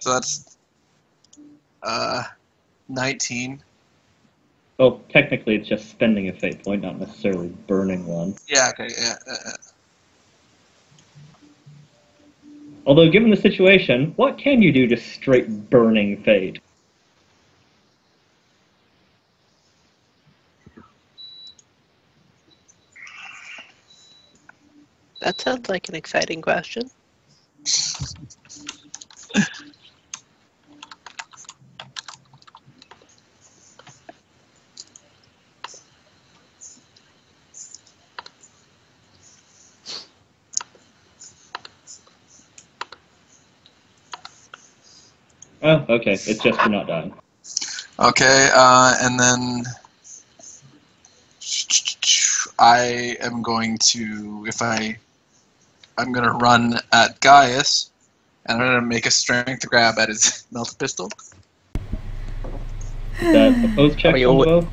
So that's 19. Well, technically it's just spending a fate point, not necessarily burning one. Yeah, okay, yeah. Although, given the situation, what can you do just straight burning fate? That sounds like an exciting question. Oh, okay, it's just you're not dying. Okay, and then I am going to, I'm going to run at Gaius, and I'm going to make a strength grab at his melted pistol. Is that opposed check on the bow?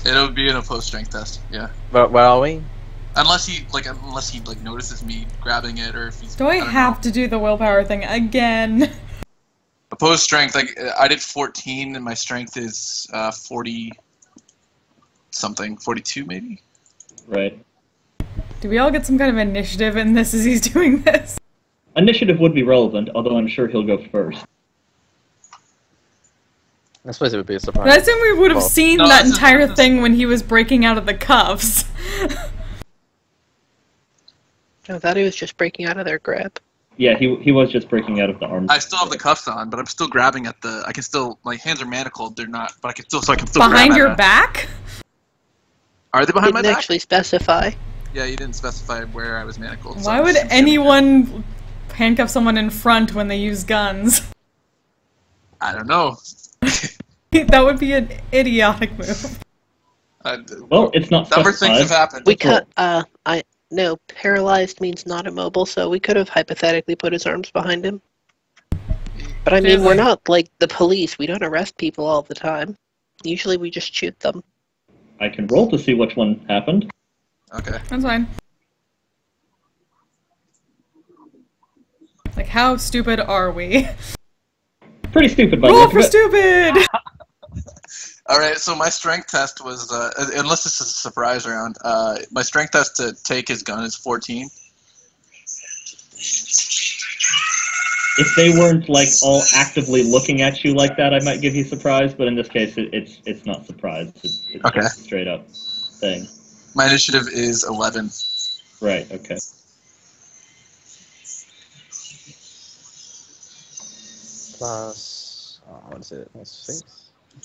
It'll be an opposed strength test, yeah. But where are we? Unless he notices me grabbing it, or if he's. Do I have to do the willpower thing again? Opposed strength, I did 14, and my strength is 40 something, 42 maybe. Right. Do we all get some kind of initiative in this as he's doing this? Initiative would be relevant, although I'm sure he'll go first. I suppose it would be a surprise. But I assume we would have seen No, that entire thing when he was breaking out of the cuffs. I thought he was just breaking out of their grip. Yeah, he was just breaking out of the arms. I still have the cuffs on, but I'm still grabbing at the. I can still. My hands are manacled. They're not, but I can still. Behind grab your at back? Are they behind my Didn't back? actually specify. Yeah, you didn't specify where I was manacled. Why would anyone handcuff someone in front when they use guns? I don't know. That would be an idiotic move. Well, it's not Number specified. things have happened. We could, no, paralyzed means not immobile, so we could have hypothetically put his arms behind him. But I mean, we're not like the police. We don't arrest people all the time. Usually we just shoot them. I can roll to see which one happened. Okay. That's fine. Like, how stupid are we? Pretty stupid, by the Roll look for of it. stupid! Alright, so my strength test was, unless this is a surprise round, my strength test to take his gun is 14. If they weren't, like, all actively looking at you like that, I might give you surprise, but in this case, it's not surprise. It's Okay. just a straight-up thing. My initiative is 11. Right, okay. Plus, what is it? That's 6?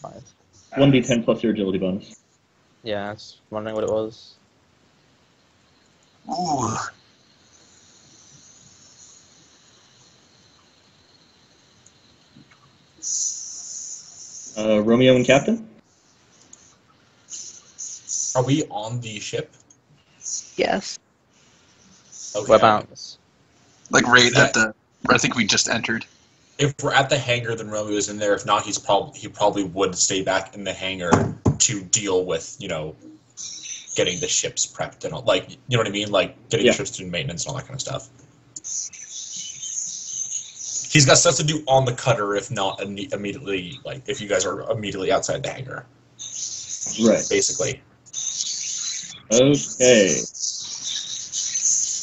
5. 1d10 plus your agility bonus. Yeah, I was wondering what it was. Ooh. Romeo and Captain? Are we on the ship? Yes. Okay. Whereabouts? Like right at the. I think we just entered. If we're at the hangar, then Romeo's in there. If not, he probably would stay back in the hangar to deal with, getting the ships prepped and all, like, you know what I mean? Like, getting the ships to do maintenance and all that kind of stuff. He's got stuff to do on the cutter, if not immediately, like, if you guys are immediately outside the hangar. Right. Basically. Okay.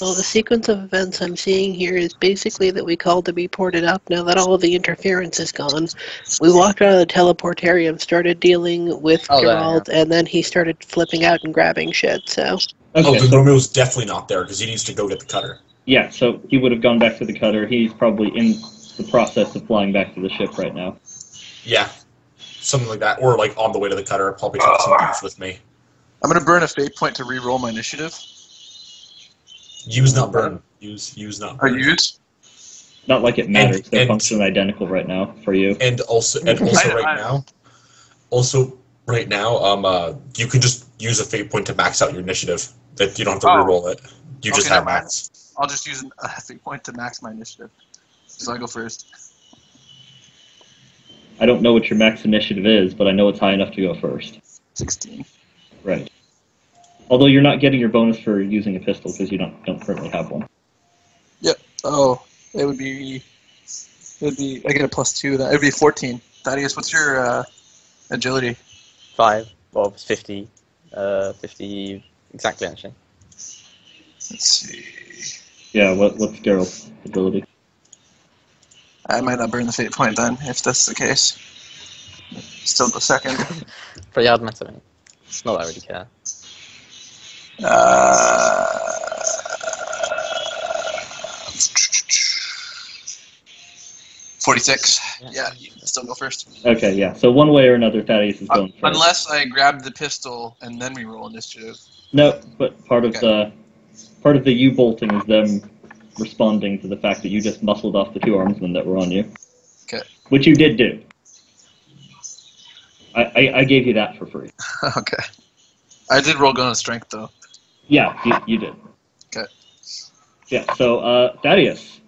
Well, the sequence of events I'm seeing here is basically that we called to be ported up now that all of the interference is gone. We walked out of the teleportarium, started dealing with Geralt, and then he started flipping out and grabbing shit, so... Okay, then Romeo's definitely not there, because he needs to go get the cutter. Yeah, so he would have gone back to the cutter. He's probably in the process of flying back to the ship right now. Yeah. Something like that. Or, like, on the way to the cutter, probably take some beef with me. I'm gonna burn a fate point to re-roll my initiative. Use not burn. Use not burn. Use? Not like it matters. They're functionally identical right now for you. And also right now, you can just use a fate point to max out your initiative. That you don't have to reroll it. You just have max. I'll just use a fate point to max my initiative. So I go first. I don't know what your max initiative is, but I know it's high enough to go first. 16. Right. Although you're not getting your bonus for using a pistol because you don't currently have one. Yep. Oh, it would be It'd be I get a +2. That it'd be 14. Thaddeus, what's your agility? 5. Well, it's 50. 50 exactly, actually. Let's see. Yeah, what's Geralt's ability? I might not burn the fate point then, if that's the case. Still the second. Pretty hard matter, mate. It's not that I really care. 46. Yeah, you can still go first. Okay, yeah. So one way or another, Thaddeus is going first. Unless I grab the pistol and then we roll initiative. No, but part of the you bolting is them responding to the fact that you just muscled off the 2 armsmen that were on you. Okay. Which you did do. I gave you that for free. Okay. I did roll gun of strength though. Yeah, you did. Okay. Yeah, so Thaddeus.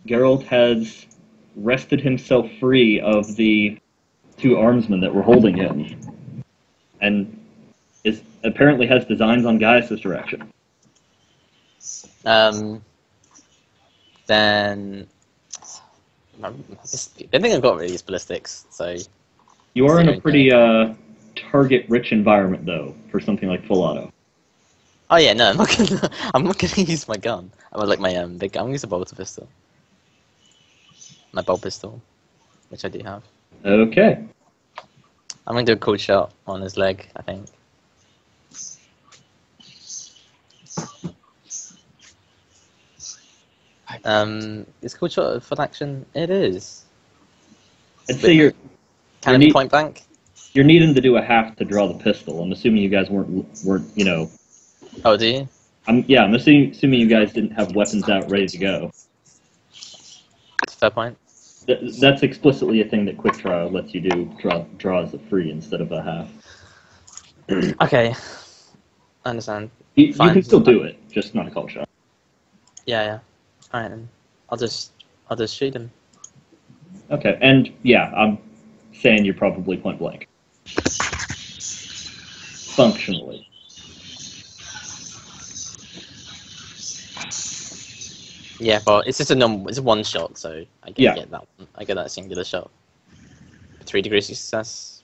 Geralt has wrested himself free of the 2 armsmen that were holding him. And apparently has designs on Gaius' direction. Then I don't think I've got really ballistics, so You are in a pretty target-rich environment, though, for something like full auto. oh yeah, no, I'm not gonna use my gun. I'm gonna like my big. I'm gonna use a bolter pistol, my bolt pistol, which I do have. Okay. I'm gonna do a cool shot on his leg, I think. Is cool shot a full action? It is. I'd say you're Point blank. You're needing to do a half to draw the pistol. I'm assuming you guys weren't Oh, do you? I'm assuming you guys didn't have weapons out ready to go. It's a fair point. That's explicitly a thing that Quick Draw lets you do. Draw as a free instead of a half. Okay, I understand. You Fine. can still do it, just not a call shot. Yeah. Alright then. I'll just shoot him. Okay, and yeah, I'm saying you're probably point blank. Functionally. Yeah, but it's just it's a one shot, so I get that one. I get that singular shot. 3 degrees of success.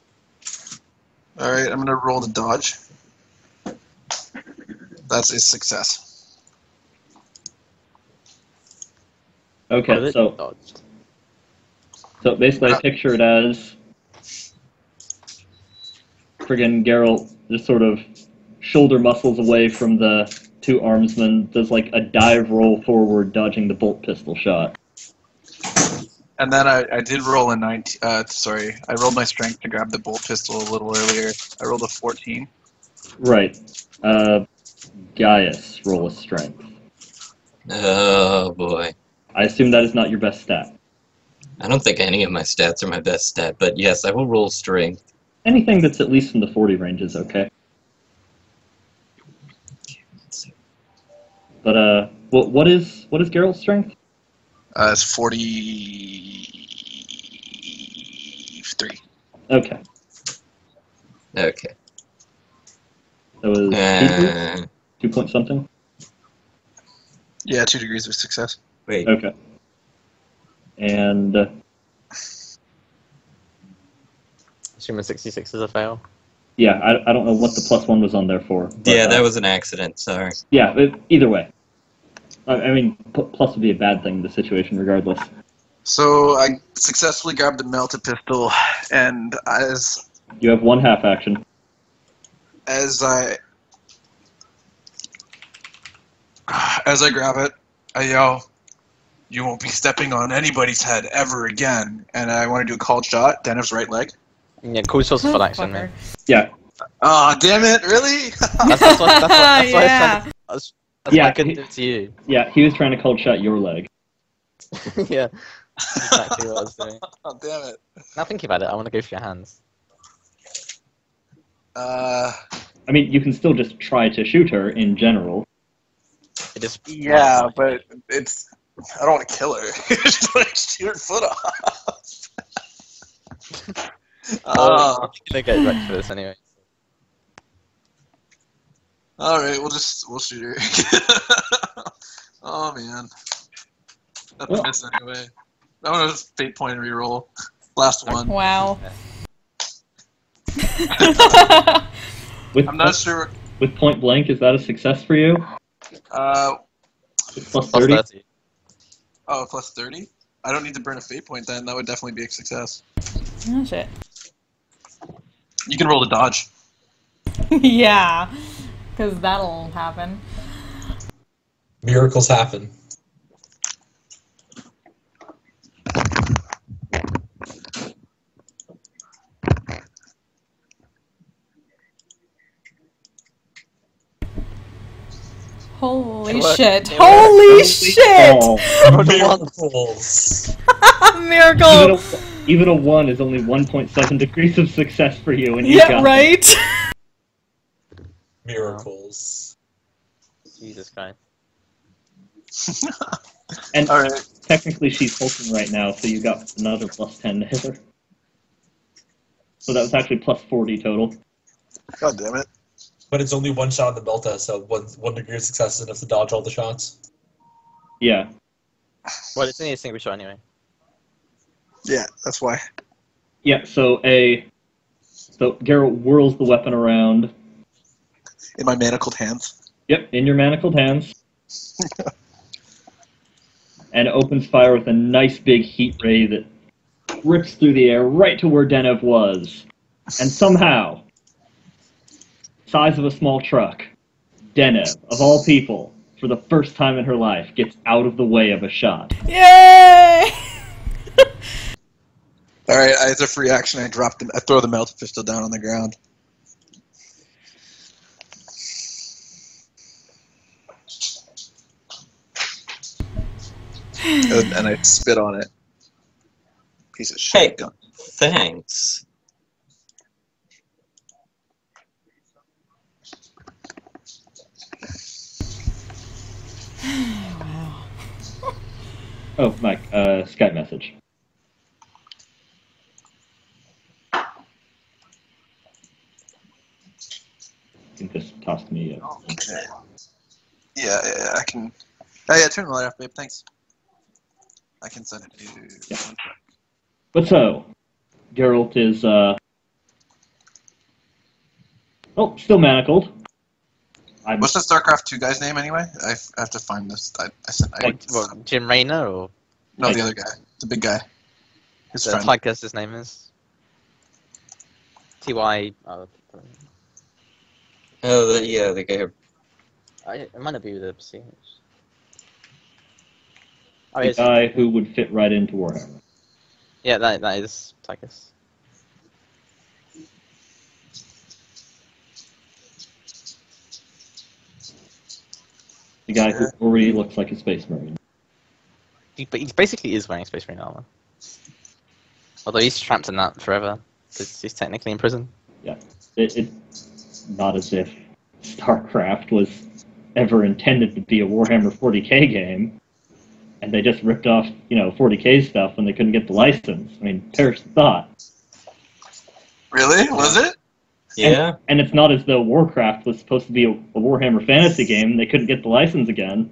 Alright, I'm gonna roll the dodge. That's a success. Okay, so Dodged. basically I picture it as friggin' Geralt just sort of shoulder muscles away from the 2 armsmen, does like a dive roll forward, dodging the bolt pistol shot. And then I did roll a 19. I rolled my strength to grab the bolt pistol a little earlier. I rolled a 14. Right. Gaius, roll a strength. Oh boy. I assume that is not your best stat. I don't think any of my stats are my best stat, but yes, I will roll strength. Anything that's at least in the 40 range is okay. But what is Geralt's strength? It's 43. Okay. Okay. That was 2 point something? Yeah, 2 degrees of success. Wait. Okay. And Assuming 66 is a fail. yeah, I don't know what the +1 was on there for. But, Yeah, that was an accident, sorry. Yeah, either way. I mean, plus would be a bad thing in the situation regardless. So I successfully grabbed the melted pistol, and as You have 1 half action. I grab it, I yell, "You won't be stepping on anybody's head ever again!" And I want to do a called shot, Denev's right leg. Yeah, cool shot's full action, Fucker. man. Yeah. Oh, damn it! Really? That's what Yeah. that's Yeah, why I couldn't do it to you. Yeah, he was trying to cold shot your leg. Yeah, exactly what I was doing. Oh, damn it! Now thinking about it, I want to go for your hands. I mean, you can still just try to shoot her in general. It just Yeah, but it's. I don't want to kill her. I just want to shoot her foot off. I'm gonna get wrecked for this anyway. All right, we'll shoot her. Oh man, that's a Well- miss anyway. I'm gonna fate point and reroll. Last one. Wow. With I'm not sure. With point blank, is that a success for you? With plus Plus 30? 30. Oh, plus 30? I don't need to burn a fate point then. That would definitely be a success. Oh shit. You can roll to dodge. Yeah. Because that'll happen. Miracles happen. Holy It worked. shit. It Holy Holy shit! balls. Miracles. Miracle! Even a 1 is only 1.7 degrees of success for you, and you Yeah, got it. right? Miracles. Jesus Christ. And Alright. technically she's hulking right now, so you got another plus 10 to hit her. So that was actually plus 40 total. God damn it. But it's only one shot on the Belta, so one degree of success is enough to dodge all the shots. Yeah. Well, it's only a single shot anyway. Yeah, that's why. Yeah, so Geralt whirls the weapon around. In my manacled hands. Yep, in your manacled hands. And opens fire with a nice big heat ray that rips through the air right to where Zennith was. And somehow, size of a small truck, Zennith, of all people, for the first time in her life, gets out of the way of a shot. Yay! Alright, as a free action, I throw the melted pistol down on the ground. And I spit on it. Piece of shit Hey. gun. Thanks. Wow. Oh, Mike, Skype message. You can just toss to me. Okay. Yeah, I can. Oh yeah, turn the light off, babe. Thanks. I can send it to you. Yeah. But so, Geralt is, still manacled. What's the StarCraft 2 guy's name anyway? I have to find this. I What, Jim Raynor or no, the other guy, the big guy. His the friend. Tychus, his name is? T.Y. Oh, yeah, the guy. It might not be the CH. Oh, The yes. guy who would fit right into Warhammer. Yeah, that is Tychus. The guy who already looks like a Space Marine. But he basically is wearing Space Marine armor. Although he's trapped in that forever, because he's technically in prison. Yeah. It's not as if StarCraft was ever intended to be a Warhammer 40k game, and they just ripped off, 40k stuff when they couldn't get the license. I mean, perish the thought. Really? Was it? Yeah. And it's not as though Warcraft was supposed to be a Warhammer fantasy game, and they couldn't get the license again.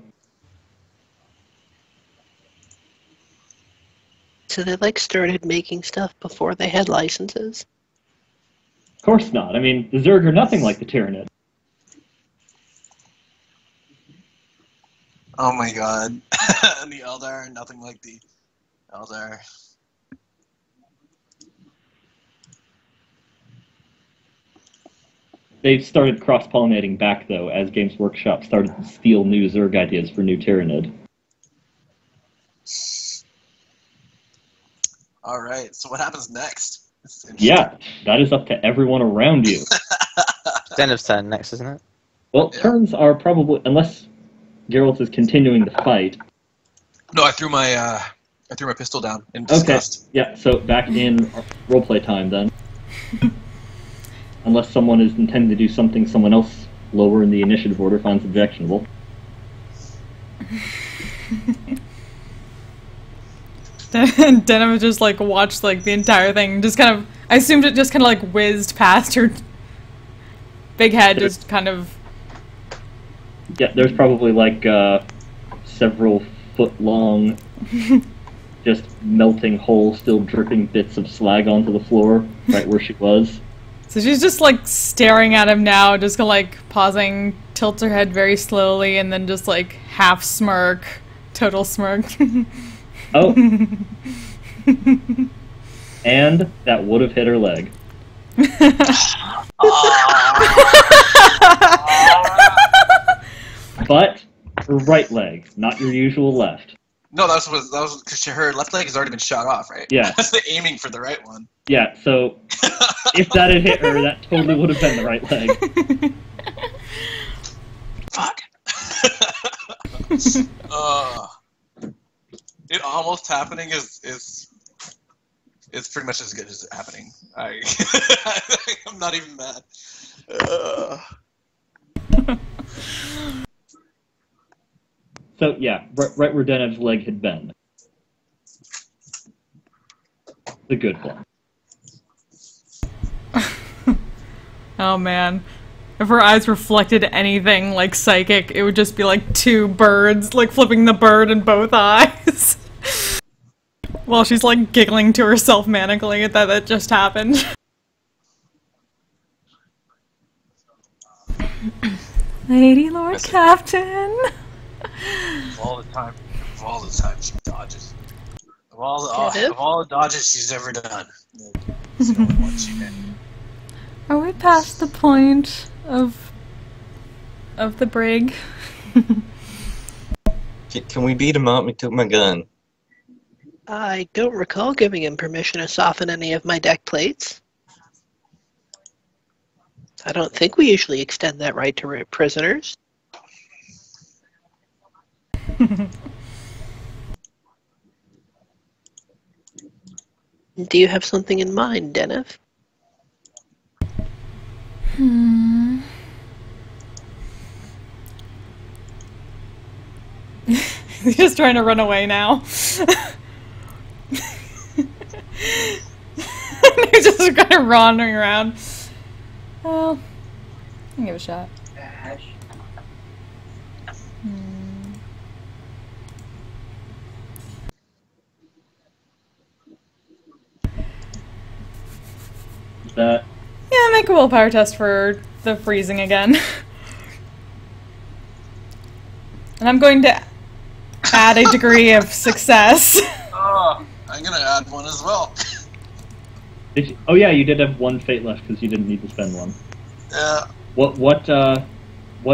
So they started making stuff before they had licenses. Of course not. I mean, the Zerg are nothing like the Tyranid. Oh my god. And the Eldar are nothing like the Eldar. They started cross-pollinating back, though, as Games Workshop started to steal new Zerg ideas for new Tyranid. Alright, so what happens next? Yeah, that is up to everyone around you. Zennith's turn next, isn't it? Well, Yeah. turns are probably, unless Geralt is continuing to fight. No, I threw my pistol down in Okay, disgust. yeah, so back in roleplay time then. Unless someone is intending to do something someone else lower in the initiative order finds objectionable. Dana would just watched the entire thing, just kind of. I assumed it just kind of whizzed past her big head, just kind of. Yeah, there's probably several foot long just melting hole, still dripping bits of slag onto the floor, right where she was. So she's just like staring at him now, just gonna like pausing, tilts her head very slowly, and then just like half smirk, total smirk. Oh. And that would have hit her leg. But her right leg, not your usual left. No, that was because her left leg has already been shot off, right? Yeah. That's the aiming for the right one. Yeah, so if that had hit her, that totally would have been the right leg. Fuck. It almost happening is pretty much as good as it happening. I'm not even mad. So yeah, right where Denev's leg had been. The good one. Oh man. If her eyes reflected anything like psychic, it would just be like two birds, like flipping the bird in both eyes. While she's like giggling to herself manically at that just happened. Lady Lord Captain! Of all the time she dodges. Of all the dodges she's ever done. It's the only one she did. Are we past the point of the brig? Can we beat him up? He took my gun. I don't recall giving him permission to soften any of my deck plates. I don't think we usually extend that right to prisoners. Do you have something in mind, Zennith? He's just trying to run away now. He's just kind of wandering around. Well, I can give it a shot. That Yeah, make a willpower test for the freezing again. And I'm going to add a degree of success. Oh, I'm gonna add one as well. oh yeah, you did have one fate left because you didn't need to spend one. Yeah. What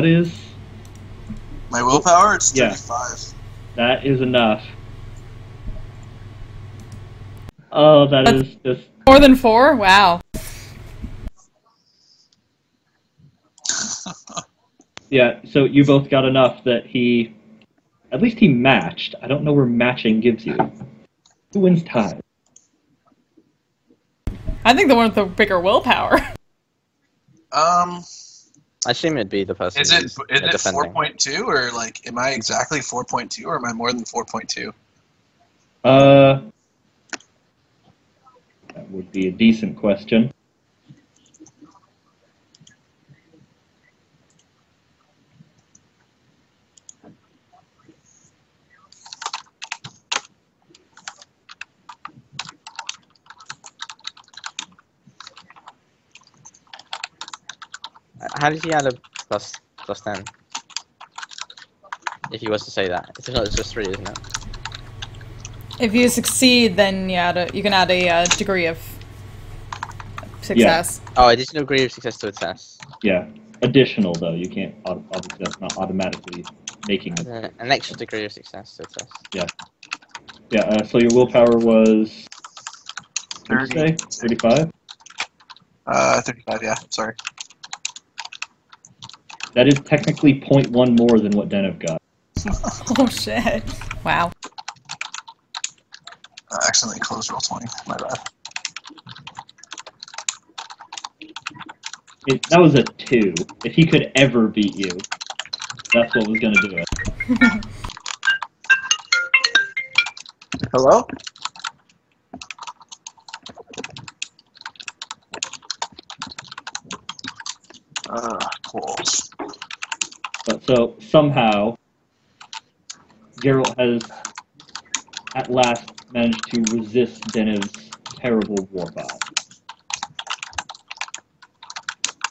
is My willpower? It's Yeah. 35. that? Is enough. Oh, that is just. More than 4? Wow. Yeah, so you both got enough that at least he matched. I don't know where matching gives you. Who wins tie? I think the one with the bigger willpower. I assume it'd be the person Is it who's, 4.2 or like am I exactly 4.2 or am I more than 4.2? That would be a decent question. How did he add a plus 10? If he was to say that. It's just 3, isn't it? If you succeed, then you can add a degree of success. Oh, additional degree of success to a test. Yeah. Additional, though. You can't, obviously, that's not automatically making it. An extra degree of success to a test. Yeah. Yeah, so your willpower was. 30. 35? 35, yeah, sorry. That is technically 0.1 more than what Denev got. Oh shit. Wow. I accidentally closed roll 20, my bad. That was a 2. If he could ever beat you, that's what was gonna do it. Hello? Pulls. But so, somehow, Geralt has at last manage to resist Zennith's terrible warpath.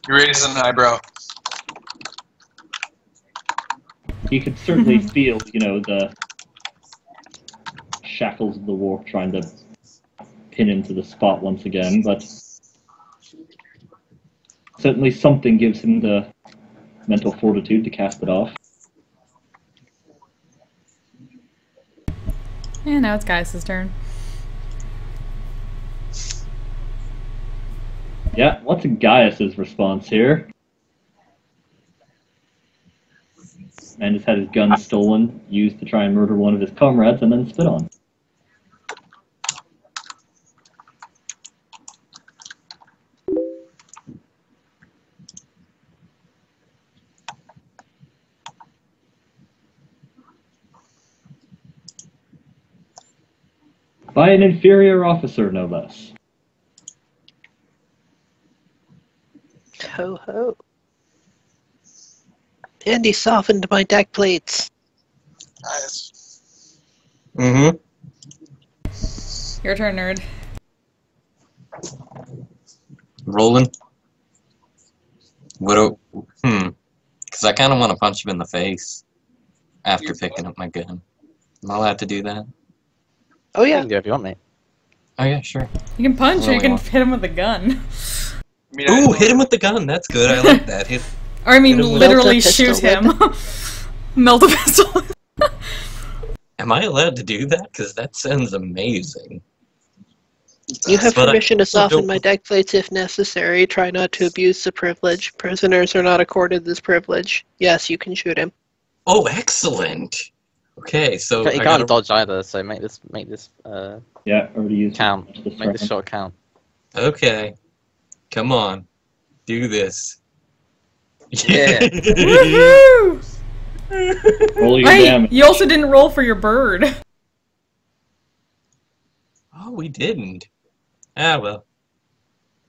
You raise an eyebrow. You could certainly feel, the shackles of the warp trying to pin him to the spot once again, but certainly something gives him the mental fortitude to cast it off. And now it's Gaius' turn. Yeah, what's Gaius' response here? Man just had his gun stolen, used to try and murder one of his comrades, and then spit on. By an inferior officer, no less. Ho ho. And he softened my deck plates. Nice. Mm-hmm. Your turn, nerd. Rolling. Because I kind of want to punch him in the face after picking up my gun. Am I allowed to do that? Oh You yeah. can do it if you want, mate. Oh yeah, sure. You can punch or you Really can want- hit him with a gun. I mean, Ooh, hit him with the gun. That's good. I like that. Hit. Or I mean, Hit him with- literally Melt a shoot pistol him. Melt a pistol. Am I allowed to do that? Because that sounds amazing. You have But I permission to also soften don't- my deck plates if necessary. Try not to abuse the privilege. Prisoners are not accorded this privilege. Yes, you can shoot him. Oh, excellent. Okay, so You I can't gotta... dodge either, so make this Yeah, already used count. this Make this round. shot count. Okay, come on, do this. Yeah. Woohoo! Roll your Wait, damage. you also didn't roll for your bird. Oh, we didn't. Ah, well.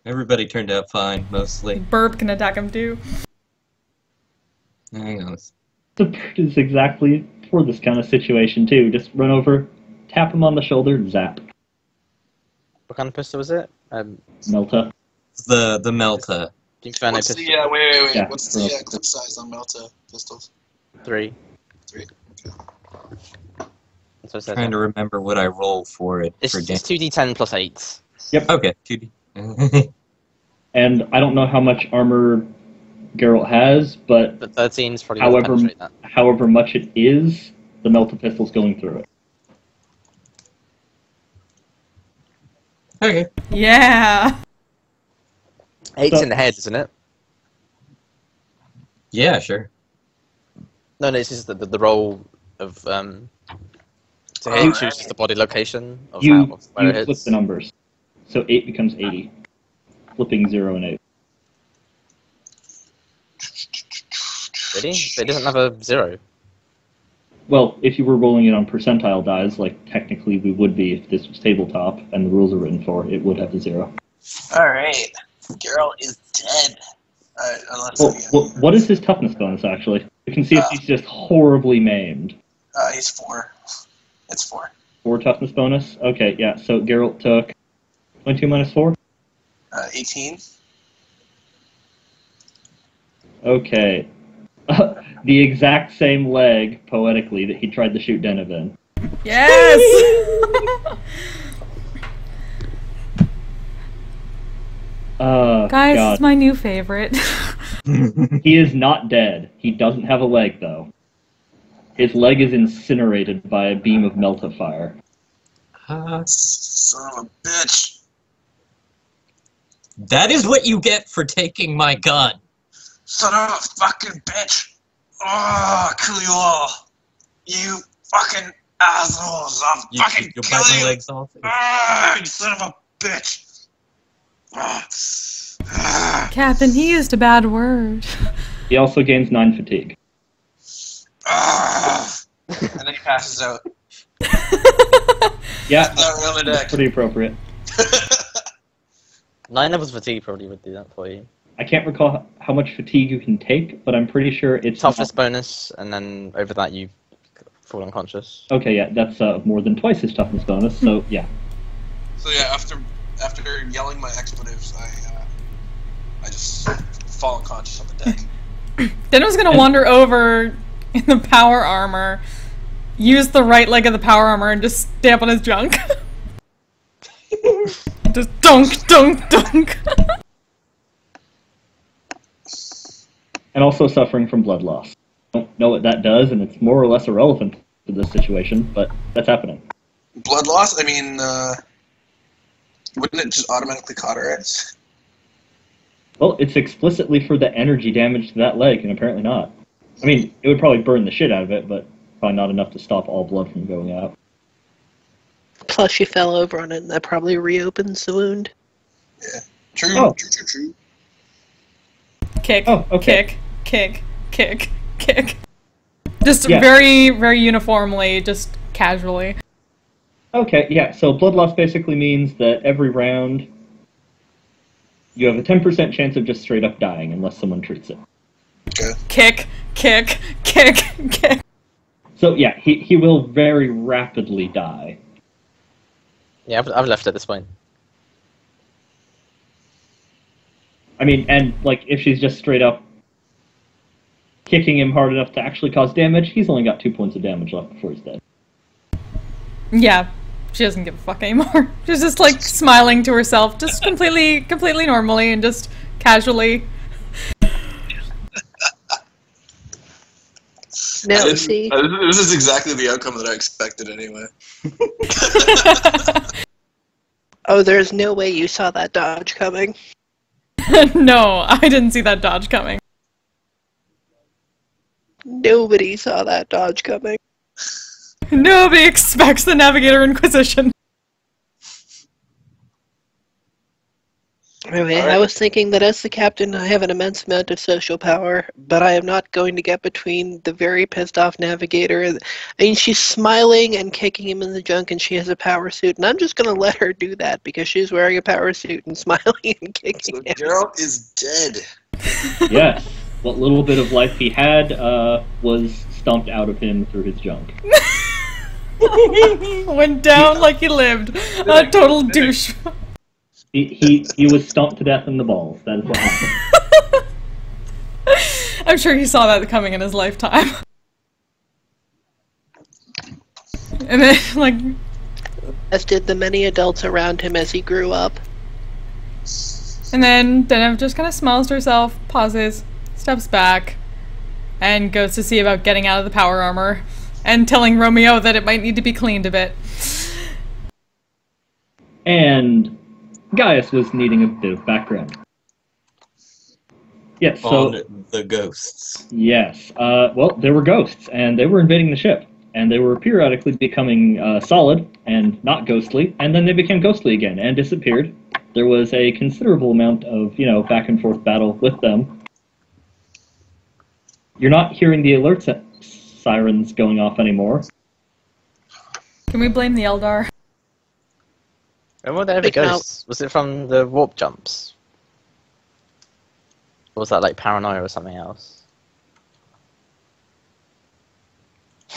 Everybody turned out fine, mostly. Burp can attack him too. Hang on. The bird is exactly for this kind of situation, too. Just run over, tap him on the shoulder, zap. What kind of pistol was it? Melta. The Melta. Inferno what's pistol. the, wait. Yeah, What's the roll. clip size on Melta pistols? 3. 3. That's what it says. Trying to remember what I roll for it. It's for just 2d10 plus 8. Okay, 2D. And I don't know how much armor Geralt has, but But 13 is probably However- going to penetrate that. however much it is, the Melta pistol's going through it. Okay. Yeah. 8's So- in the head, isn't it? Yeah, sure. No, it's just the roll of so here it chooses the body location of You where it flip hits. the numbers. So 8 becomes 80. Flipping 0 and 8. Really? But it doesn't have a 0. Well, if you were rolling it on percentile dies, like technically we would be if this was tabletop and the rules are written for, it would have a 0. Alright. Geralt is dead. Unless Well, what is his toughness bonus, actually? You can see if he's just horribly maimed. he's 4. It's 4. 4 toughness bonus? Okay, yeah, so Geralt took 22 minus 4? 18. Okay. The exact same leg, poetically, that he tried to shoot Zennith in. Yes. Guys, God. it's my new favorite. He is not dead. He doesn't have a leg, though. His leg is incinerated by a beam of Melta fire. Son of a bitch. That is what you get for taking my gun. Son of a fucking bitch. Oh, I'll kill you all. You fucking assholes. I'll fucking You'll kill bite my you. legs off. Ah, you son of a bitch. Ah. Ah. Captain, he used a bad word. He also gains 9 fatigue. Ah. And then he passes out. Yeah, Not real the deck. pretty appropriate. 9 levels fatigue probably would do that for you. I can't recall how much fatigue you can take, but I'm pretty sure it's Toughness bonus, and then over that you Full unconscious. Okay, yeah, that's more than twice his toughness bonus, so yeah. So yeah, after yelling my expletives, I just fall unconscious on the deck. Denno's gonna wander over in the power armor, use the right leg of the power armor, and just stamp on his junk. Just dunk, dunk, dunk. And also suffering from blood loss. I don't know what that does, and it's more or less irrelevant to this situation, but that's happening. Blood loss? I mean, wouldn't it just automatically cauterize? Well, it's explicitly for the energy damage to that leg, and apparently not. I mean, it would probably burn the shit out of it, but probably not enough to stop all blood from going out. Plus, you fell over on it, and that probably reopens the wound. Yeah. True, Oh. true. Kick, Oh, okay. kick. Just Yeah. very, very uniformly, just casually. Okay, yeah, so blood loss basically means that every round you have a 10% chance of just straight up dying unless someone treats it. Okay. Kick. So yeah, he will very rapidly die. Yeah, I've left at this point. I mean, and like if she's just straight up kicking him hard enough to actually cause damage, he's only got 2 points of damage left before he's dead. Yeah, she doesn't give a fuck anymore. She's just like smiling to herself, just completely normally and just casually. Now, see, This is exactly the outcome that I expected anyway. oh, there's no way you saw that dodge coming. No, I didn't see that dodge coming. Nobody saw that dodge coming. Nobody expects the Navigator Inquisition. Anyway, Alright. I was thinking that as the captain, I have an immense amount of social power, but I am not going to get between the very pissed off navigator. I mean, she's smiling and kicking him in the junk, and she has a power suit, and I'm just going to let her do that because she's wearing a power suit and smiling and kicking So him. Geralt is dead. Yes, what little bit of life he had was stomped out of him through his junk. Went down like he lived. A total douche. He was stomped to death in the balls. That is what happened. I'm sure he saw that coming in his lifetime. And then, like, As did the many adults around him as he grew up. and then Zennith just kind of smiles to herself, pauses, steps back, and goes to see about getting out of the power armor, and telling Romeo that it might need to be cleaned a bit. And Gaius was needing a bit of background. Yes, so On the ghosts. yes. Well, there were ghosts, and they were invading the ship, and they were periodically becoming solid and not ghostly, and then they became ghostly again and disappeared. There was a considerable amount of, back and forth battle with them. You're not hearing the alert sirens going off anymore. Can we blame the Eldar? When were there ever Big no. ghosts? Was it from the warp jumps? Or was that like paranoia or something else?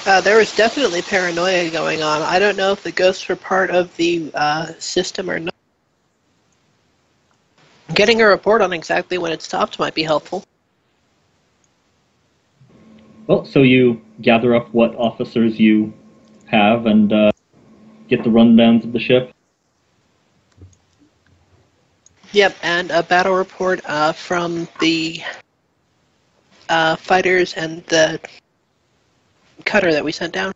There was definitely paranoia going on. I don't know if the ghosts were part of the system or not. Getting a report on exactly when it stopped might be helpful. Well, so you gather up what officers you have and get the rundowns of the ship. Yep, and a battle report from the fighters and the cutter that we sent down.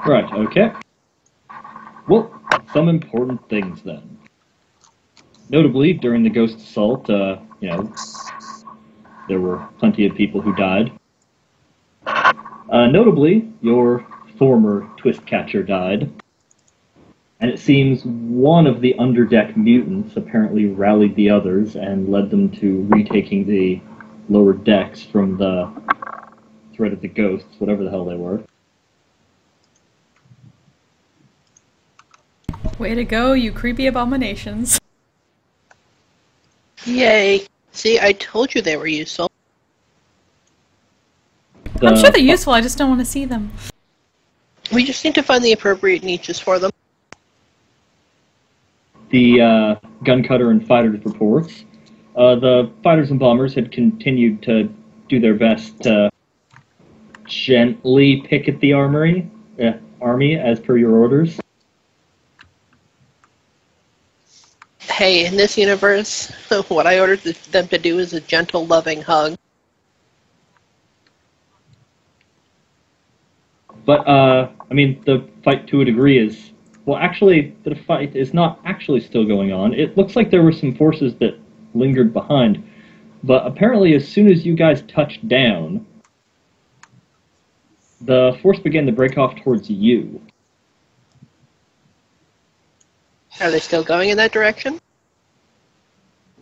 Right, okay. Well, some important things then. Notably, during the Ghost Assault, there were plenty of people who died. Notably, your former Twist Catcher died. And it seems one of the underdeck mutants apparently rallied the others and led them to retaking the lower decks from the threat of the ghosts, whatever the hell they were. Way to go, you creepy abominations. Yay! See, I told you they were useful. I'm sure they're useful, I just don't want to see them. We just need to find the appropriate niches for them. The gun cutter and fighters reports. The fighters and bombers had continued to do their best to gently picket the army as per your orders. Hey, in this universe, what I ordered them to do is a gentle, loving hug. But, I mean, the fight to a degree is... Well, actually, the fight is not actually still going on. It looks like there were some forces that lingered behind. But apparently, as soon as you guys touched down, the force began to break off towards you. Are they still going in that direction?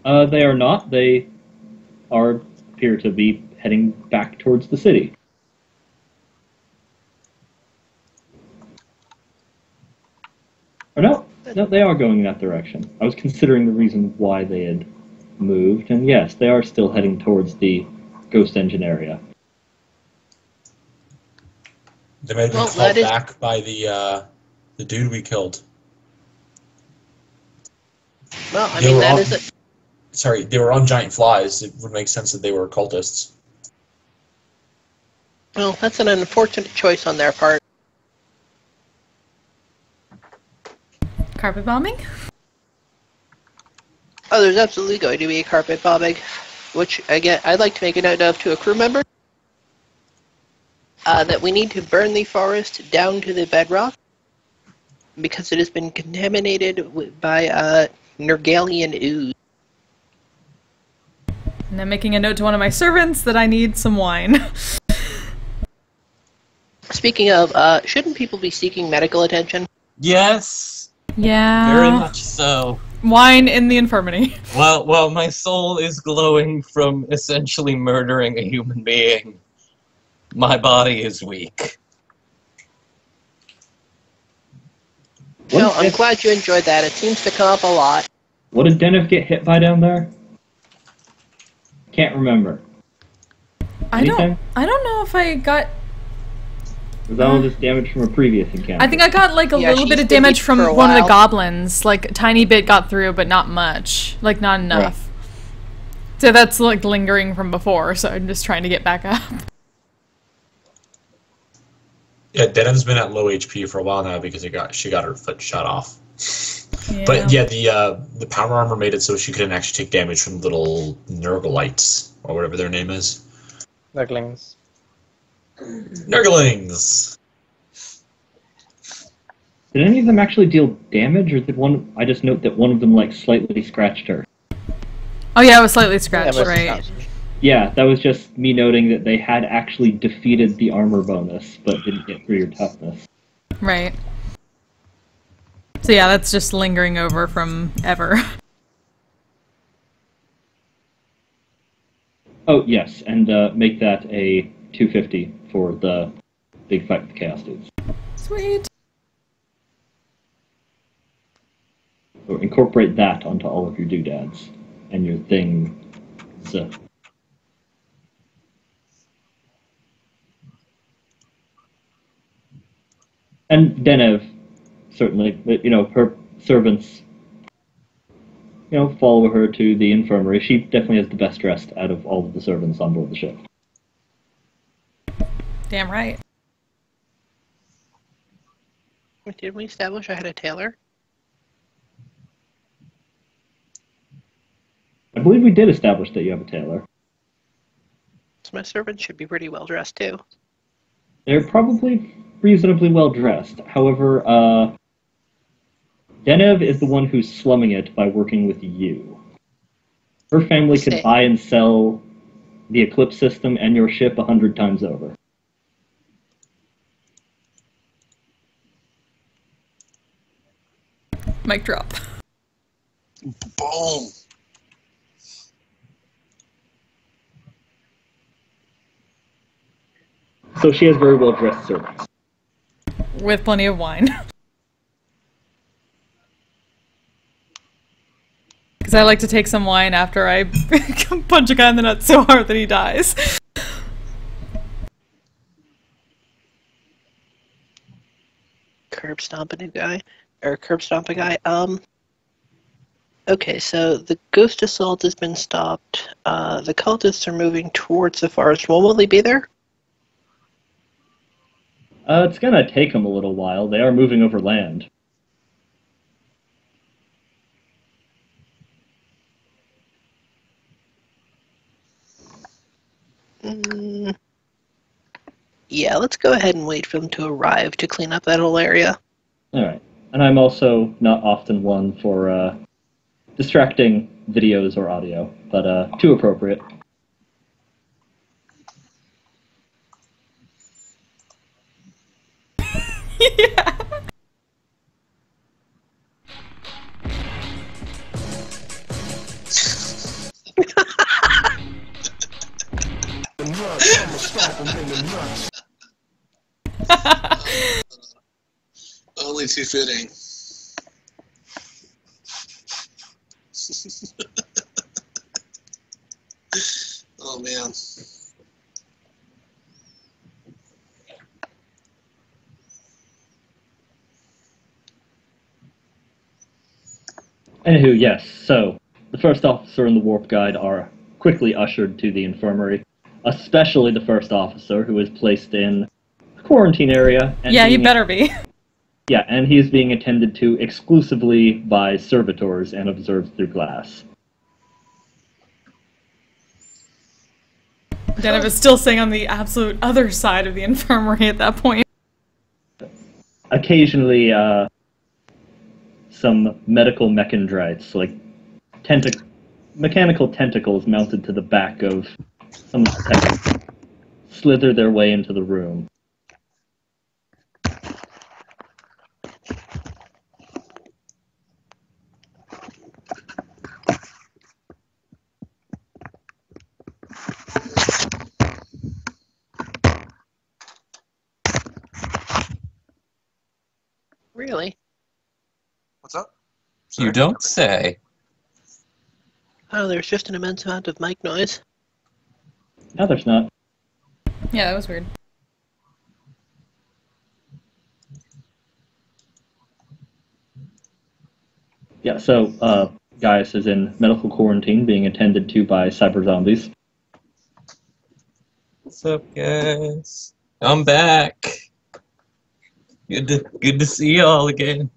They are not. They appear to be heading back towards the city. Or no, they are going in that direction. I was considering the reason why they had moved, and yes, they are still heading towards the Ghost Engine area. They might have been called back by the dude we killed. Well, I mean, that is it. Sorry, they were on giant flies. It would make sense that they were cultists. Well, that's an unfortunate choice on their part. Carpet bombing? Oh, there's absolutely going to be a carpet bombing, which, again, I'd like to make a note of to a crew member. That we need to burn the forest down to the bedrock, because it has been contaminated by Nergalian ooze. And I'm making a note to one of my servants that I need some wine. Speaking of, shouldn't people be seeking medical attention? Yes, Yeah. very much so. Wine in the infirmary. Well, my soul is glowing from essentially murdering a human being. My body is weak. Well, I'm glad you enjoyed that. It seems to come up a lot. What did Zennith get hit by down there? Can't remember. I don't know if I got... Was that all just damage from a previous encounter? I think I got like a little bit of damage from one of the goblins. Like a tiny bit got through, but not much. Like not enough. Right. So that's like lingering from before, so I'm just trying to get back up. Yeah, Denham's been at low HP for a while now because she got her foot shot off. Yeah. But yeah, the power armor made it so she couldn't actually take damage from little Nurgleites, or whatever their name is. Nurglings. Nurglings! Did any of them actually deal damage, or did one... I just note that one of them, like, slightly scratched her. Oh yeah, it was slightly scratched, Yeah, right? Yeah, that was just me noting that they had actually defeated the armor bonus, but didn't get through your toughness. Right. So yeah, that's just lingering over from ever. Oh, yes, and make that a 250 for the big fight with the Chaos Dudes. Sweet. So incorporate that onto all of your doodads and your things. And Denev, certainly, you know, her servants, you know, follow her to the infirmary. She definitely has the best dressed out of all of the servants on board the ship. Damn right. Did we establish I had a tailor? I believe we did establish that you have a tailor. So my servants should be pretty well dressed too. They're probably reasonably well dressed. However, Denev is the one who's slumming it by working with you. Her family could buy and sell the Eclipse system and your ship 100 times over. Mic drop. Boom. So she has very well dressed servants. With plenty of wine. Because I like to take some wine after I punch a guy in the nuts so hard that he dies. curb stomp a new guy, or curb stomp a guy. Okay, so the ghost assault has been stopped. The cultists are moving towards the forest. When will they be there? It's gonna take them a little while. They are moving over land. Yeah, let's go ahead and wait for them to arrive to clean up that whole area. Alright. And I'm also not often one for distracting videos or audio, but too appropriate. Yeah. Only too fitting. Oh man. Anywho, yes, so the first officer and the warp guide are quickly ushered to the infirmary, especially the first officer, who is placed in the quarantine area. And Yeah, you better be. Yeah, and he is being attended to exclusively by servitors and observed through glass. Zennith is still staying on the absolute other side of the infirmary at that point. Occasionally, some medical mechondrites, like mechanical tentacles mounted to the back of some of the techs, slither their way into the room. Really? What's up? You don't say. Oh, there's just an immense amount of mic noise. No, there's not. Yeah, that was weird. Yeah, so Gaius is in medical quarantine, being attended to by cyber zombies. What's up, guys? I'm back. Good to see y'all again.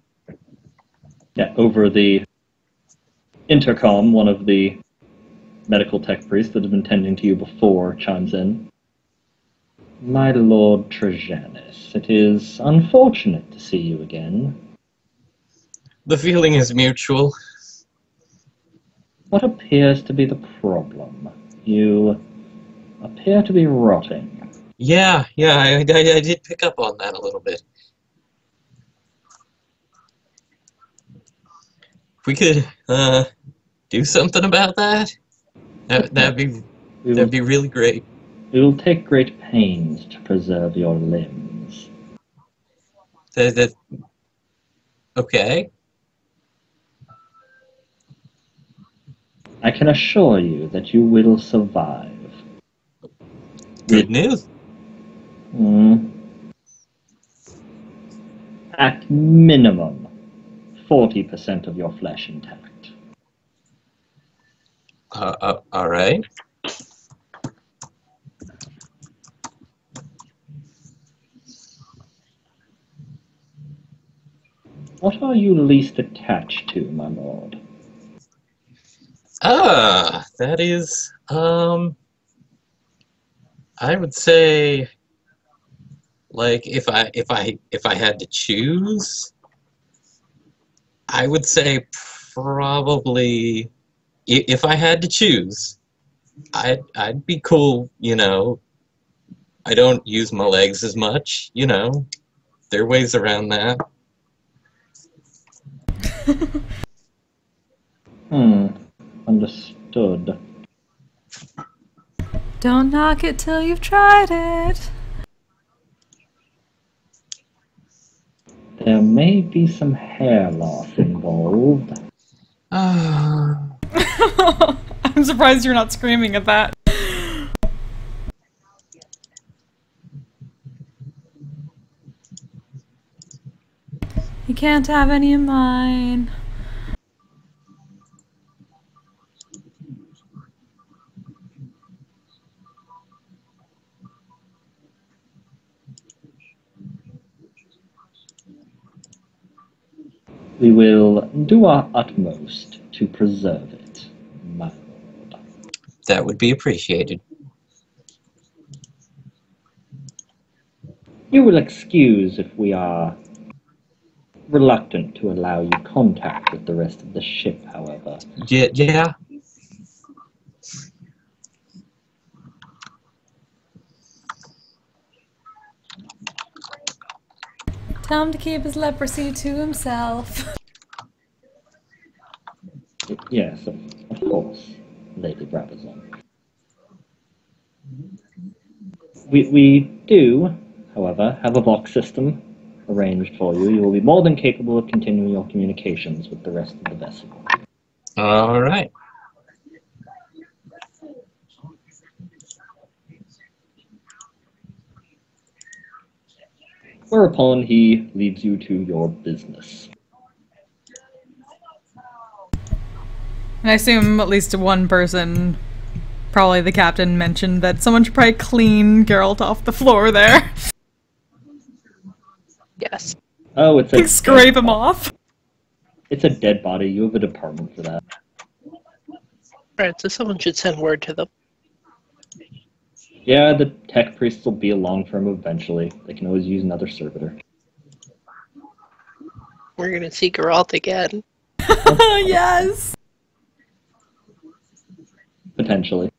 Yeah, over the intercom, one of the medical tech priests that have been tending to you before chimes in. My Lord Trajanus, it is unfortunate to see you again. The feeling is mutual. What appears to be the problem? You appear to be rotting. Yeah, I did pick up on that a little bit. If we could do something about that, that'd be really great. We will take great pains to preserve your limbs. Okay. I can assure you that you will survive. Good news. At minimum, 40% of your flesh intact. All right. What are you least attached to, my lord? That is, I would say, like, if I had to choose, I would say probably, if I had to choose, I'd be cool, you know. I don't use my legs as much, you know. There are ways around that. Understood. Don't knock it till you've tried it. There may be some hair loss involved. I'm surprised you're not screaming at that. can't have any of mine. We will do our utmost to preserve it, my lord. That would be appreciated. You will excuse if we are reluctant to allow you contact with the rest of the ship, however. Yeah. Tell him to keep his leprosy to himself. Yes, of course, Lady Brabazon. We do, however, have a box system arranged for you. You will be more than capable of continuing your communications with the rest of the vessel. All right. Whereupon he leaves you to your business. And I assume at least one person, probably the captain, mentioned that someone should probably clean Geralt off the floor there. Yes. Oh, it's a Like, scrape him off. It's a dead body. You have a department for that. Right, so someone should send word to them. Yeah, the tech priests will be along for him eventually. They can always use another servitor. We're gonna see Geralt again. Yes! Potentially.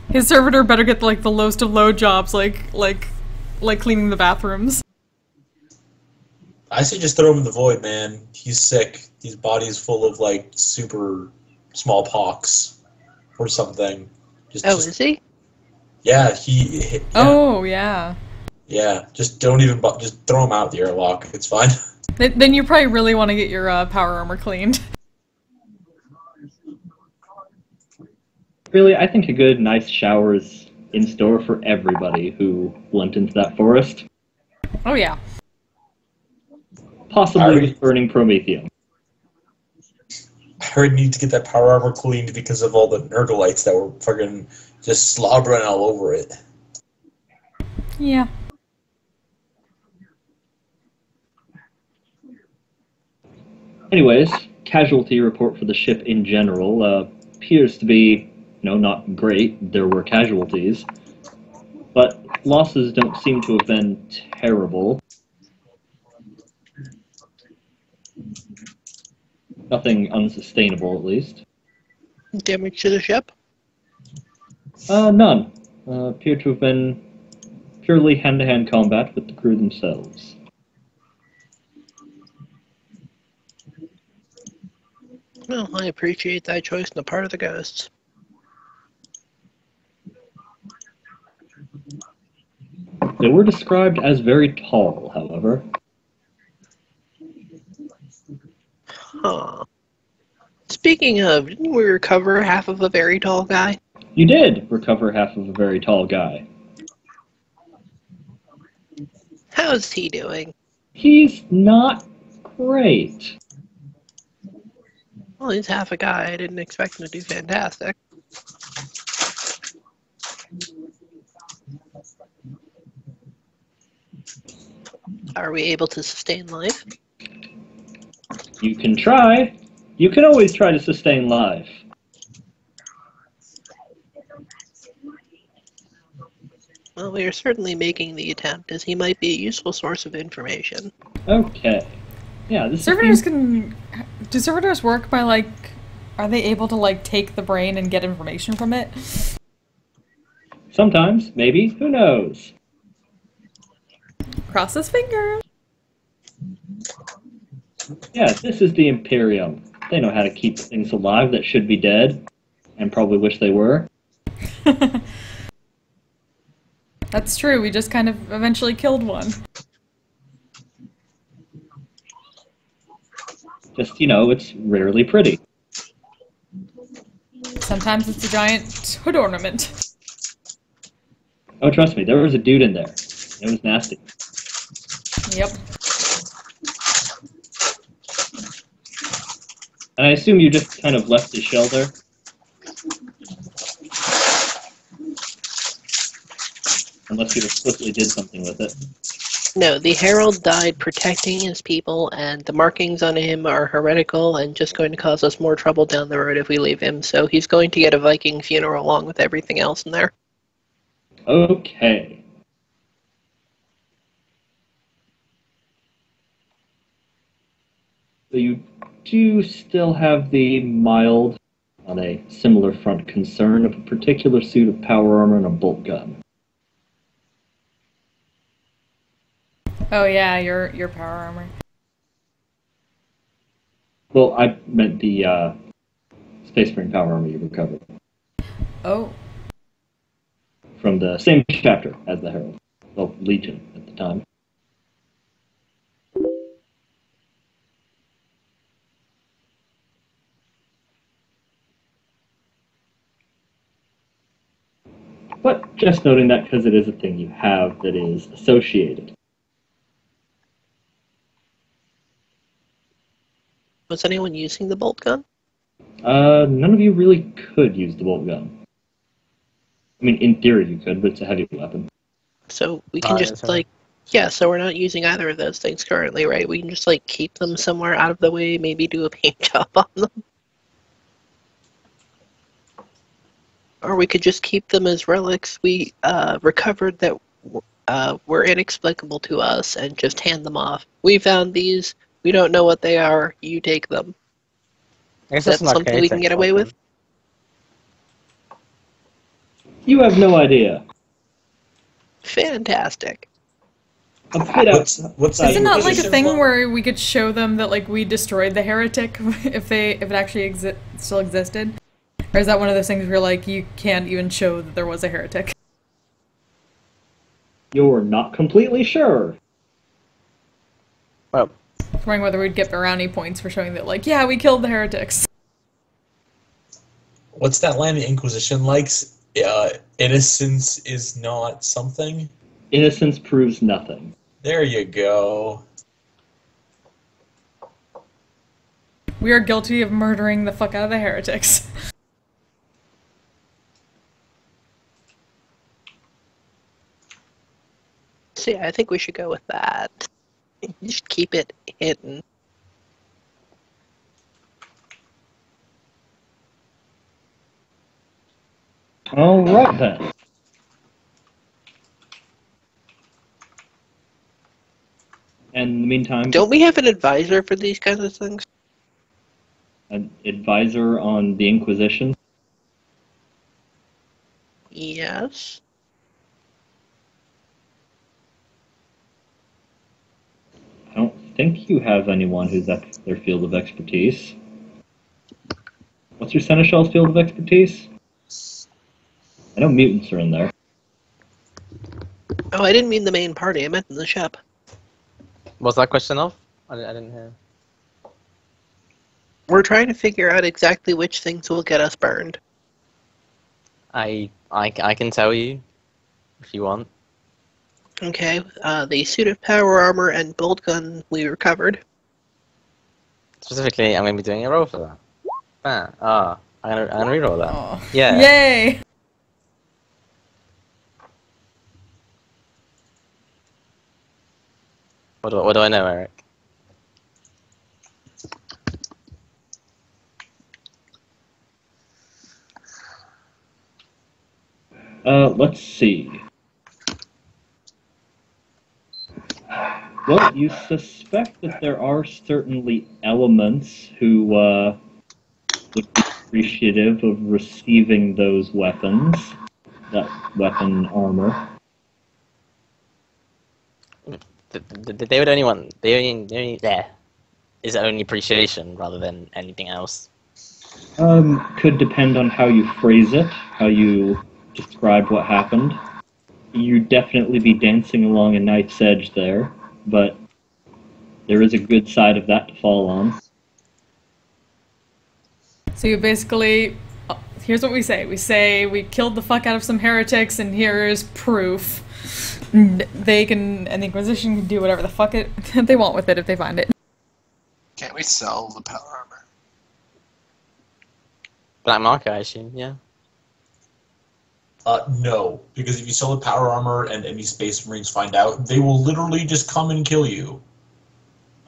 His servitor better get like the lowest of low jobs, like cleaning the bathrooms. I say just throw him in the void, man. He's sick. His body's full of like super smallpox or something. Is he? Yeah, yeah. Oh, yeah. Yeah, just don't even just throw him out the airlock. It's fine. Then you probably really want to get your power armor cleaned. Really, I think a good, nice shower is in store for everybody who went into that forest. Oh, yeah. Possibly with burning promethium. I heard you need to get that power armor cleaned because of all the Nurgleites that were fucking just slobbering all over it. Yeah. Anyways, casualty report for the ship in general appears to be, not great. There were casualties, but losses don't seem to have been terrible. Nothing unsustainable, at least. Damage to the ship? None. Appear to have been purely hand-to-hand combat with the crew themselves. Well, I appreciate that choice on the part of the ghosts. They were described as very tall, however. Huh. Speaking of, didn't we recover half of a very tall guy? You did recover half of a very tall guy. How's he doing? He's not great. Well, he's half a guy. I didn't expect him to do fantastic. Are we able to sustain life? You can try. You can always try to sustain life. Well, we are certainly making the attempt, as he might be a useful source of information. Okay. Yeah, this Servitors do servitors work by, like... Are they able to, like, take the brain and get information from it? Sometimes, maybe. Who knows? Cross his fingers. Yeah, this is the Imperium. They know how to keep things alive that should be dead, and probably wish they were. That's true, we just kind of eventually killed one. Just, it's rarely pretty. Sometimes it's a giant hood ornament. Oh, trust me, there was a dude in there. It was nasty. Yep. And I assume you just kind of left his shell there? Unless you explicitly did something with it. No, the Herald died protecting his people, and the markings on him are heretical and just going to cause us more trouble down the road if we leave him, so he's going to get a Viking funeral along with everything else in there. Okay. So you do still have the mild, on a similar front, concern of a particular suit of power armor and a bolt gun. Oh yeah, your power armor. Well, I meant the Space Marine power armor you recovered. Oh. From the same chapter as the Herald. Well, Legion at the time. But just noting that because it is a thing you have that is associated. Was anyone using the bolt gun? None of you really could use the bolt gun. I mean, in theory you could, but it's a heavy weapon. So we can just, like, yeah, so we're not using either of those things currently, right? We can just, like, keep them somewhere out of the way, maybe do a paint job on them. Or we could just keep them as relics we recovered that were inexplicable to us and just hand them off. We found these, we don't know what they are, you take them. Is that something we can get away with? You have no idea. Fantastic. What's Isn't that like a thing where we could show them that like we destroyed the heretic if it actually still existed? Or is that one of those things where like you can't even show that there was a heretic? You're not completely sure. Well, I was wondering whether we'd get brownie points for showing that like, yeah, we killed the heretics. What's that line the Inquisition likes? Innocence is not something? Innocence proves nothing. There you go. We are guilty of murdering the fuck out of the heretics. See, I think we should go with that. Just keep it hidden. Alright then. And in the meantime... Don't we have an advisor for these kinds of things? An advisor on the Inquisition? Yes. I don't think you have anyone who's at their field of expertise. What's your Seneschal's field of expertise? I know mutants are in there. Oh, I didn't mean the main party. I meant in the ship. what's that question of? I didn't hear. We're trying to figure out exactly which things will get us burned. I can tell you if you want. Okay, the suit of power armor and bolt gun we recovered. Specifically, I'm going to be doing a roll for that. I'm gonna reroll that. Oh. Yeah. Yay! What do I know, Eric? Let's see. Well, you suspect that there are certainly elements who would be appreciative of receiving those weapons, that weapon armor. They would only want there is only appreciation rather than anything else. Could depend on how you phrase it, how you describe what happened. You'd definitely be dancing along a knife's edge there, but there is a good side of that to fall on. So you basically, here's what we say. We say we killed the fuck out of some heretics, and here's proof. They can, and the Inquisition can do whatever the fuck they want with it if they find it. Can't we sell the power armor? Black market, I assume. Yeah. No, because if you sell the power armor and any Space Marines find out, they will literally just come and kill you.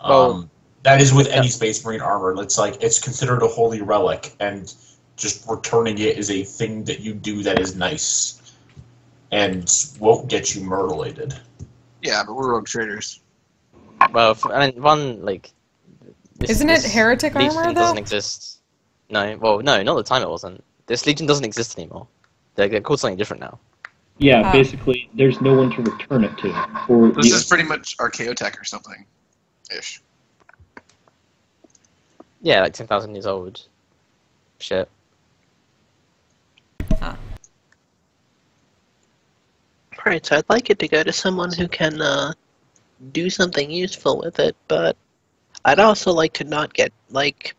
Well, That is with yeah. any Space Marine armor. It's like it's considered a holy relic, and just returning it is a thing that you do that is nice, and won't get you mutilated. Yeah, but we're rogue traders. Well, I mean, one like. Isn't it heretic Legion armor, though? doesn't exist. No, well, no, not at the time it wasn't. This Legion doesn't exist anymore. They're called something different now. Yeah, Ah. basically, there's no one to return it to. Or This is pretty much Archaeotech or something, ish. Yeah, like 10,000 years old. Shit. Right, so I'd like it to go to someone who can do something useful with it, but I'd also like to not get, like,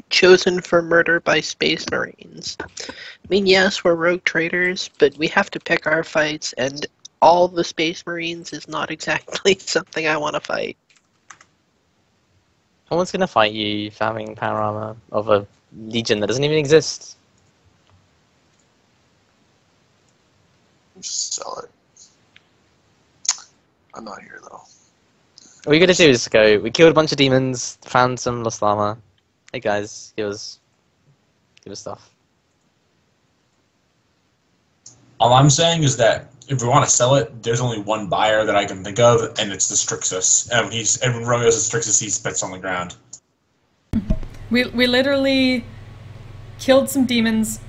chosen for murder by Space Marines. I mean, yes, we're rogue traders, but we have to pick our fights, and all the Space Marines is not exactly something I want to fight. No one's gonna fight you for having power armor of a Legion that doesn't even exist. Just sell it. I'm not here though. All you gotta do is go, we killed a bunch of demons, found some lost armor. Hey guys, give us stuff. All I'm saying is that if we want to sell it, there's only one buyer that I can think of, and it's the Strixus. And when Romeo says Strixus, he spits on the ground. We literally killed some demons,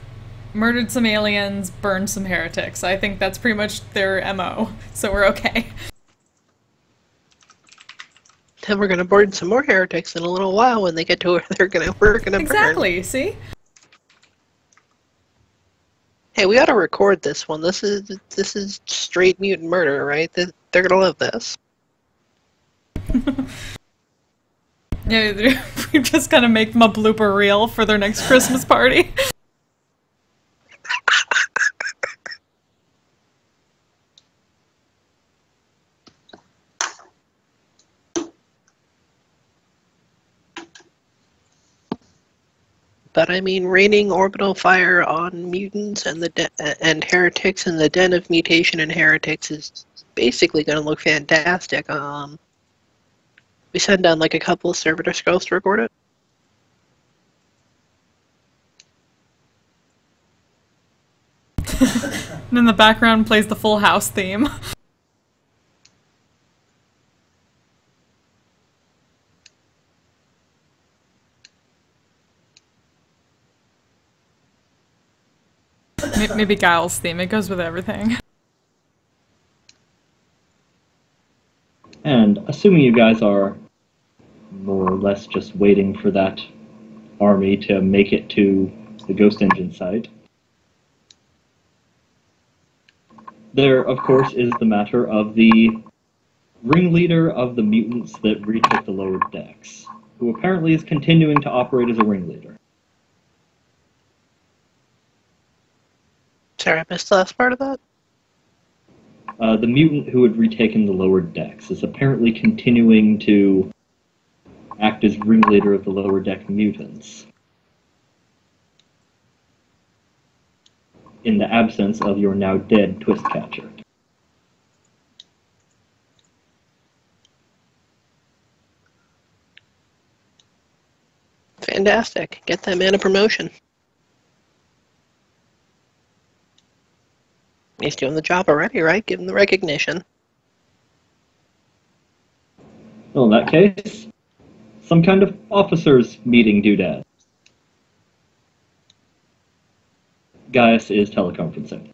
murdered some aliens, burned some heretics. I think that's pretty much their MO, so we're okay. Then we're gonna burn some more heretics in a little while when they get to where we're gonna burn. Exactly, see? Hey, we ought to record this one. This is straight mutant murder, right? They're gonna love this. Yeah, we just gotta make them a blooper reel for their next Christmas party. But I mean, raining orbital fire on mutants and and heretics in the den of mutation and heretics is basically going to look fantastic. We send down like a couple of servitor skulls to record it. And in the background plays the Full House theme. Maybe Guile's theme, it goes with everything. And assuming you guys are more or less just waiting for that army to make it to the Ghost Engine site, there, of course, is the matter of the ringleader of the mutants that retook the lower decks, who apparently is continuing to operate as a ringleader. Sorry, I missed the last part of that. The mutant who had retaken the lower decks is apparently continuing to act as ringleader of the lower deck mutants, in the absence of your now dead Twistcatcher. Fantastic. Get that man a promotion. He's doing the job already, right? Give him the recognition. Well, in that case, some kind of officers' meeting doodad. Gaius is teleconferencing.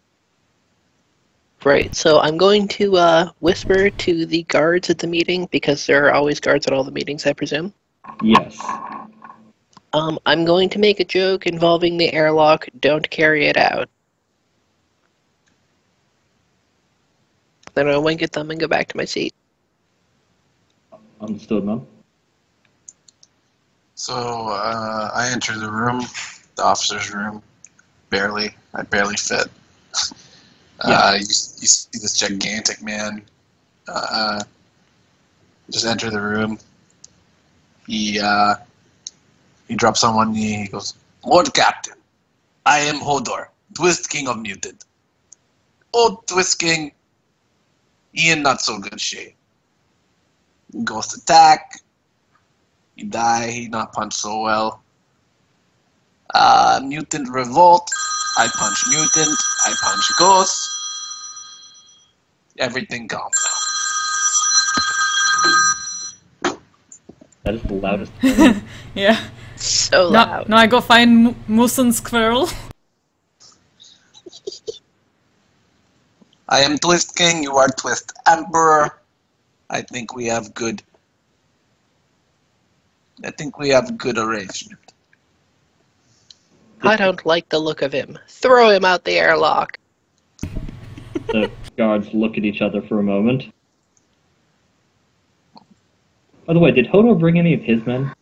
Right, so I'm going to whisper to the guards at the meeting, because there are always guards at all the meetings, I presume. Yes. I'm going to make a joke involving the airlock. Don't carry it out. Then I'll wink at them and go back to my seat. Understood, man. So I enter the room, the officer's room, barely. I barely fit. You see this gigantic man just enter the room. He drops on one knee. He goes, Lord Captain, I am Hodor, Twist King of Mutant. Old Twist King, he in not so good shape. Ghost attack, he die, he not punch so well. Mutant revolt, I punch mutant, I punch ghost. Everything calm now. That is the loudest. Tone. Yeah. So Now, loud. now I go find Moose and Squirrel. I am Twist King, you are Twist Emperor. I think we have good arrangement. I don't like the look of him. Throw him out the airlock. The guards look at each other for a moment. By the way, did Hodor bring any of his men?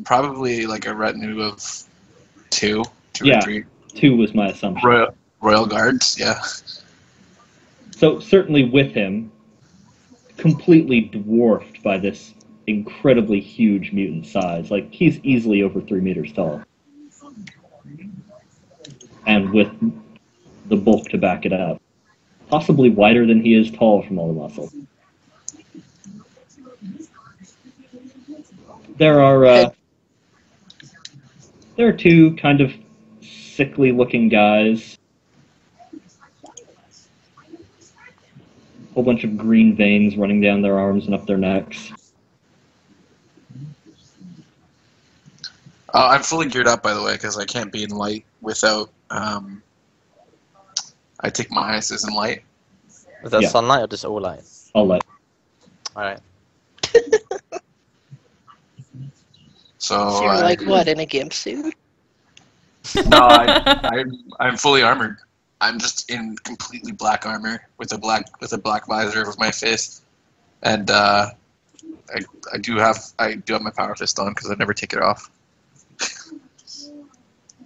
Probably like a retinue of two Yeah. or three. 2 was my assumption. Royal guards, yeah. So certainly with him, completely dwarfed by this incredibly huge mutant size. Like, he's easily over 3 meters tall. And with the bulk to back it up. Possibly wider than he is tall from all the muscle. There are 2 kind of sickly looking guys. Whole bunch of green veins running down their arms and up their necks. I'm fully geared up, by the way, because I can't be in light without. I take my ices in light. Is that Yeah. sunlight or just all light? I'll let. Alright. So You're like what, in a gimp suit? no, I'm fully armored. I'm just in completely black armor with a black visor over my face, and I do have my power fist on because I never take it off.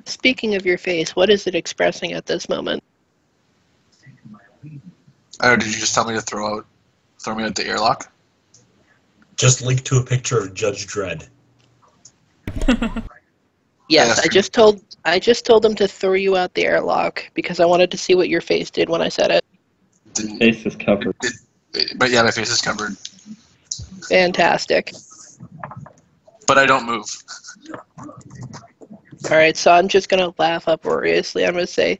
Speaking of your face, what is it expressing at this moment? Oh, did you just tell me to throw me out the airlock? Just link to a picture of Judge Dredd. Yes, Yes. I just told him to throw you out the airlock because I wanted to see what your face did when I said it. Didn't, Face is covered. but yeah, my face is covered. Fantastic. But I don't move. Alright, so I'm just gonna laugh uproariously. I'm gonna say,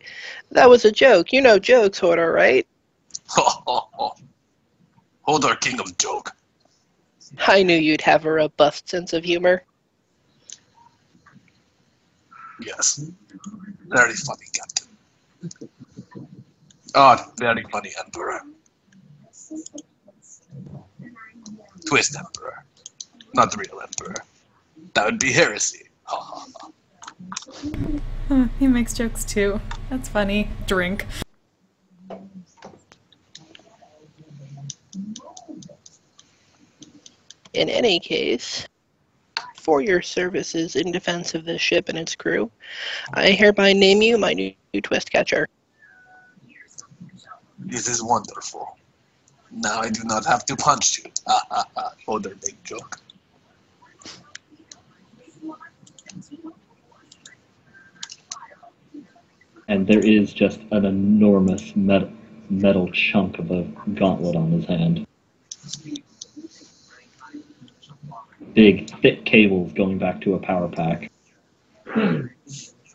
that was a joke. You know jokes, Hodor, right? Hodor, king of joke. I knew you'd have a robust sense of humor. Yes. Very funny, Captain. Oh, very funny, Emperor. Twist Emperor. Not the real Emperor. That would be heresy. Ha ha ha. He makes jokes too. That's funny. Drink. In any case, for your services in defense of this ship and its crew, I hereby name you my new twist catcher. This is wonderful. Now I do not have to punch you. Ha ha ha. Hodor, big joke. And there is just an enormous metal chunk of a gauntlet on his hand. Big, thick cables going back to a power pack.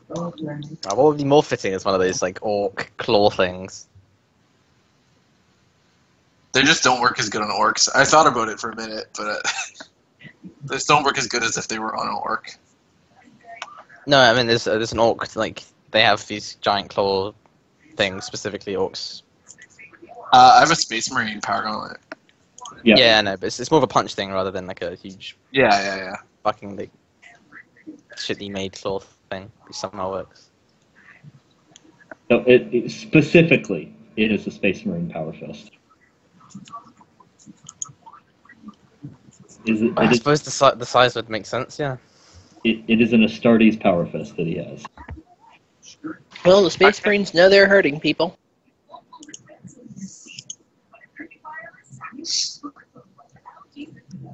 What would be more fitting is one of those, like, orc claw things. They just don't work as good on orcs. I thought about it for a minute, but they just don't work as good as if they were on an orc. No, I mean, there's an orc, like, they have these giant claw things, specifically orcs. I have a Space Marine power gauntlet. Yeah. Yeah, I know, but it's more of a punch thing rather than, like, a huge Yeah. fucking, like, shitty made claw thing, which somehow works. So specifically, it is a Space Marine Power Fist. I suppose the size would make sense, yeah. It is an Astartes Power Fist that he has. Well, the Space Marines know they're hurting people.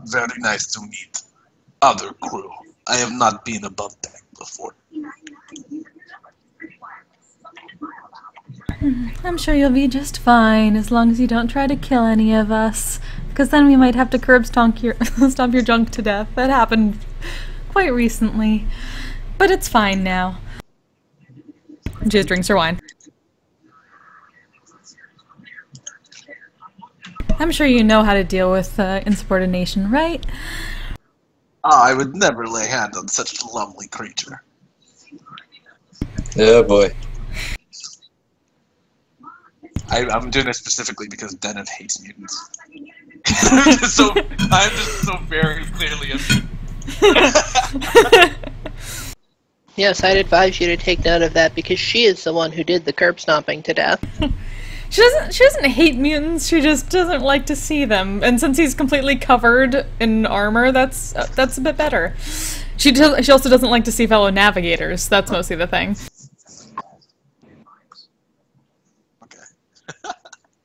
Very nice to meet other crew. I have not been above deck before. I'm sure you'll be just fine as long as you don't try to kill any of us. Because then we might have to curb stomp your, stomp your junk to death. That happened quite recently. But it's fine now. She just drinks her wine. I'm sure you know how to deal with insubordination, right? Oh, I would never lay hand on such a lovely creature. Oh boy. I'm doing it specifically because Zennith hates mutants. I'm just so very clearly a mutant. Yes, I'd advise you to take note of that because she is the one who did the curb stomping to death. She doesn't hate mutants, she just doesn't like to see them. And since he's completely covered in armor, that's a bit better. She also doesn't like to see fellow navigators. That's mostly the thing.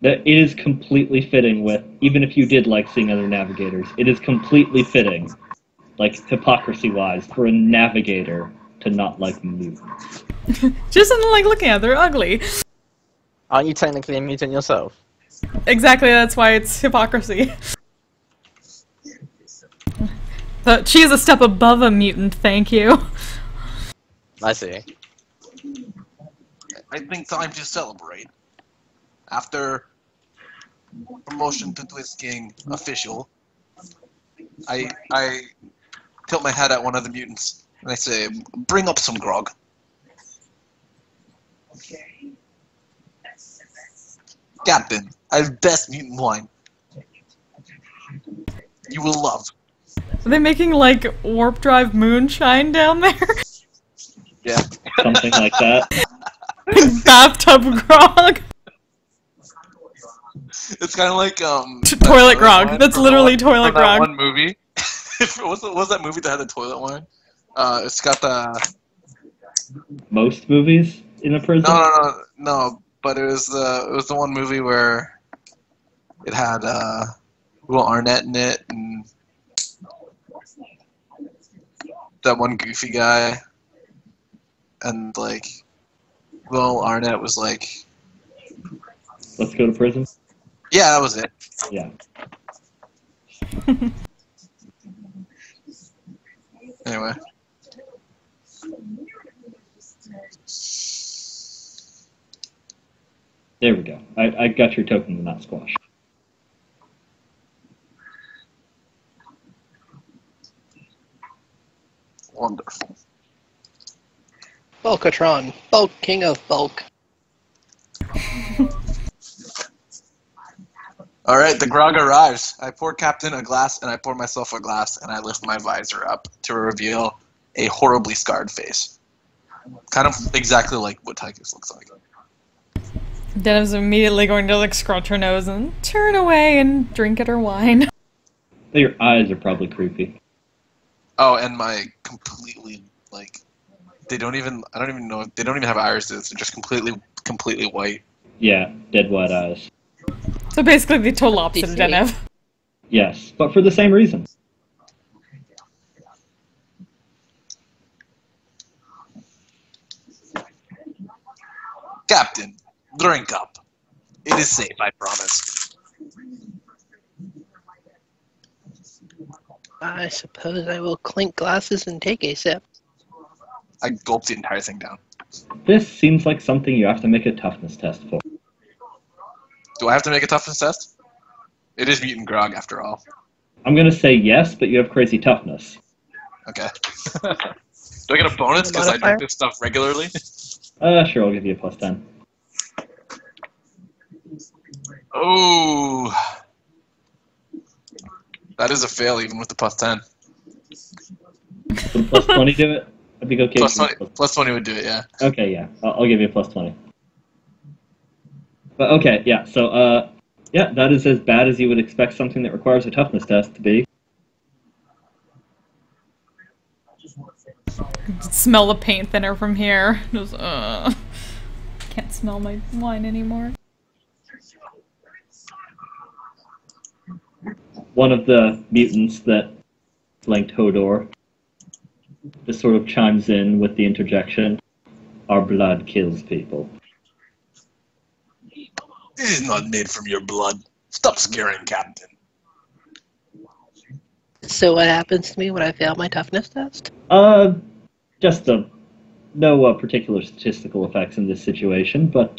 That it is completely fitting with, even if you did like seeing other navigators, it is completely fitting, like hypocrisy-wise, for a navigator to not like mutants. She doesn't like looking at them, they're ugly. Aren't you technically a mutant yourself? Exactly, that's why it's hypocrisy. But she is a step above a mutant, thank you. I see. I think time to celebrate. After promotion to Twist King official, I tilt my head at one of the mutants and I say, "Bring up some grog." Captain, I have best mutant wine. You will love. Are they making, like, warp drive moonshine down there? Yeah. Something like that. Bathtub grog. It's kind of like Toilet grog. That's literally toilet that grog. one movie. what was that movie that had the toilet wine? It's got the Most movies in a prison? no. But it was the one movie where it had Will Arnett in it and that one goofy guy, and like Will Arnett was like, Let's go to prison? yeah, that was it. Yeah. Anyway. There we go. I got your token in that squash. Wonderful. Bulkatron, Bulk King of Bulk. Alright, the grog arrives. I pour Captain a glass, and I pour myself a glass, and I lift my visor up to reveal a horribly scarred face. Kind of exactly like what Tychus looks like. Denev's immediately going to, like, scrunch her nose and turn away and drink at her wine. Your eyes are probably creepy. Oh, and my completely, like, I don't even know, they don't even have irises, they're just completely white. Yeah, dead white eyes. So basically the total opposite of Denev. Yes, but for the same reason. Captain, drink up. It is safe, I promise. I suppose I will clink glasses and take a sip. I gulped the entire thing down. This seems like something you have to make a toughness test for. Do I have to make a toughness test? It is mutant grog, after all. I'm gonna say yes, but you have crazy toughness. Okay. Do I get a bonus because I drink this stuff regularly? Sure, I'll give you a plus 10. Oh, that is a fail even with the plus 10. Would plus 20 do it? I think okay. Plus 20 would do it, yeah. Okay, yeah. I'll give you a plus 20. But okay, yeah, so, yeah, that is as bad as you would expect something that requires a toughness test to be. Smell the paint thinner from here. Just, can't smell my wine anymore. One of the mutants that flanked Hodor this sort of chimes in with the interjection, "Our blood kills people." This is not made from your blood. Stop scaring, Captain. So what happens to me when I fail my toughness test? Just no particular statistical effects in this situation, but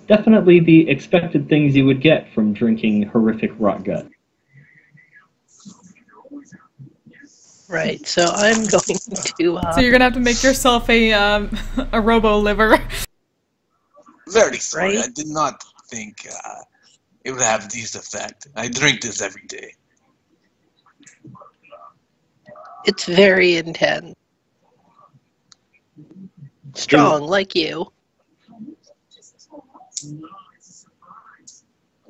definitely the expected things you would get from drinking horrific rot gut. Right, so I'm going to, So you're gonna have to make yourself a robo liver. Very sorry. Right? I did not think it would have this effect. I drink this every day. It's very intense. Strong, like you.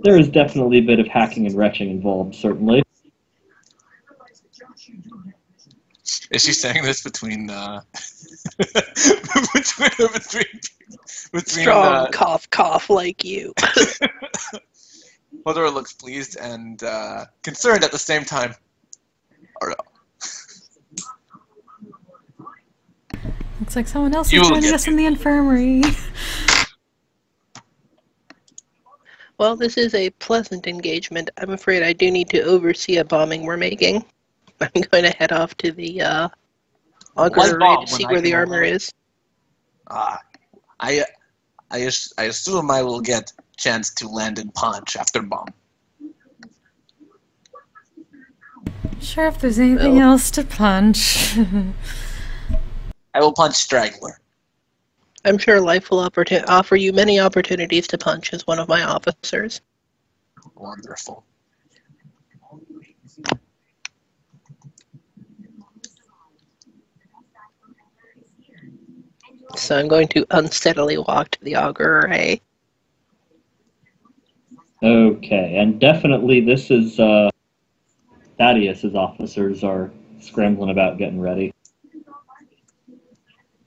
There is definitely a bit of hacking and retching involved, certainly. Is she saying this between between Strong, cough, cough, like you. Hodor looks pleased and concerned at the same time. Or, Looks like someone else You is will joining get us in the infirmary. Well, this is a pleasant engagement. I'm afraid I do need to oversee a bombing we're making. I'm going to head off to the auger What array bomb to see when I where the can armor overlay? is. I assume I will get chance to land and punch after bomb. Sure, if there's anything Well. else to punch. I will punch Straggler. I'm sure life will offer you many opportunities to punch as one of my officers. Wonderful. So I'm going to unsteadily walk to the auger array. Okay, and definitely this is Thaddeus's officers are scrambling about getting ready.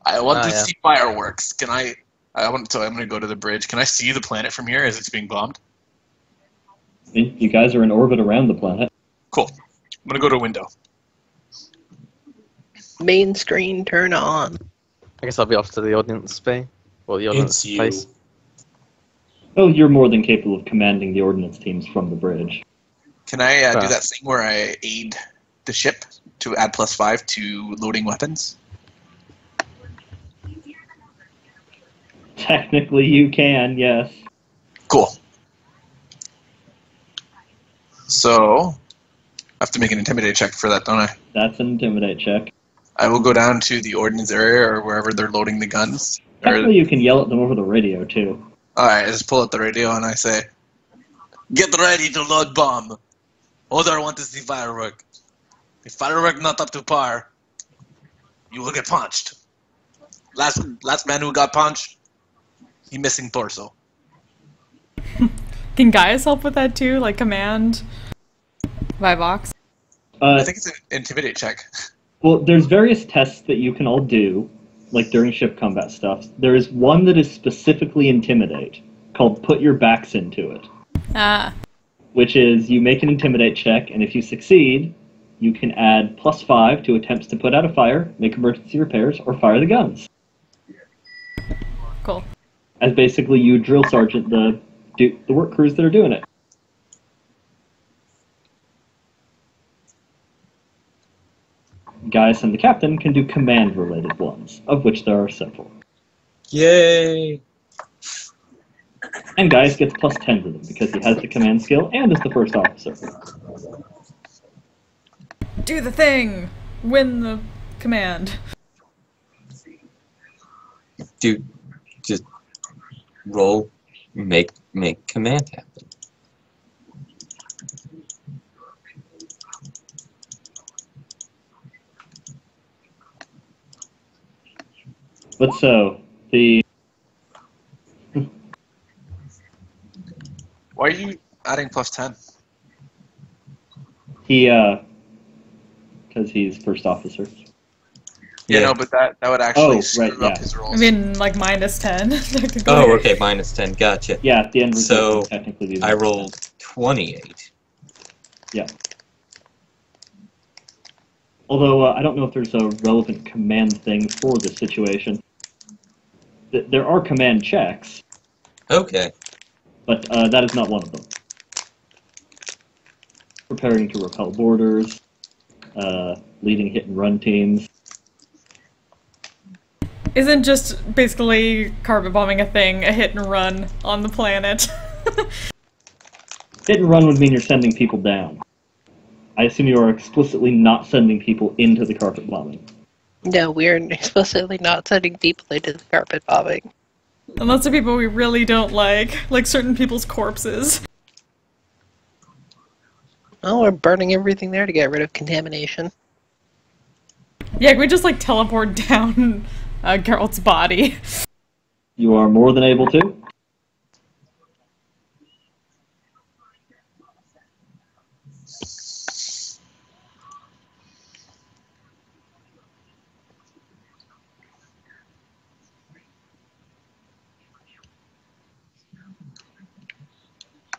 I want to yeah. see fireworks. Can I? I'm going to go to the bridge. Can I see the planet from here as it's being bombed? I mean, you guys are in orbit around the planet. Cool. I'm going to go to a window. Main screen, turn on. I guess I'll be off to the audience bay. Well, the audience It's you. place. Oh, you're more than capable of commanding the ordnance teams from the bridge. Can I do Right. that thing where I aid the ship to add +5 to loading weapons? Technically, you can, yes. Cool. So, I have to make an intimidate check for that, don't I? That's an intimidate check. I will go down to the ordnance area or wherever they're loading the guns. Technically, you can yell at them over the radio, too. Alright, I just pull out the radio and I say, "Get ready to load bomb. Hodor want to see firework. If firework not up to par, you will get punched. Last man who got punched, he missing torso." Can Gaius help with that too? Like command Vivox? I think it's an intimidate check. Well, there's various tests that you can all do, like during ship combat stuff. There is one that is specifically intimidate, called Put Your Backs Into It, Ah. which is you make an intimidate check, and if you succeed, you can add +5 to attempts to put out a fire, make emergency repairs, or fire the guns. Cool. As basically you drill sergeant the work crews that are doing it. Gaius and the captain can do command-related ones, of which there are several. Yay! And Gaius gets +10 to them because he has the command skill and is the first officer. Do the thing! Win the command. Dude, just roll, make command happen. But so, the... Why are you adding +10? He, because he's first officer. Yeah, no, but that would actually screw right, up yeah. his I rolls. mean, like -10. technically. Oh, okay, -10, gotcha. Yeah, at the end result So, would technically be... I rolled 28. Yeah. Although I don't know if there's a relevant command thing for this situation. There are command checks, Okay. but that is not one of them. Preparing to repel borders, leading hit and run teams. Isn't just basically carpet bombing a thing, a hit and run on the planet? Hit and run would mean you're sending people down. I assume you are explicitly not sending people into the carpet bombing. No, we're explicitly not sending people into the carpet bombing. Unless the people we really don't like certain people's corpses. Well, we're burning everything there to get rid of contamination. Yeah, can we just teleport down Geralt's body? You are more than able to.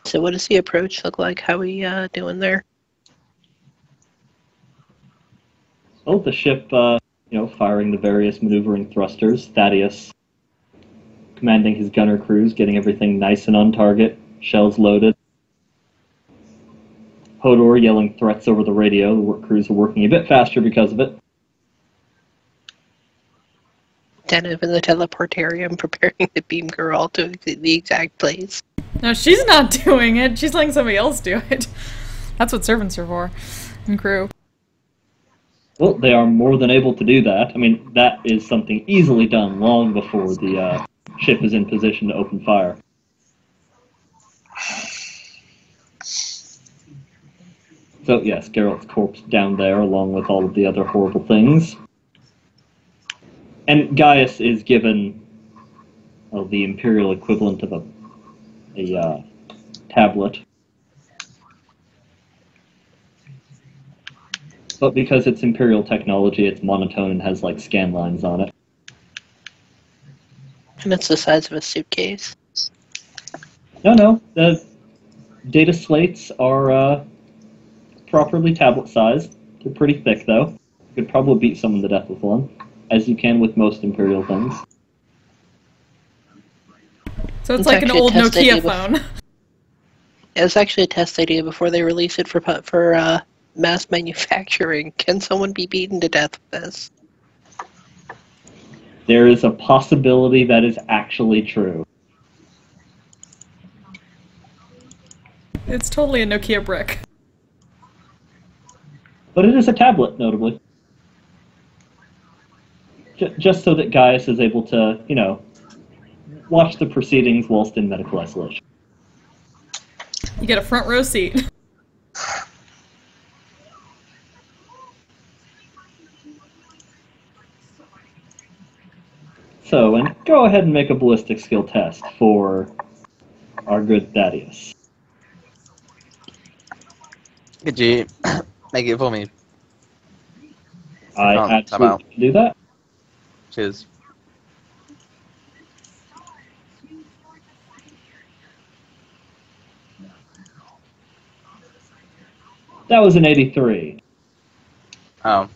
So what does the approach look like? How are we doing there? Well, the ship, firing the various maneuvering thrusters. Thaddeus commanding his gunner crews, getting everything nice and on target, shells loaded. Hodor yelling threats over the radio. The work crews are working a bit faster because of it. Zennith in the teleportarium preparing to beam Geralt to the exact place. No, she's not doing it. She's letting somebody else do it. That's what servants are for. And crew. Well, they are more than able to do that. I mean, that is something easily done long before the ship is in position to open fire. So, yes, Geralt's corpse down there, along with all of the other horrible things. And Gaius is given the Imperial equivalent of a tablet. But because it's Imperial technology, it's monotone and has, scan lines on it. And it's the size of a suitcase. No. The data slates are properly tablet-sized. They're pretty thick, though. You could probably beat someone to death with one, as you can with most Imperial things. So it's like an old Nokia phone. It was actually a test idea before they release it for mass manufacturing. Can someone be beaten to death with this? There is a possibility that is actually true. It's totally a Nokia brick. But it is a tablet, notably. Just so that Gaius is able to, watch the proceedings whilst in medical isolation. You get a front row seat. So, and go ahead and make a ballistic skill test for our good Thaddeus. Could you make it for me? I absolutely can do that. Cheers. That was an 83. Oh.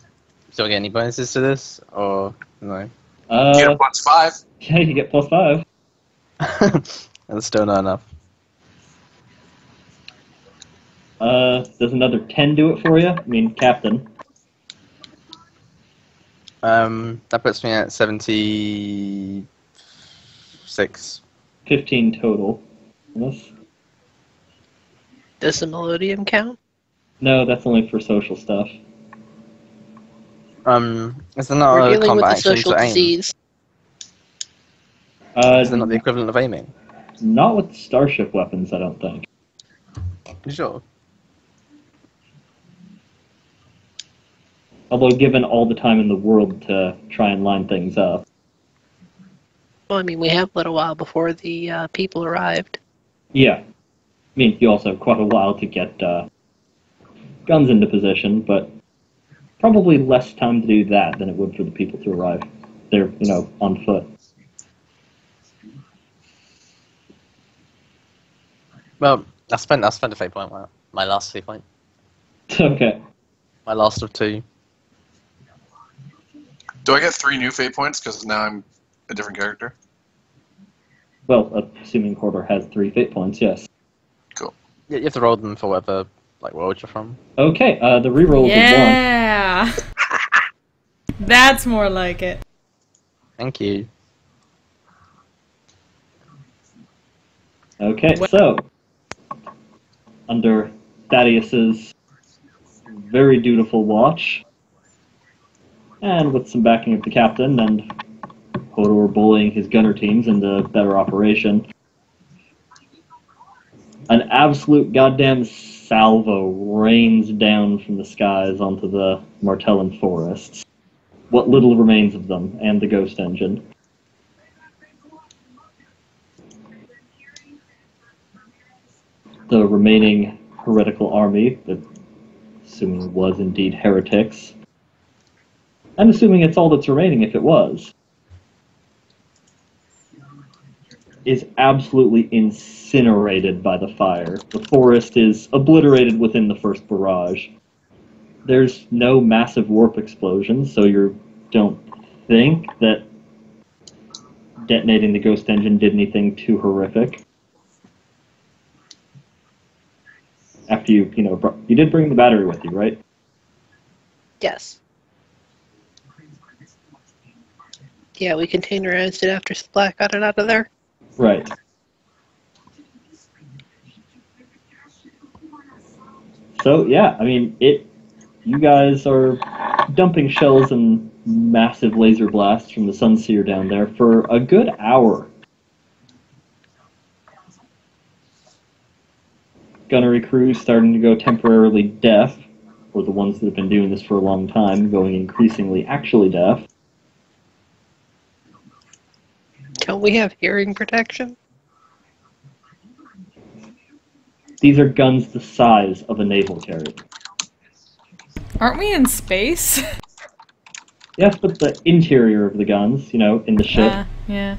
Still get any bonuses to this? Or no? Get a +5. Yeah, you get +5. That's still not enough. Does another 10 do it for you? I mean, Captain. That puts me at 76. 15 total. Yes. Does the Melodium count? No, that's only for social stuff. Is there not We're a dealing with combat a action social to aim? disease. Is there not the equivalent of aiming? Not with starship weapons, I don't think. You sure? Although given all the time in the world to try and line things up. Well, I mean, we have a little while before the people arrived. Yeah. I mean, you also have quite a while to get guns into position, but probably less time to do that than it would for the people to arrive. They're, on foot. Well, I spent a fate point. My last fate point. Okay. My last of 2. Do I get 3 new fate points because now I'm a different character? Well, assuming Hodor has 3 fate points, yes. Cool. Yeah, you have to roll them for whatever world you're from. Okay, the reroll is Yeah. That's more like it. Thank you. a 1. Okay, so under Thaddeus's very dutiful watch, and with some backing of the captain and Hodor bullying his gunner teams into better operation, an absolute goddamn salvo rains down from the skies onto the Martellin forests. What little remains of them, and the ghost engine. The remaining heretical army, that assuming was indeed heretics, and assuming it's all that's remaining if it was, is absolutely incinerated by the fire. The forest is obliterated within the first barrage. There's no massive warp explosions, so you don't think that detonating the ghost engine did anything too horrific. After you did bring the battery with you, right? Yes. Yeah, we containerized it after Splat got it out of there. Right. So yeah, I mean, you guys are dumping shells and massive laser blasts from the Sunseer down there for a good hour. Gunnery crews starting to go temporarily deaf, or the ones that have been doing this for a long time, going increasingly actually deaf. Don't we have hearing protection? These are guns the size of a naval carrier. Aren't we in space? Yes, but the interior of the guns, in the ship. Yeah.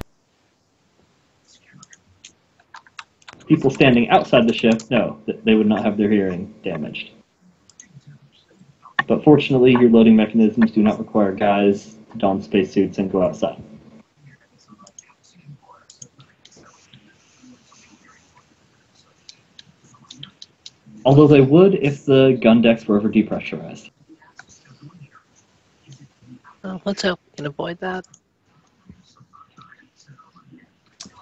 People standing outside the ship, no, they would not have their hearing damaged. But fortunately, your loading mechanisms do not require guys to don spacesuits and go outside. Although they would if the gun decks were ever depressurized. Oh, let's hope we can avoid that.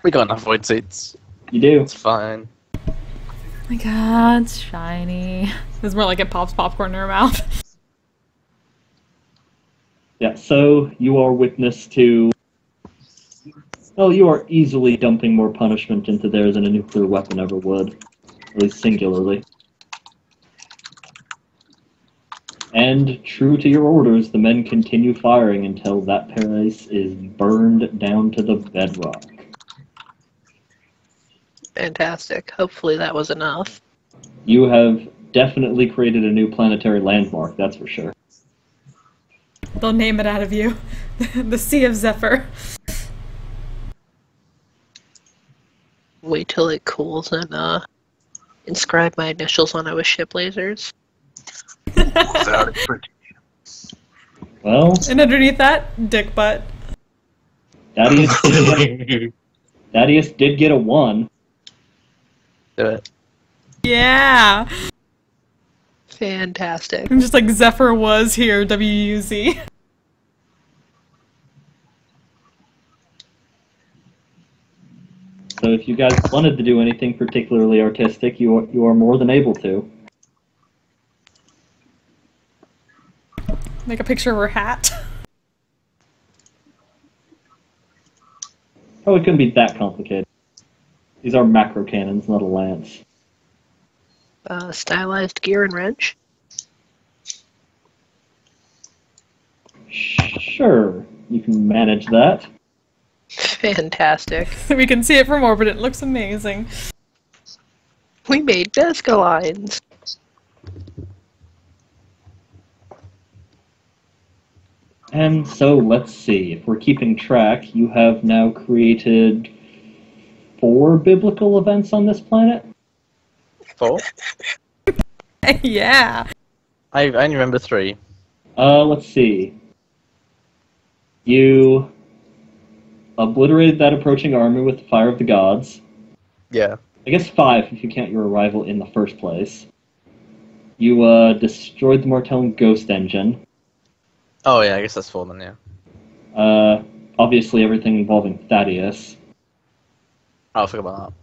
We got enough void seats. You do. It's fine. Oh my god, it's shiny. It's more like it pops popcorn in her mouth. Yeah, so you are witness to... Well, you are easily dumping more punishment into there than a nuclear weapon ever would. At least singularly. And, true to your orders, the men continue firing until that place is burned down to the bedrock. Fantastic. Hopefully that was enough. You have definitely created a new planetary landmark, that's for sure. They'll name it out of you. The Sea of Zephyr. Wait till it cools and inscribe my initials on it with ship lasers. Well, And underneath that, dick butt. Thaddeus did get a 1. Do it. Yeah! Fantastic. And just like Zephyr was here, WUZ. So if you guys wanted to do anything particularly artistic, you are more than able to. Make a picture of her hat. Oh, it couldn't be that complicated. These are macro cannons, not a lance. Stylized gear and wrench. Sure, you can manage that. Fantastic. We can see it from orbit, it looks amazing. We made Nazca lines. And so, let's see, if we're keeping track, you have now created 4 biblical events on this planet? 4? Yeah! I only remember 3. Let's see. You obliterated that approaching army with the Fire of the Gods. Yeah. I guess 5 if you count your arrival in the first place. You destroyed the Mortellan Ghost Engine. Oh yeah, I guess that's 4 then, yeah. Obviously everything involving Thaddeus. Oh, I forgot about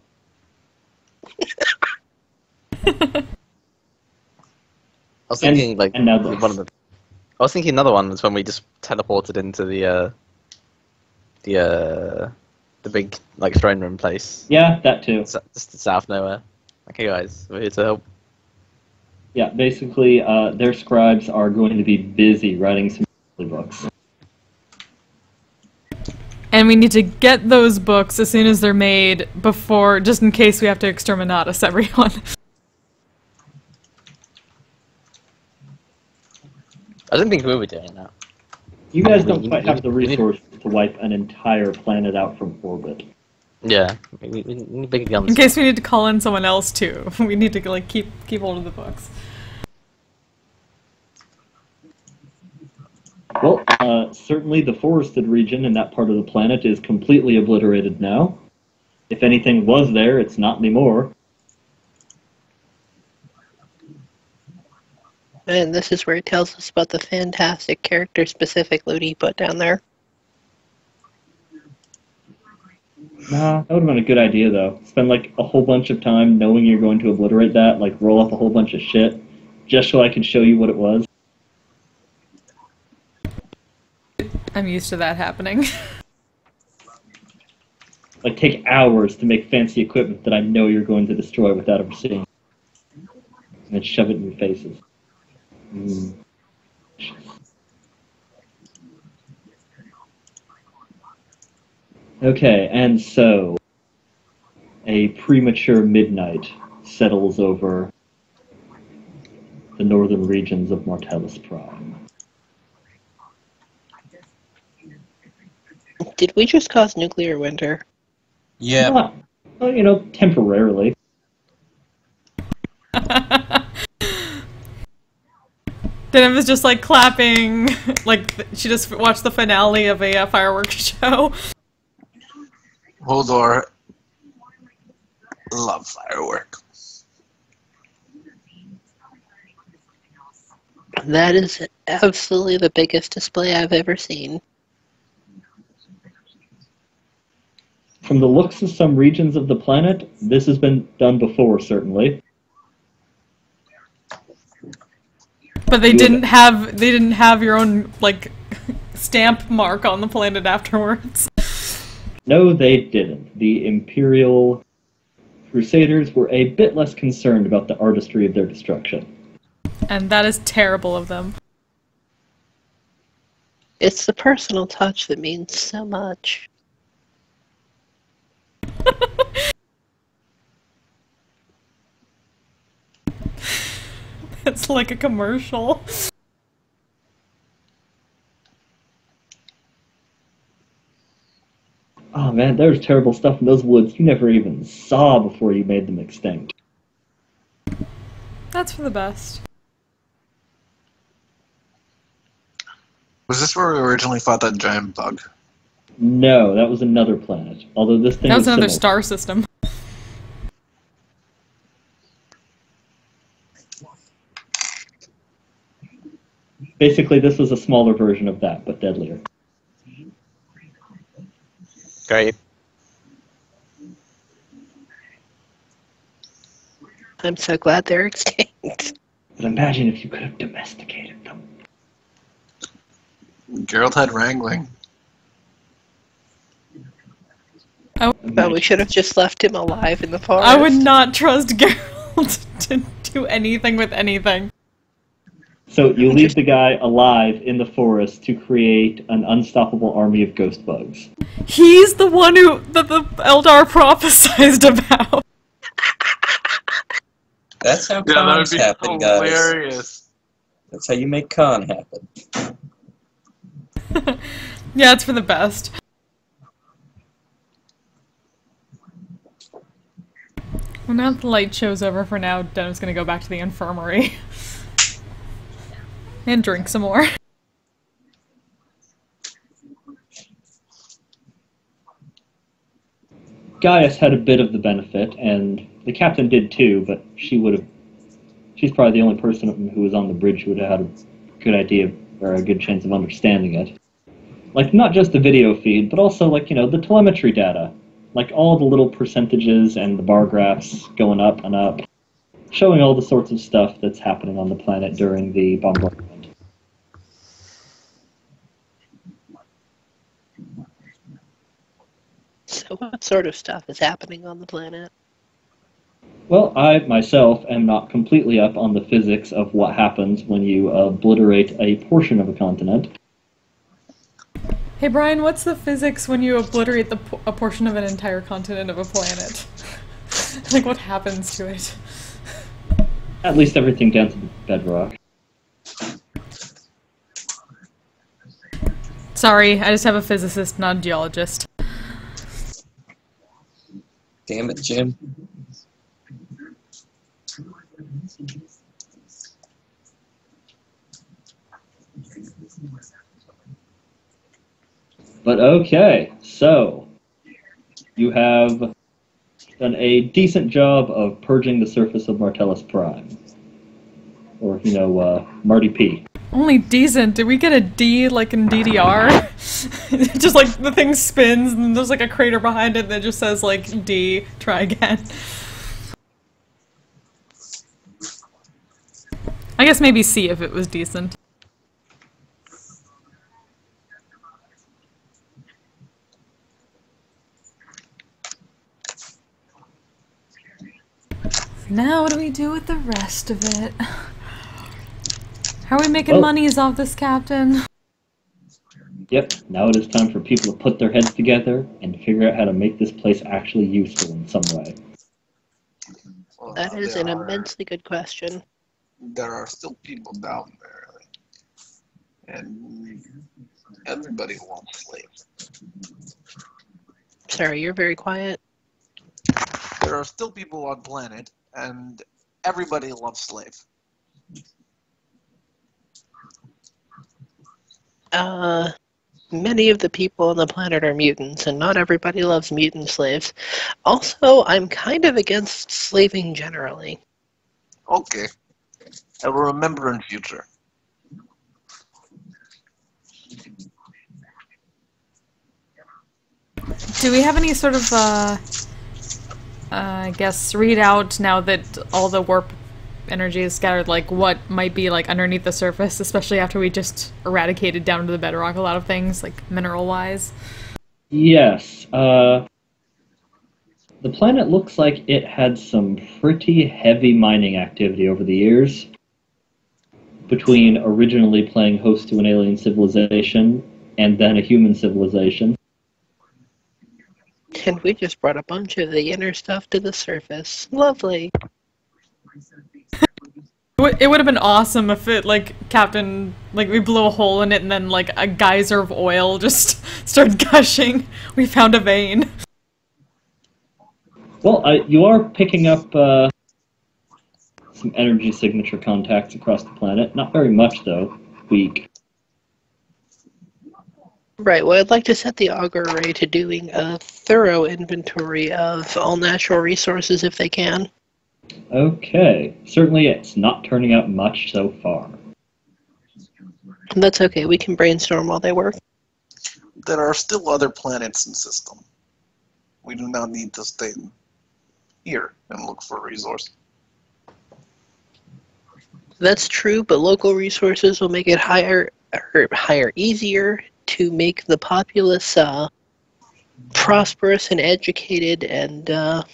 that. I was thinking and now this. one of the. I was thinking another one was when we just teleported into the big like throne room place. Yeah, that too. Just south nowhere. Okay, guys, we're here to help. Yeah, basically, their scribes are going to be busy writing some books. And we need to get those books as soon as they're made before, just in case we have to exterminatus everyone. I don't think we were doing that. You guys don't quite have the resources to wipe an entire planet out from orbit. Yeah, we need big guns. In case we need to call in someone else too, we need to like keep hold of the books. Well, certainly the forested region in that part of the planet is completely obliterated now. If anything was there, it's not anymore. And this is where it tells us about the fantastic character-specific loot he put down there. Nah, that would have been a good idea, though. Spend, like, a whole bunch of time knowing you're going to obliterate that, like, roll up a whole bunch of shit, just so I can show you what it was. I'm used to that happening. Like, take hours to make fancy equipment that I know you're going to destroy without ever seeing. And then shove it in your faces. Okay, and so a premature midnight settles over the northern regions of Mortellus Prime. Did we just cause nuclear winter? Yeah. Well, you know, temporarily. Then it was just like clapping, like she just watched the finale of a fireworks show. Hodor, love firework. That is absolutely the biggest display I've ever seen. From the looks of some regions of the planet, this has been done before, certainly. But they didn't have your own like stamp mark on the planet afterwards. No, they didn't. The Imperial Crusaders were a bit less concerned about the artistry of their destruction. And that is terrible of them. It's the personal touch that means so much. It's like a commercial. Oh man, there's terrible stuff in those woods you never even saw before you made them extinct. That's for the best. Was this where we originally fought that giant bug? No, that was another planet. Although this thing That was another similar. star system. Basically, this was a smaller version of that, but deadlier. Great. I'm so glad they're extinct. But imagine if you could have domesticated them. Geralt had wrangling. But we should have just left him alive in the forest. I would not trust Geralt to do anything with anything. So you leave the guy alive in the forest to create an unstoppable army of ghost bugs. He's the one that the Eldar prophesized about. That's how Yeah, that would cons be happen, guys. hilarious. That's how you make con happen. Yeah, it's for the best. Well, now that the light show's over for now, Dennis gonna go back to the infirmary. And drink some more. Gaius had a bit of the benefit, and the captain did too, but she's probably the only person who was on the bridge who would have had a good idea or a good chance of understanding it. Like, not just the video feed, but also, like, the telemetry data. Like, all the little percentages and the bar graphs going up and up, showing all the sorts of stuff that's happening on the planet during the bombardment. So what sort of stuff is happening on the planet? Well, I, myself, am not completely up on the physics of what happens when you obliterate a portion of a continent. Hey Brian, what's the physics when you obliterate a portion of an entire continent of a planet? Like, what happens to it? At least everything down to the bedrock. Sorry, I just have a physicist, not a geologist. Damn it, Jim. But okay, so you have done a decent job of purging the surface of Martellus Prime. Or, Marty P. Only decent. Did we get a D like in DDR? Just like the thing spins and there's like a crater behind it that just says like D, try again. I guess maybe C if it was decent. Now what do we do with the rest of it? How are we making monies off this, Captain? Yep, now it is time for people to put their heads together and figure out how to make this place actually useful in some way. Well, That is an immensely good question. There are still people down there, and everybody wants slaves. Sorry, you're very quiet. There are still people on planet, and everybody loves slave. Many of the people on the planet are mutants, and not everybody loves mutant slaves. Also, I'm kind of against slaving generally. Okay. I will remember in future. Do we have any sort of, I guess, readout now that all the warp energy is scattered, like what might be like underneath the surface, especially after we just eradicated down to the bedrock a lot of things, like mineral-wise? Yes, the planet looks like it had some pretty heavy mining activity over the years, between originally playing host to an alien civilization and then a human civilization. And we just brought a bunch of the inner stuff to the surface. Lovely. It would have been awesome if it, like, Captain, like, we blew a hole in it and then, like, a geyser of oil just started gushing. We found a vein. Well, you are picking up some energy signature contacts across the planet. Not very much, though. Weak. Right, well, I'd like to set the auger array to doing a thorough inventory of all natural resources if they can. Okay. Certainly it's not turning out much so far. That's okay, we can brainstorm while they work. There are still other planets in system. We do not need to stay here and look for a resource. That's true, but local resources will make it easier to make the populace prosperous and educated, and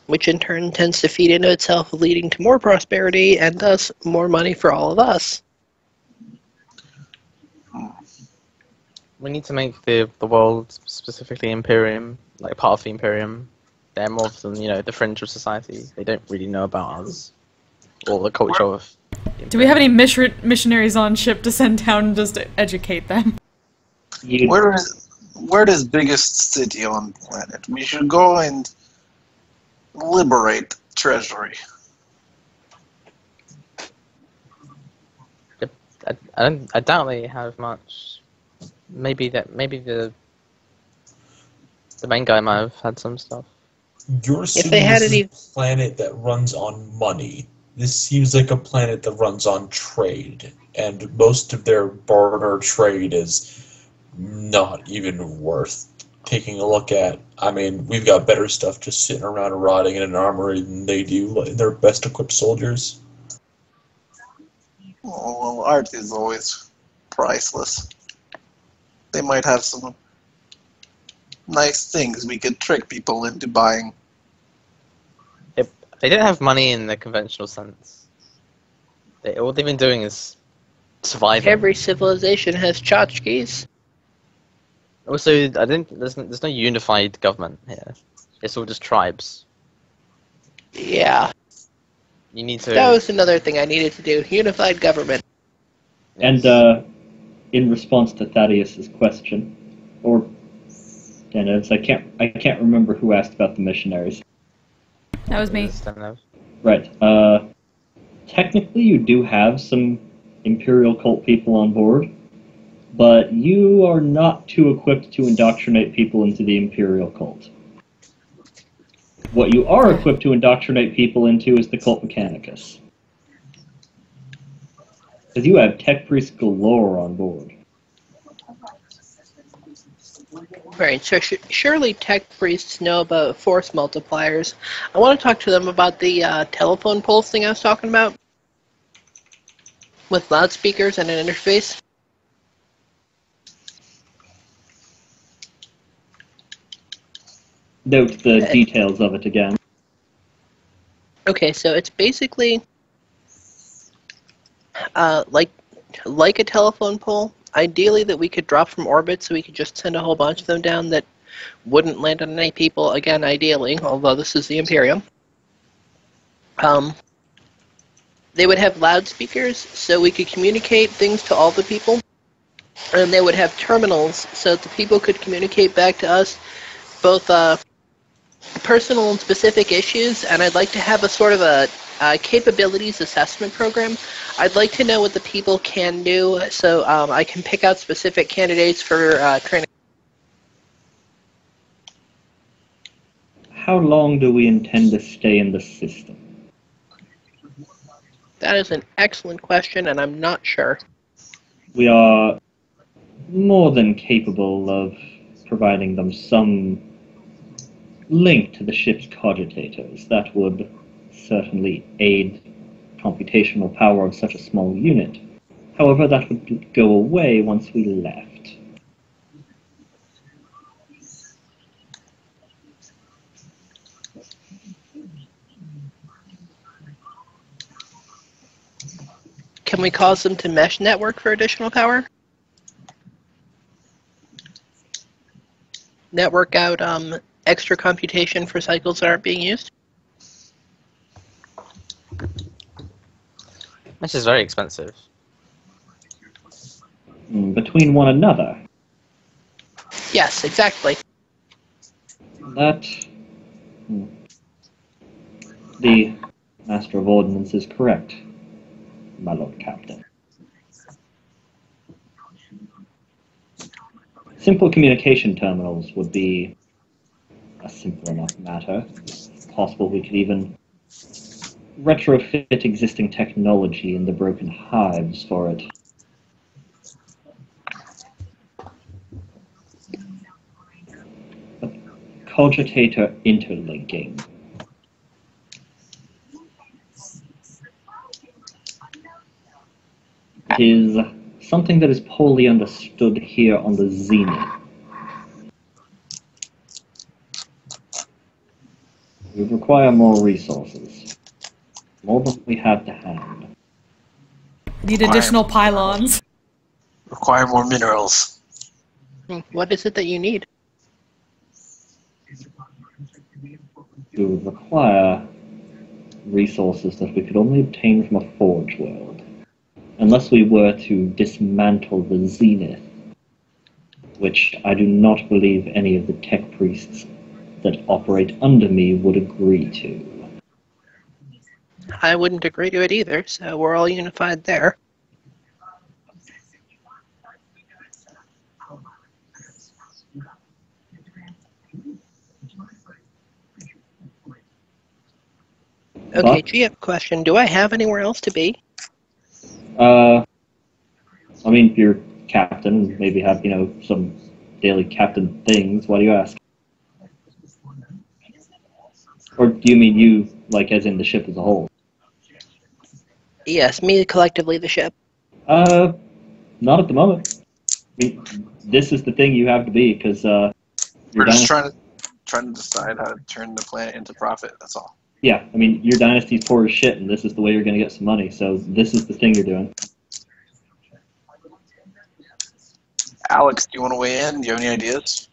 which in turn tends to feed into itself, leading to more prosperity and thus more money for all of us. We need to make the world, specifically Imperium, like part of the Imperium. They're more than, the fringe of society. They don't really know about us. Or the culture of the Do we Imperium. have any missionaries on ship to send down and just educate them? Where is biggest city on planet? We should go and liberate treasury. I doubt they have much. Maybe the The main guy might have had some stuff. You're If assuming they had this any, is a planet that runs on money. This seems like a planet that runs on trade, and most of their barter trade is not even worth taking a look at. I mean, we've got better stuff just sitting around rotting in an armory than they do. Like, they're best equipped soldiers. Oh, well, art is always priceless. They might have some nice things we could trick people into buying. They don't have money in the conventional sense. All they've been doing is surviving. every civilization has tchotchkes. Also, I didn't. There's no unified government here. It's all just tribes. Yeah, You need to. that was another thing I needed to do. Unified government. And in response to Thaddeus's question, or Dennis, I can't remember who asked about the missionaries. That was me. Right. Technically, you do have some Imperial cult people on board, but you are not too equipped to indoctrinate people into the Imperial cult. What you are equipped to indoctrinate people into is the cult Mechanicus. Because you have tech priests galore on board. Right, so surely tech priests know about force multipliers. I want to talk to them about the telephone poles thing I was talking about. With loudspeakers and an interface. Note the details of it again. Okay, so it's basically like a telephone pole. Ideally, that we could drop from orbit, so we could just send a whole bunch of them down that wouldn't land on any people. Again, ideally, although this is the Imperium. They would have loudspeakers, so we could communicate things to all the people. And they would have terminals, so that the people could communicate back to us, both personal and specific issues. And I'd like to have a sort of a capabilities assessment program. I'd like to know what the people can do, so I can pick out specific candidates for training. How long do we intend to stay in the system? That is an excellent question, and I'm not sure. We are more than capable of providing them some link to the ship's cogitators. That would certainly aid computational power of such a small unit. However, that would go away once we left. Can we cause them to mesh network for additional power? Network out extra computation for cycles that aren't being used? Which is very expensive. Between one another. Yes, exactly. That... The Master of Ordnance is correct, my Lord Captain. Simple communication terminals would be a simple enough matter. It's possible we could even retrofit existing technology in the broken hives for it. But cogitator interlinking. It is something that is poorly understood here on the Zennith. We require more resources. More than we have to hand. Need additional pylons. Require more minerals. What is it that you need? We would require resources that we could only obtain from a forge world. Unless we were to dismantle the Zennith, which I do not believe any of the tech priests that operate under me would agree to. I wouldn't agree to it either, so we're all unified there. Okay, But, GM question. Do I have anywhere else to be? I mean, if you're captain, maybe have, some daily captain things. Why do you ask? Or do you mean you, like, as in the ship as a whole? Yes, me collectively, the ship. Not at the moment. I mean, this is the thing you have to be, because, We're your just dynasty... trying to decide how to turn the planet into profit. That's all. Yeah, I mean, your dynasty's poor as shit, and this is the way you're going to get some money, so this is the thing you're doing. Alex, do you want to weigh in? Do you have any ideas?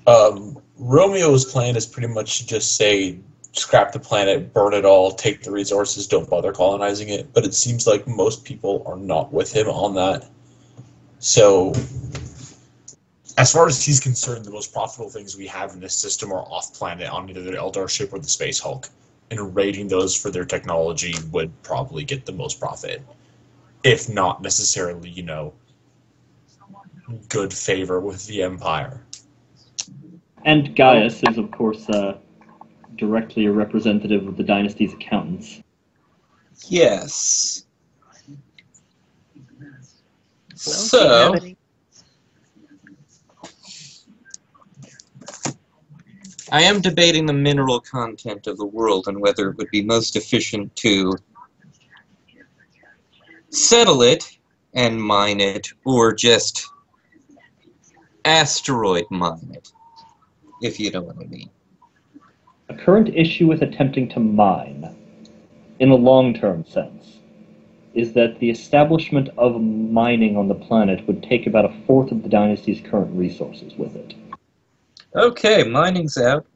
Romeo's plan is pretty much to just say, scrap the planet, burn it all, take the resources, don't bother colonizing it. But it seems like most people are not with him on that. So, as far as he's concerned, the most profitable things we have in this system are off-planet on either the Eldar ship or the Space Hulk. And raiding those for their technology would probably get the most profit. If not necessarily, good favor with the Empire. And Gaius is, of course, directly a representative of the dynasty's accountants. Yes. Well, do you have any? I am debating the mineral content of the world and whether it would be most efficient to settle it and mine it, or just asteroid mine it, if you know what I mean. A current issue with attempting to mine, in a long-term sense, is that the establishment of mining on the planet would take about a fourth of the dynasty's current resources with it. Okay, mining's out.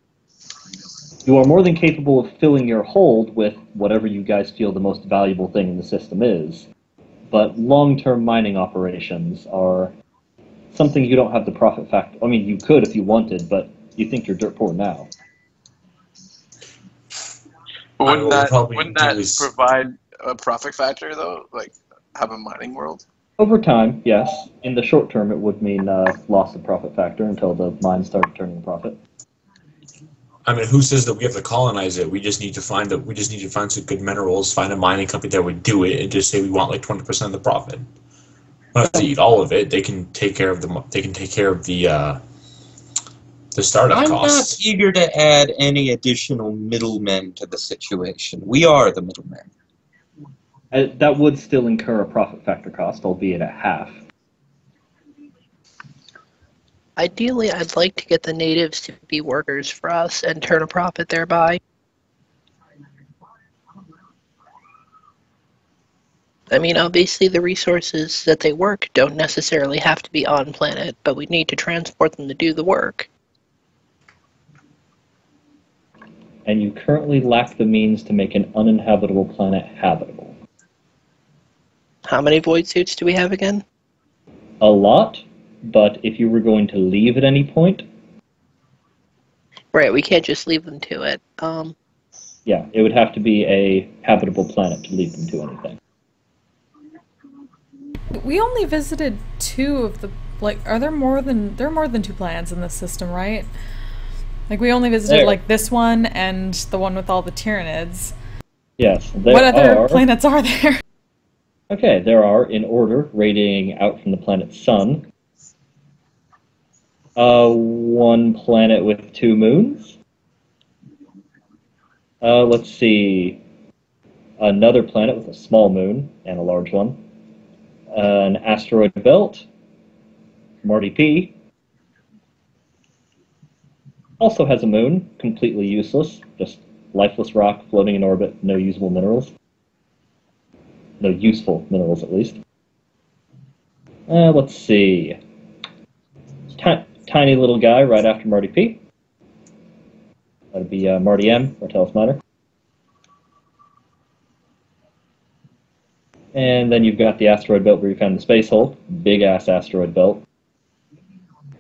You are more than capable of filling your hold with whatever you guys feel the most valuable thing in the system is, but long-term mining operations are something you don't have the profit factor. I mean, you could if you wanted, but you think you're dirt poor now. Wouldn't that Probably provide a profit factor though? Like have a mining world? Over time, yes. In the short term, it would mean loss of profit factor until the mines started turning a profit. I mean, who says that we have to colonize it? We just need to find some good minerals, find a mining company that would do it, and just say we want like 20% of the profit. We don't have to eat all of it. They can take care of the startup costs. I'm not eager to add any additional middlemen to the situation. We are the middlemen. That would still incur a profit factor cost, albeit at half. Ideally, I'd like to get the natives to be workers for us and turn a profit thereby. I mean, obviously the resources that they work don't necessarily have to be on planet, but we need to transport them to do the work. And you currently lack the means to make an uninhabitable planet habitable. How many void suits do we have again? A lot, but if you were going to leave at any point... Right, we can't just leave them to it. Yeah, it would have to be a habitable planet to leave them to anything. We only visited 2 of the... Like, there are more than 2 planets in this system, right? Like, we only visited, like, this one and the one with all the Tyranids. Yes, what other planets are there? Okay, there are, in order, radiating out from the planet's sun. 1 planet with 2 moons. Let's see. Another planet with a small moon and a large one. An asteroid belt. Marty P. Also has a moon, completely useless. Just lifeless rock floating in orbit, no usable minerals. No useful minerals, at least. Let's see. Tiny little guy right after Marty P. That'd be Marty M, Martellus Minor. And then you've got the asteroid belt where you found the Space Hulk. Big-ass asteroid belt.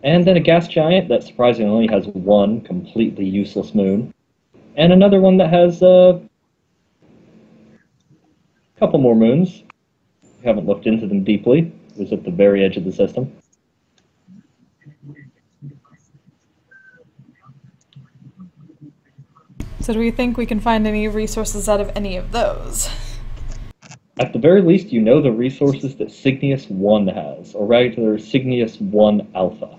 And then a gas giant that surprisingly only has 1 completely useless moon. And another one that has a couple more moons. We haven't looked into them deeply. It was at the very edge of the system. So do we think we can find any resources out of any of those? At the very least, you know the resources that Cygnus 1 has, or rather Cygnus 1 Alpha.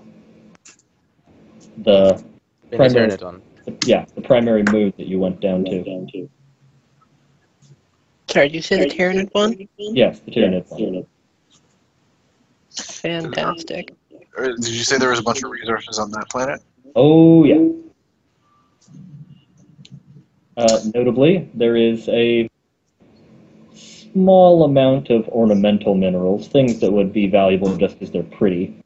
The In the primary, Tyranid one. the primary moon that you went down to. Sorry, did you say the Tyranid one? Yes, the Tyranid one. Fantastic. Did you say there was a bunch of resources on that planet? Oh, yeah. Notably, there is a small amount of ornamental minerals, things that would be valuable just because they're pretty.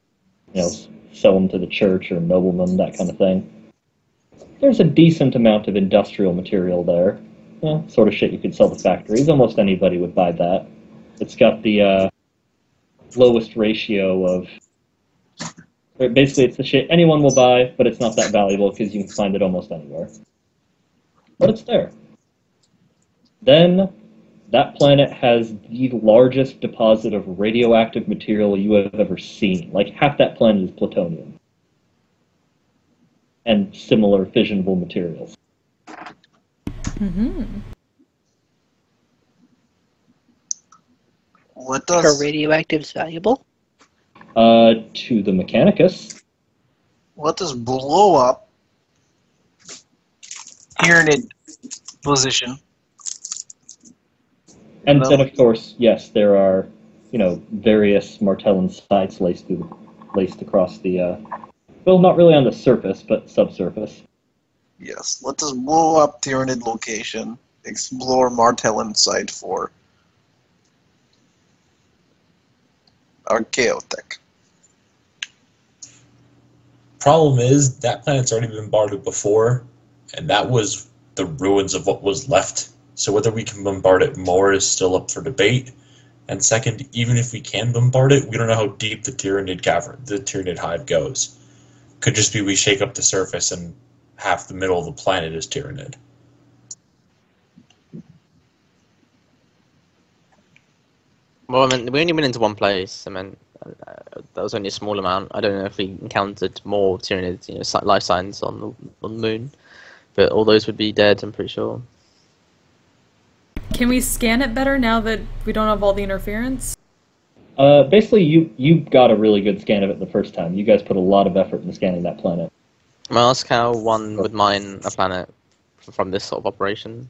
You know, sell them to the church or noblemen, that kind of thing. There's a decent amount of industrial material there. Yeah, sort of shit you could sell to factories. Almost anybody would buy that. It's got the lowest ratio of... Basically, it's the shit anyone will buy, but it's not that valuable because you can find it almost anywhere. But it's there. Then, that planet has the largest deposit of radioactive material you have ever seen. Like, half that planet is plutonium. And similar fissionable materials. Mm-hmm. What Are does radioactives valuable? To the Mechanicus, blow up Tyranid position? and then of course, yes, there are, various Martellan sites laced across the, well, not really on the surface, but subsurface. Yes. What does blow up Tyranid location? Explore Martellan site for Archaeotech. Problem is, that planet's already been bombarded before, and that was the ruins of what was left. So whether we can bombard it more is still up for debate. And second, even if we can bombard it, we don't know how deep the Tyranid hive goes. Could just be we shake up the surface and half the middle of the planet is Tyranid. Well, I mean, we only went into one place. I mean, that was only a small amount. I don't know if we encountered more Tyranids, life signs on the moon, but all those would be dead, I'm pretty sure. Can we scan it better now that we don't have all the interference? Basically, you got a really good scan of it the first time. You guys put a lot of effort into scanning that planet. May I ask how one would mine a planet from this sort of operation?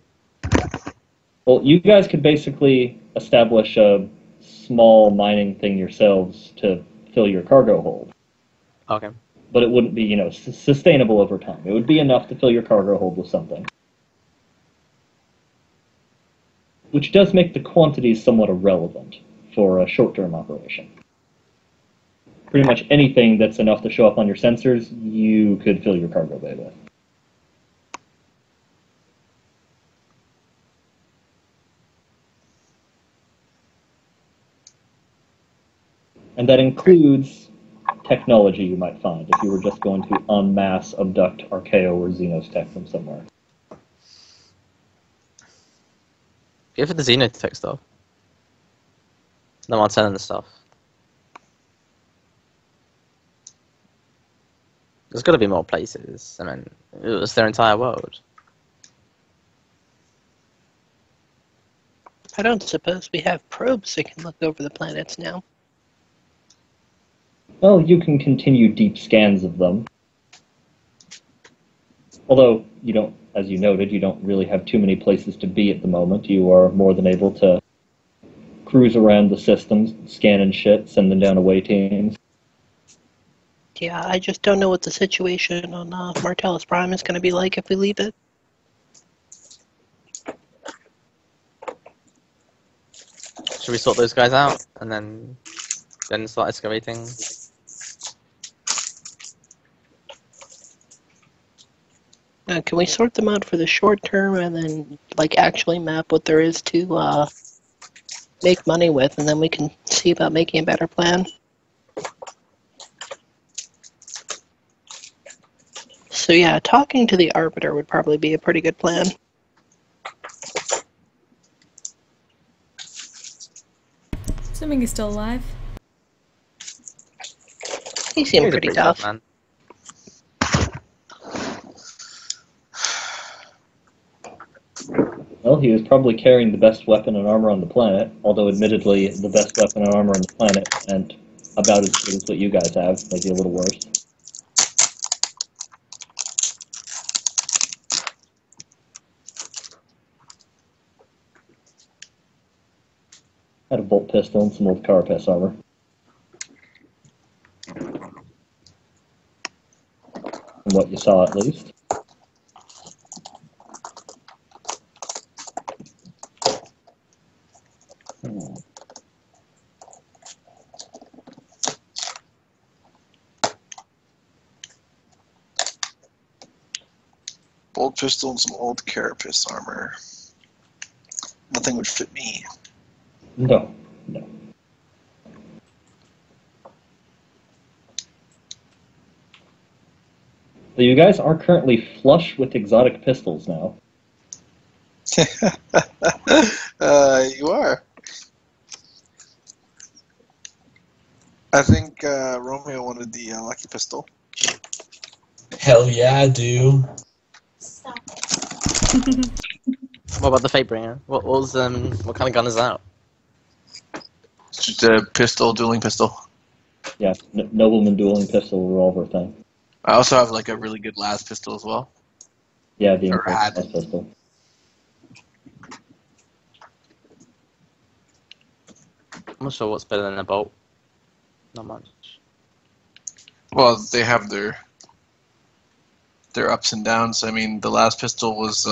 Well, you guys could basically establish a small mining thing yourselves to fill your cargo hold. Okay. But it wouldn't be, sustainable over time. It would be enough to fill your cargo hold with something. Which does make the quantities somewhat irrelevant for a short-term operation. Pretty much anything that's enough to show up on your sensors, you could fill your cargo bay with. And that includes technology you might find if you were just going to en masse abduct Archaeo or Xenos tech from somewhere. Go for the Xenotech stuff. The Martellan stuff. There's got to be more places. I mean, it's their entire world. I don't suppose we have probes that can look over the planets now. Well, you can continue deep scans of them. Although, you don't, as you noted, you don't really have too many places to be at the moment. You are more than able to cruise around the systems, scan and shit, send them down away teams. Yeah, I just don't know what the situation on Martellus Prime is going to be like if we leave it. Should we sort those guys out and then start excavating? Can we sort them out for the short term and then, actually map what there is to make money with, and then we can see about making a better plan? So yeah, talking to the Arbiter would probably be a pretty good plan. Assuming he's still alive. He seemed He's a pretty tough. man. Well, he was probably carrying the best weapon and armor on the planet, although admittedly the best weapon and armor on the planet and about as good as what you guys have, maybe a little worse. Had a bolt pistol and some old carapace armor. From what you saw, at least. Bolt pistol and some old carapace armor. Nothing would fit me. No, no. So you guys are currently flush with exotic pistols now. You are. I think Romeo wanted the lucky pistol. Hell yeah, I do. What about the Fatebringer? What kind of gun is that? It's just a pistol, dueling pistol. Yeah, nobleman dueling pistol revolver thing. I also have like a really good las pistol as well. Yeah, the Or had. impulse pistol. I'm not sure what's better than a bolt. Not much. Well, they have their ups and downs. I mean, the last pistol was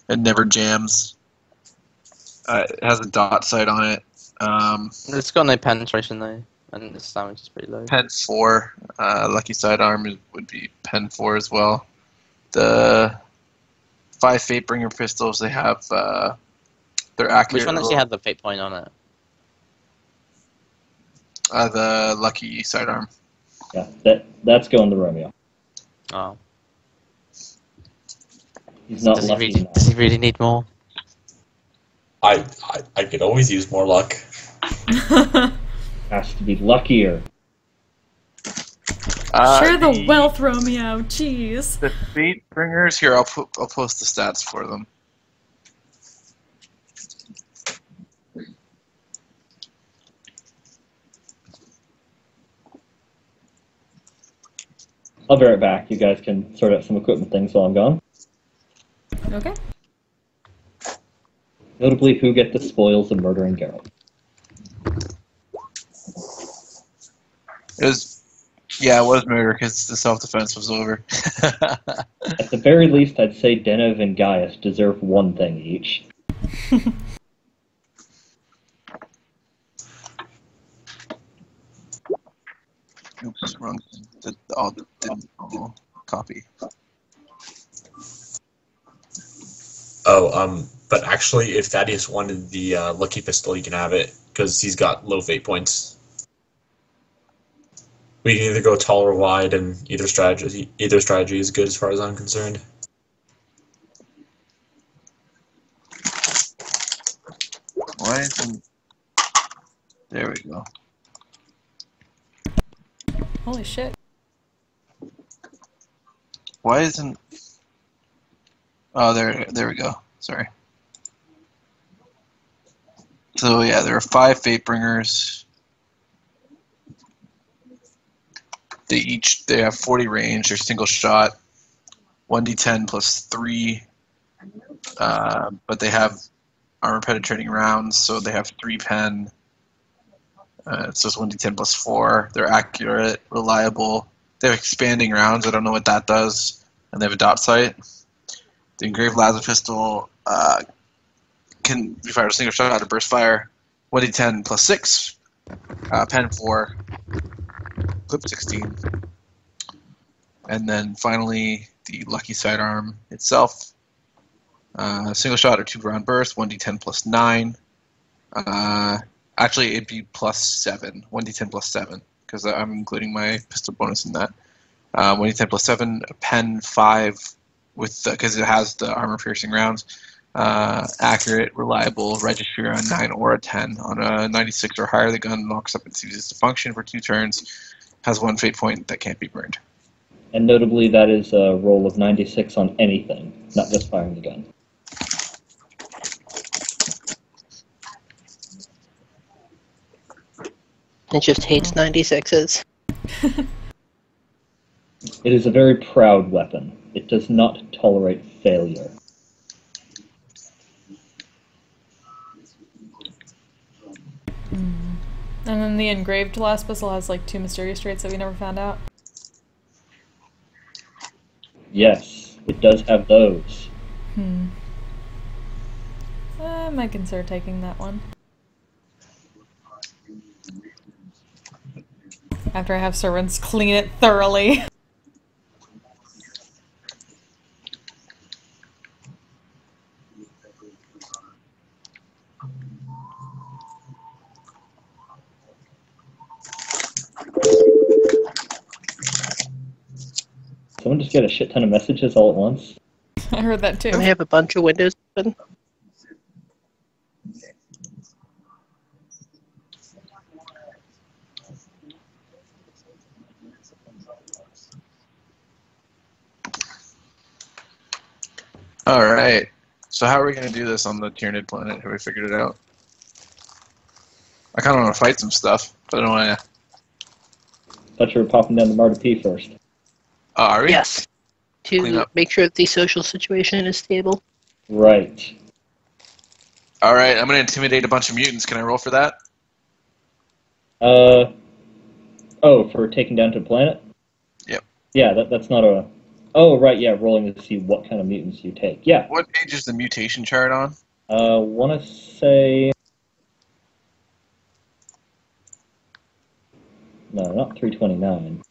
it never jams. It has a dot sight on it. It's got no penetration though, and its damage is pretty low. Pen 4, lucky sidearm would be Pen 4 as well. The 5 Fatebringer pistols, they have they're accurate. Which one actually had the fate point on it? The lucky sidearm. Yeah, that's going to Romeo. Oh. He's not Does lucky enough. does he really need more? I could always use more luck. Has to be luckier. Share the wealth, Romeo. Jeez. The Fatebringers, here, I'll post the stats for them. I'll be right back. You guys can sort out some equipment things while I'm gone. Okay. Notably, who get the spoils of murdering Geralt? It was murder because the self-defense was over. At the very least, I'd say Denev and Gaius deserve one thing each. Oops, wrong. Didn't copy. Oh, but actually, if Thaddeus wanted the lucky pistol, he can have it because he's got low fate points. We can either go tall or wide, and either strategy is good as far as I'm concerned. Why isn't... There we go. Holy shit. Why isn't... Oh, there we go. Sorry. So yeah, there are 5 Fatebringers. They have 40 range. They're single shot, 1d10 plus 3. But they have armor penetrating rounds, so they have 3 pen. It's just 1d10 plus 4. They're accurate, reliable. They have expanding rounds. I don't know what that does. And they have a dot sight. The engraved laser pistol can be fired a single shot out of burst fire. 1d10 plus 6. Pen 4. Clip 16. And then finally, the lucky sidearm itself. Single shot or 2 round burst. 1d10 plus 9. Actually, it'd be plus 7. 1d10 plus 7. Because I'm including my pistol bonus in that. 1d10 plus 7. Pen 5. Because it has the armor piercing rounds. Accurate, reliable, registry on 9 or a 10. On a 96 or higher, the gun locks up and ceases to function for 2 turns. Has 1 fate point that can't be burned. And notably, that is a roll of 96 on anything, not just firing the gun. It just hates 96s. It is a very proud weapon. It does not tolerate failure. And then the engraved last pistol has like 2 mysterious traits that we never found out. Yes, it does have those. I might consider taking that one. After I have servants clean it thoroughly. Someone just get a shit ton of messages all at once. I heard that too. I have a bunch of windows open. Alright. So how are we going to do this on the Tyranid planet? Have we figured it out? I kind of want to fight some stuff, but I don't want to... Thought you were popping down the Marta P first. Are we? Yes. Clean To up. make sure that the social situation is stable. Right. Alright, I'm going to intimidate a bunch of mutants. Can I roll for that? Oh, for taking down to the planet? Yep. Yeah, that's not a... Oh, right, yeah, rolling to see what kind of mutants you take. Yeah. What page is the mutation chart on? Want to say... No, not 329.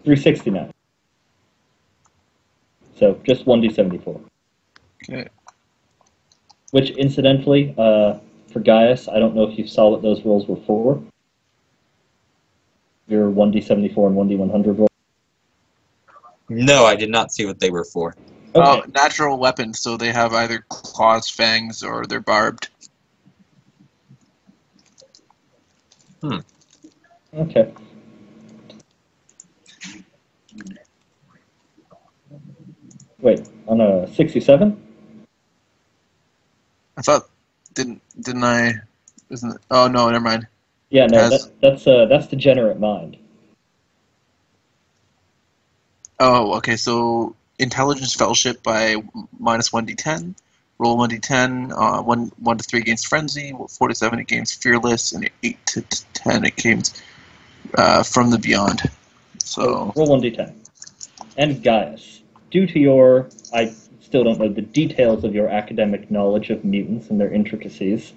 369. So, just 1d74. Okay. Which, incidentally, for Gaius, I don't know if you saw what those rolls were for. Your 1d74 and 1d100 roll. No, I did not see what they were for. Okay. Natural weapons, so they have either claws, fangs, or they're barbed. Okay. Wait, on a 67? I thought... Didn't I... Isn't it, oh, no, never mind. Yeah, no, Has- that's Degenerate Mind. Oh, okay, so Intelligence Fellowship by minus 1d10, roll 1d10, 1 to 3 against Frenzy, 4 to 7 against Fearless, and 8 to 10 against From the Beyond. So, Roll 1d10. And Gaius, due to your, I still don't know the details of your academic knowledge of mutants and their intricacies.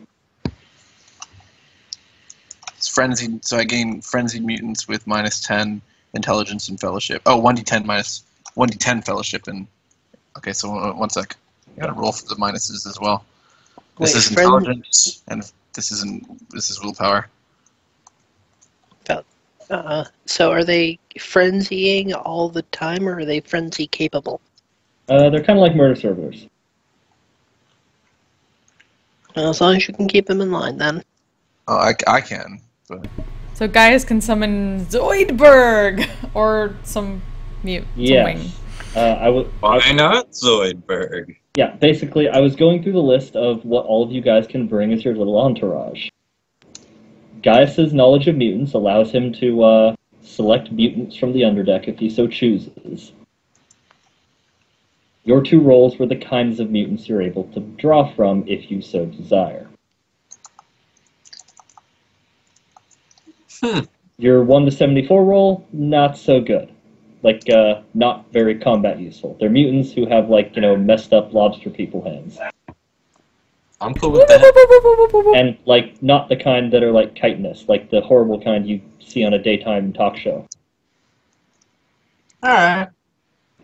it's Frenzied, so I gain Frenzied Mutants with minus 10 Intelligence and Fellowship. Oh, 1d10 minus 1d10 Fellowship, and... Okay, so one sec. I gotta roll for the minuses as well. This Wait, is Intelligence, and this is Willpower. So are they frenzying all the time, or are they frenzy capable? They're kind of like murder servers. Well, as long as you can keep them in line, then. Oh, I can, but... So Gaius can summon Zoidberg! Or some mute. Some wing. Yes. Why not Zoidberg? Yeah, basically, I was going through the list of what all of you guys can bring as your little entourage. Gaius's knowledge of mutants allows him to select mutants from the Underdeck if he so chooses. Your 2 rolls were the kinds of mutants you're able to draw from if you so desire. Your 1 to 74 roll, not so good. Like, not very combat useful. They're mutants who have, like, messed up lobster people hands. I'm cool with that. And, like, not the kind that are, like, chitinous, like the horrible kind you see on a daytime talk show. Alright.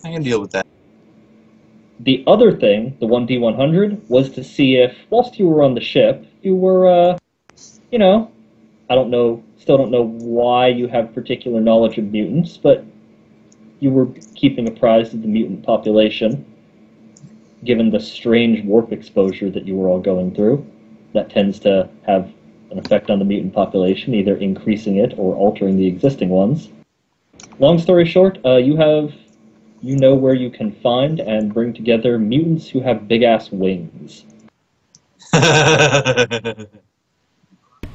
I can deal with that. The other thing, the 1d100, was to see if, whilst you were on the ship, you were, I don't know, still don't know why you have particular knowledge of mutants, but you were keeping apprised of the mutant population, given the strange warp exposure that you were all going through. That tends to have an effect on the mutant population, either increasing it or altering the existing ones. Long story short, you know where you can find and bring together mutants who have big-ass wings.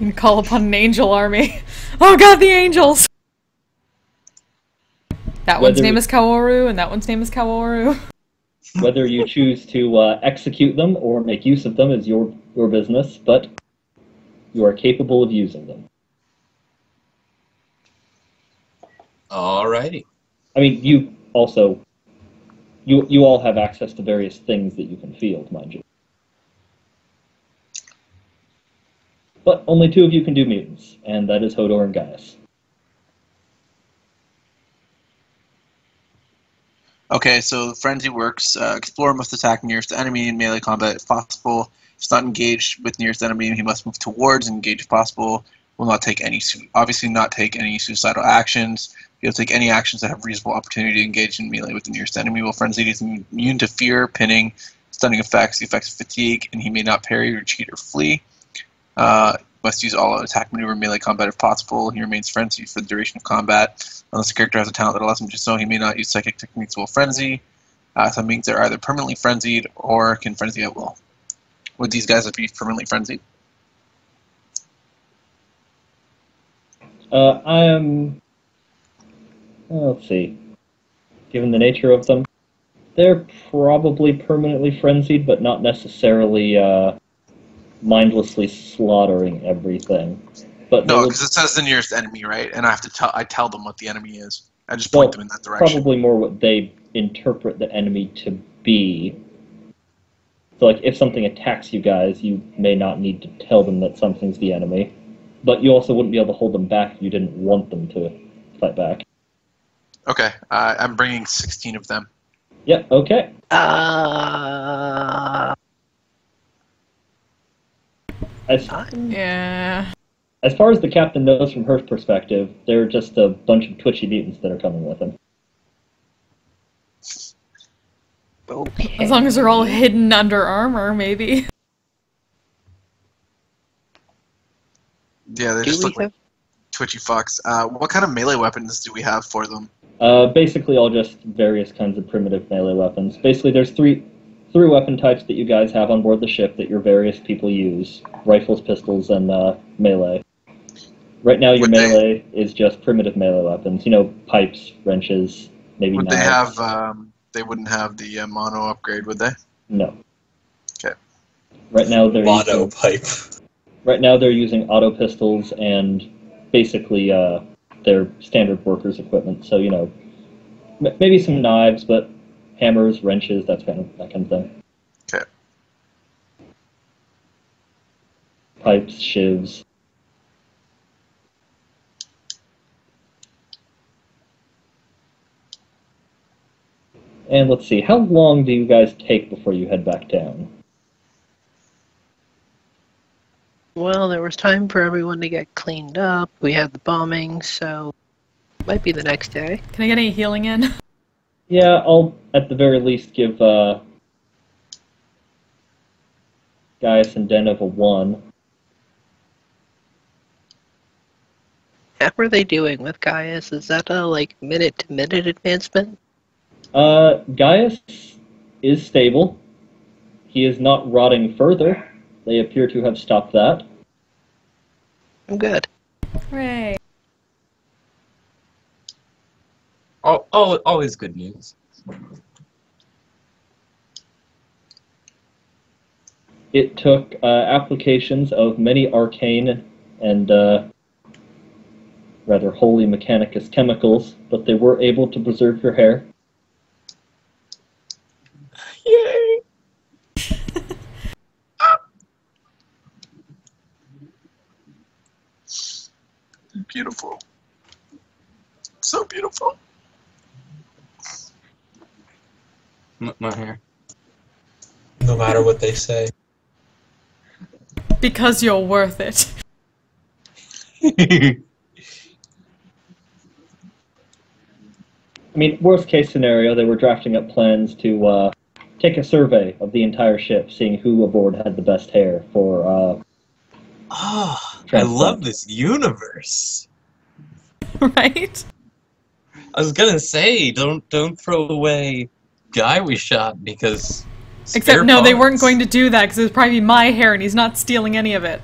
You can call upon an angel army. Oh god, the angels! That one's name is Kaworu, and that one's name is Kaworu. Whether you choose to execute them or make use of them is your business, but you are capable of using them. Alrighty. I mean, you also... You all have access to various things that you can field, mind you. But only 2 of you can do mutants, and that is Hodor and Gaius. Okay, so Frenzy works. Explorer must attack nearest enemy in melee combat if possible. If he's not engaged with nearest enemy, he must move towards and engage if possible. Will not take any, obviously not take any suicidal actions. He'll take any actions that have reasonable opportunity to engage in melee with the nearest enemy. While Frenzy is immune to fear, pinning, stunning effects, the effects of fatigue, and he may not parry, retreat, or flee. Must use all attack maneuver melee combat if possible. He remains frenzied for the duration of combat. Unless the character has a talent that allows him to do so, he may not use psychic techniques while frenzy. Some beings are either permanently frenzied or can frenzy at will. Would these guys be permanently frenzied? I am... let's see. Given the nature of them, they're probably permanently frenzied, but not necessarily mindlessly slaughtering everything. But no, because it says the nearest enemy, right? And I have to I tell them what the enemy is. I just point them in that direction. Probably more what they interpret the enemy to be. So, like, if something attacks you guys, you may not need to tell them that something's the enemy. But you also wouldn't be able to hold them back if you didn't want them to fight back. Okay, I'm bringing 16 of them. Yeah, okay. Yeah. As far as the captain knows from her perspective, they're just a bunch of twitchy mutants that are coming with him. Okay. As long as they're all hidden under armor, maybe. Yeah, they're just look like twitchy fucks. What kind of melee weapons do we have for them? Basically all just various kinds of primitive melee weapons. Basically there's three weapon types that you guys have on board the ship that your various people use. Rifles, pistols, and melee. Right now your melee is just primitive melee weapons. You know, pipes, wrenches, maybe knives. Would they have, they wouldn't have the mono upgrade, would they? No. Okay. Right now they're Mono pipe. Right now they're using auto pistols and basically their standard workers' equipment. So, you know, maybe some knives, but hammers, wrenches, that kind of thing. Okay. Pipes, shivs. And let's see, how long do you guys take before you head back down? Well, there was time for everyone to get cleaned up. We had the bombing, so it might be the next day. Can I get any healing in? Yeah, I'll at the very least give Gaius and Denov a 1. How are they doing with Gaius? Is that a, like, minute-to-minute advancement? Gaius is stable. He is not rotting further. They appear to have stopped that. I'm good. Hooray. Always good news. It took applications of many arcane and rather holy mechanicus chemicals, but they were able to preserve your hair. Yay! Beautiful. So beautiful. My hair. No matter what they say. Because you're worth it. I mean, worst case scenario, they were drafting up plans to take a survey of the entire ship, seeing who aboard had the best hair for I love this universe. Right? I was gonna say, don't throw away Guy we shot because Except, no, they weren't going to do that because it would probably be my hair and he's not stealing any of it.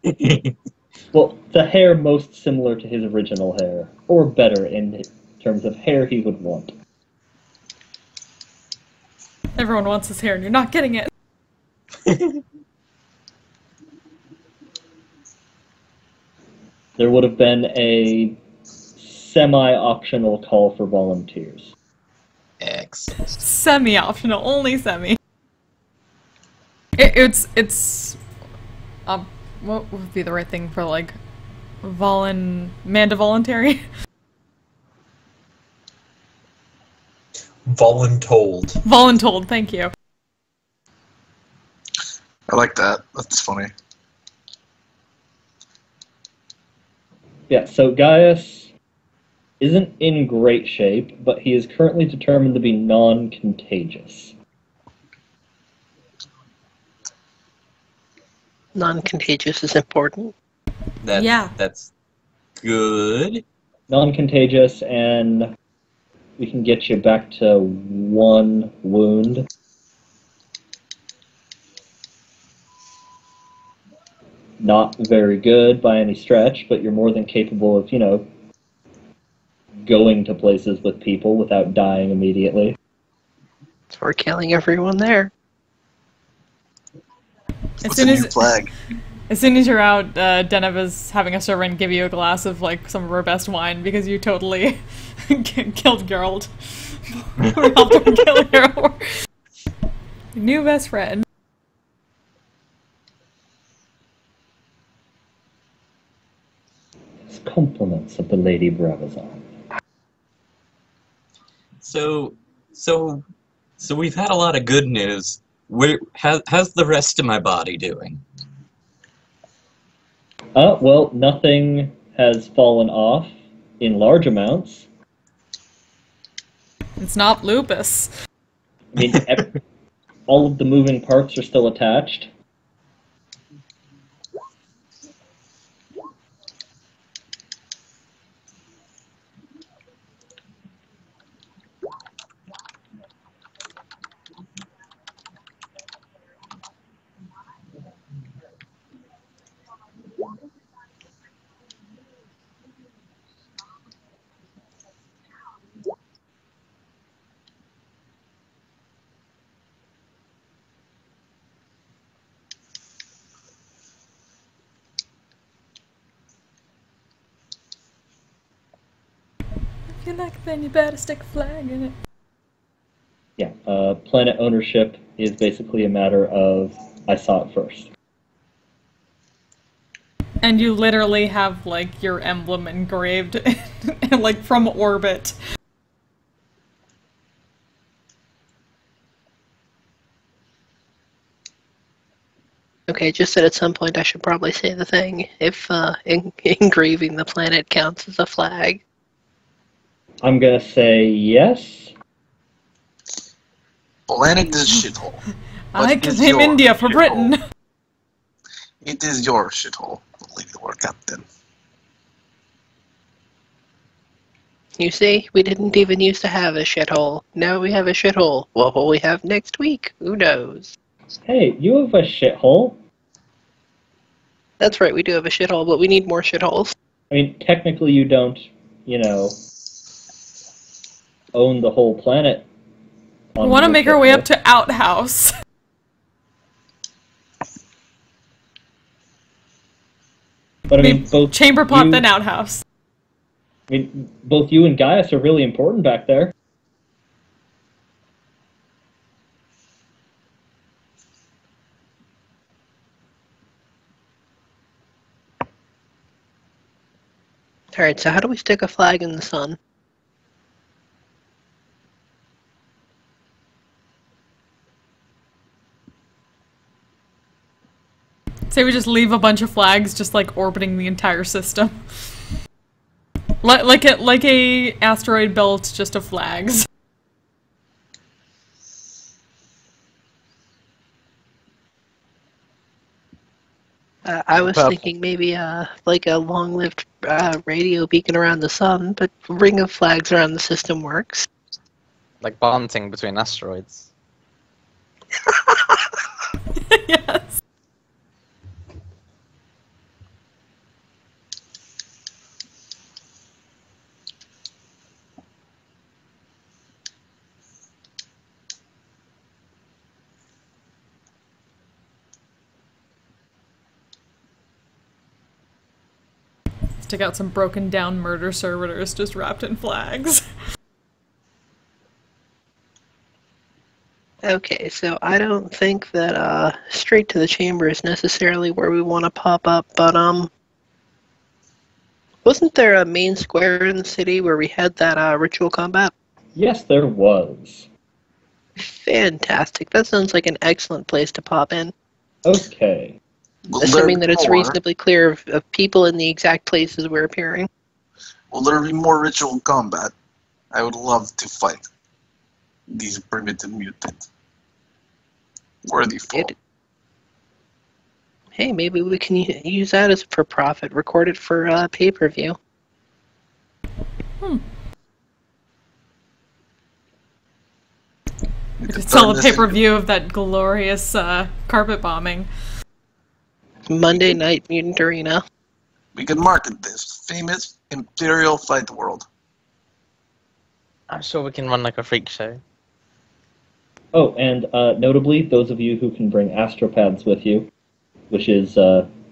Well, the hair most similar to his original hair, or better in terms of hair he would want. Everyone wants his hair and you're not getting it. There would have been a semi-optional call for volunteers. Excellent. Semi-optional, only semi. It's what would be the right thing for like manda-voluntary? Voluntold. Voluntold, thank you. I like that. That's funny. Yeah, so Gaius isn't in great shape, but he is currently determined to be non-contagious. Non-contagious is important. That's good. Non-contagious, and we can get you back to 1 wound. Not very good by any stretch, but you're more than capable of, going to places with people without dying immediately. So we're killing everyone there. As soon as flag? As soon as you're out, Deneva's having a servant give you a glass of like some of her best wine because you totally killed Geralt. Or helped her kill her. New best friend. It's compliments of the Lady Bravazon. So we've had a lot of good news. How's the rest of my body doing? Well, nothing has fallen off in large amounts. It's not lupus. I mean, all of the moving parts are still attached. If you like, then you better stick a flag in it. Yeah, planet ownership is basically a matter of I saw it first. And you literally have like your emblem engraved, like from orbit. Okay, just that at some point I should probably say the thing, if engraving the planet counts as a flag. I'm gonna say yes. Planet is shithole. I But it's claim your India for shithole. Britain. It is your shithole, Lady War Captain. You see, we didn't even used to have a shithole. Now we have a shithole. What will we have next week? Who knows? Hey, you have a shithole. That's right, we do have a shithole, but we need more shitholes. I mean, technically you don't, own the whole planet. We want to make our way up to Outhouse. But I mean, both Chamber plot, you- then Outhouse. I mean, both you and Gaius are really important back there. Alright, so how do we stick a flag in the sun? Say we just leave a bunch of flags just like orbiting the entire system. Like a asteroid belt just of flags. I was Well- thinking maybe like a long-lived radio beacon around the sun, but ring of flags around the system works. Like bonding between asteroids. Yes. Stick out some broken down murder servitors just wrapped in flags. Okay, so I don't think that straight to the chamber is necessarily where we want to pop up, but wasn't there a main square in the city where we had that ritual combat? Yes, there was. Fantastic. That sounds like an excellent place to pop in. Okay. Will Assuming there that be it's more? reasonably clear of people in the exact places we're appearing. Will there be more ritual combat? I would love to fight these primitive mutants. Worthy foe. Hey, maybe we can use that as for profit. Record it for pay-per-view. We We could could sell turn a this pay-per-view of that glorious carpet bombing. Monday Night Mutant Arena. We can market this famous Imperial Fight World. I'm sure we can run like a freak show. Oh, and notably, those of you who can bring astropads with you, which is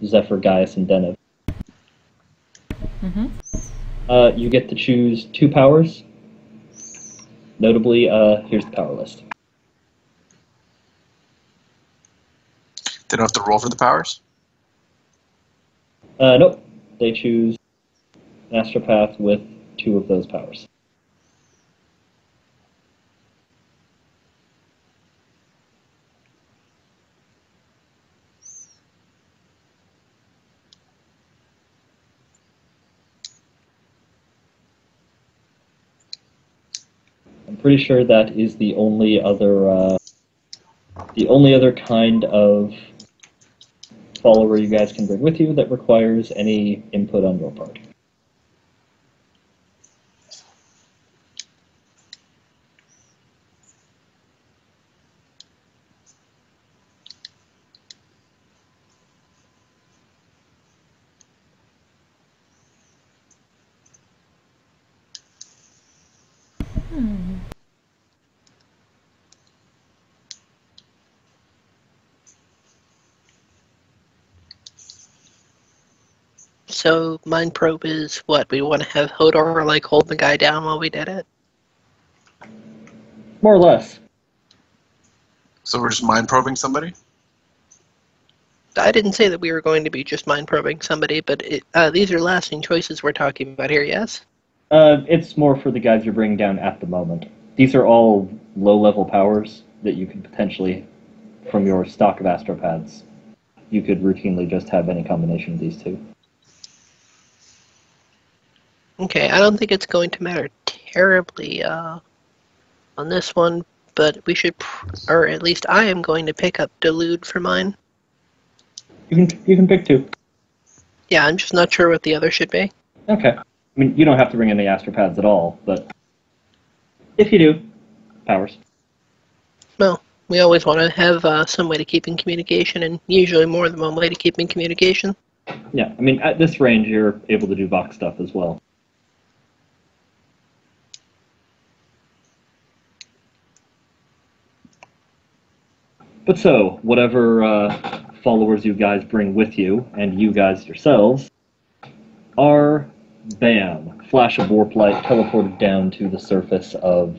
Zephyr, Gaius, and Zennith, you get to choose 2 powers. Notably, here's the power list. They don't have to roll for the powers? Nope. They choose an astropath with 2 of those powers. I'm pretty sure that is the only other kind of follower you guys can bring with you that requires any input on your part. So, Mind Probe is what? We want to have Hodor, like, hold the guy down while we did it? More or less. So we're just mind probing somebody? I didn't say that we were going to be just mind probing somebody, but these are lasting choices we're talking about here, yes? It's more for the guys you're bringing down at the moment. These are all low-level powers that you could potentially, from your stock of astropads, you could routinely just have any combination of these 2. Okay, I don't think it's going to matter terribly on this one, but we should, or at least I am going to pick up Delude for mine. You can pick 2. Yeah, I'm just not sure what the other should be. Okay. I mean, you don't have to bring any astropads at all, but if you do, powers. Well, we always want to have some way to keep in communication, and usually more than one way to keep in communication. Yeah, I mean, at this range, you're able to do Vox stuff as well. But so, whatever followers you guys bring with you, and you guys yourselves, are, bam, flash of warp light teleported down to the surface of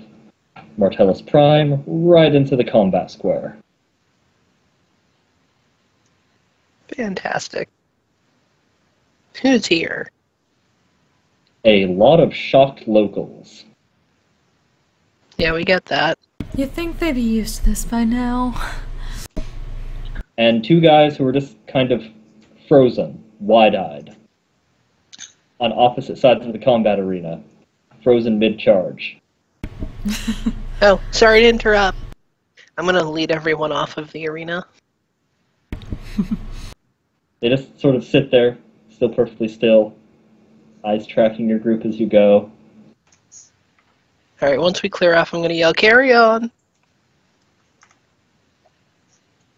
Martellus Prime, right into the combat square. Fantastic. Who's here? A lot of shocked locals. Yeah, we get that. You think they'd be used to this by now? And 2 guys who are just kind of frozen, wide-eyed, on opposite sides of the combat arena, frozen mid-charge. Oh, sorry to interrupt. I'm going to lead everyone off of the arena. They just sort of sit there, still perfectly still, eyes tracking your group as you go. Alright, once we clear off, I'm going to yell, "Carry on!"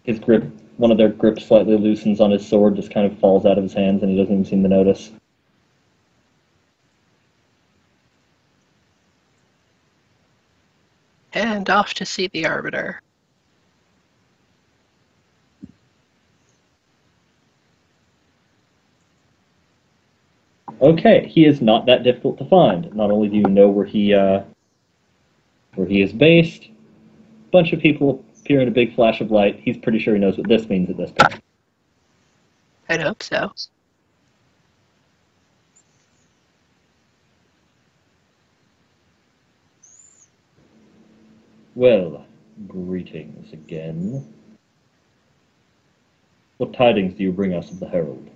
His grip, one of their grips slightly loosens on his sword, just kind of falls out of his hands, and he doesn't even seem to notice. And off to see the Arbiter. Okay, he is not that difficult to find. Not only do you know where he is based, a bunch of people appear in a big flash of light. He's pretty sure he knows what this means at this point. I'd hope so. Well, greetings again. What tidings do you bring us of the Herald?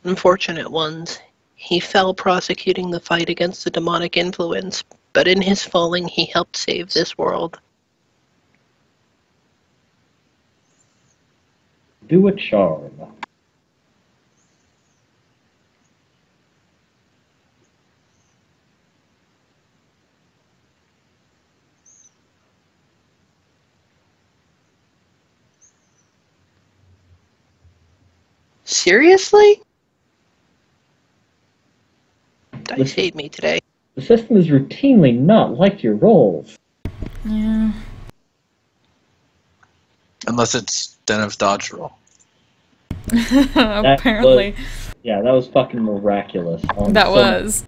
Unfortunate ones. He fell prosecuting the fight against the demonic influence, but in his falling he helped save this world. Do a charm. Seriously? Dice hate me today. The system is routinely not like your rolls. Yeah. Unless it's Zennith's dodge roll. Apparently. Yeah, that was fucking miraculous. That was.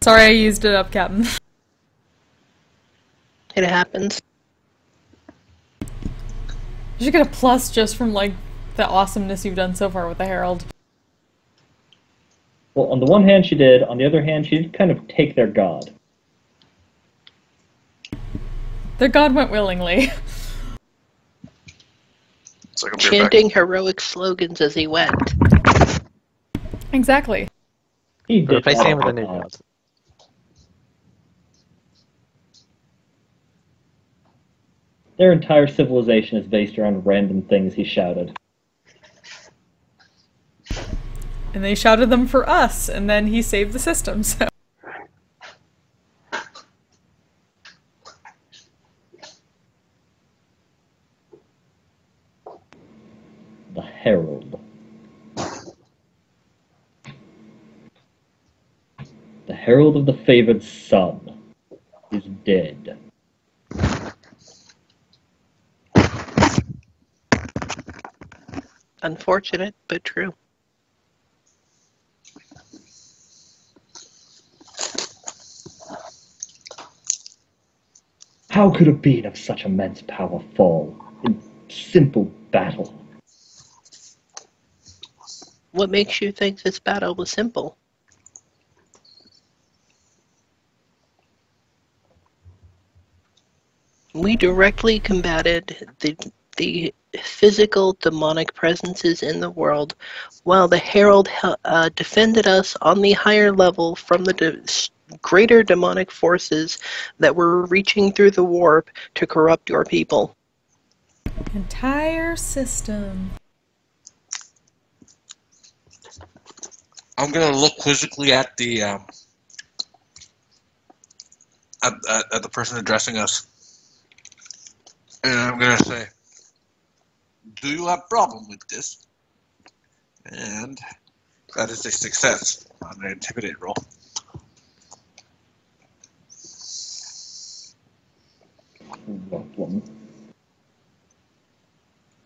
Sorry I used it up, Captain. It happens. You should get a plus just from, like, the awesomeness you've done so far with the Herald. Well, on the one hand she did, on the other hand she did kind of take their god. Their god went willingly. It's like a beer Chanting heroic slogans as he went. Exactly. He did Replacing him that with a new god. god. Their entire civilization is based around random things he shouted. And they shouted them for us, and then he saved the system, so. The Herald. The Herald of the Favored Son is dead. Unfortunate, but true. How could a being of such immense power fall in simple battle? What makes you think this battle was simple? We directly combated the physical demonic presences in the world, while the Herald defended us on the higher level from the greater demonic forces that were reaching through the warp to corrupt your people. Entire system. I'm gonna look quizzically at the at the person addressing us, and I'm gonna say, "Do you have a problem with this?" And that is a success on an intimidate roll. Problem.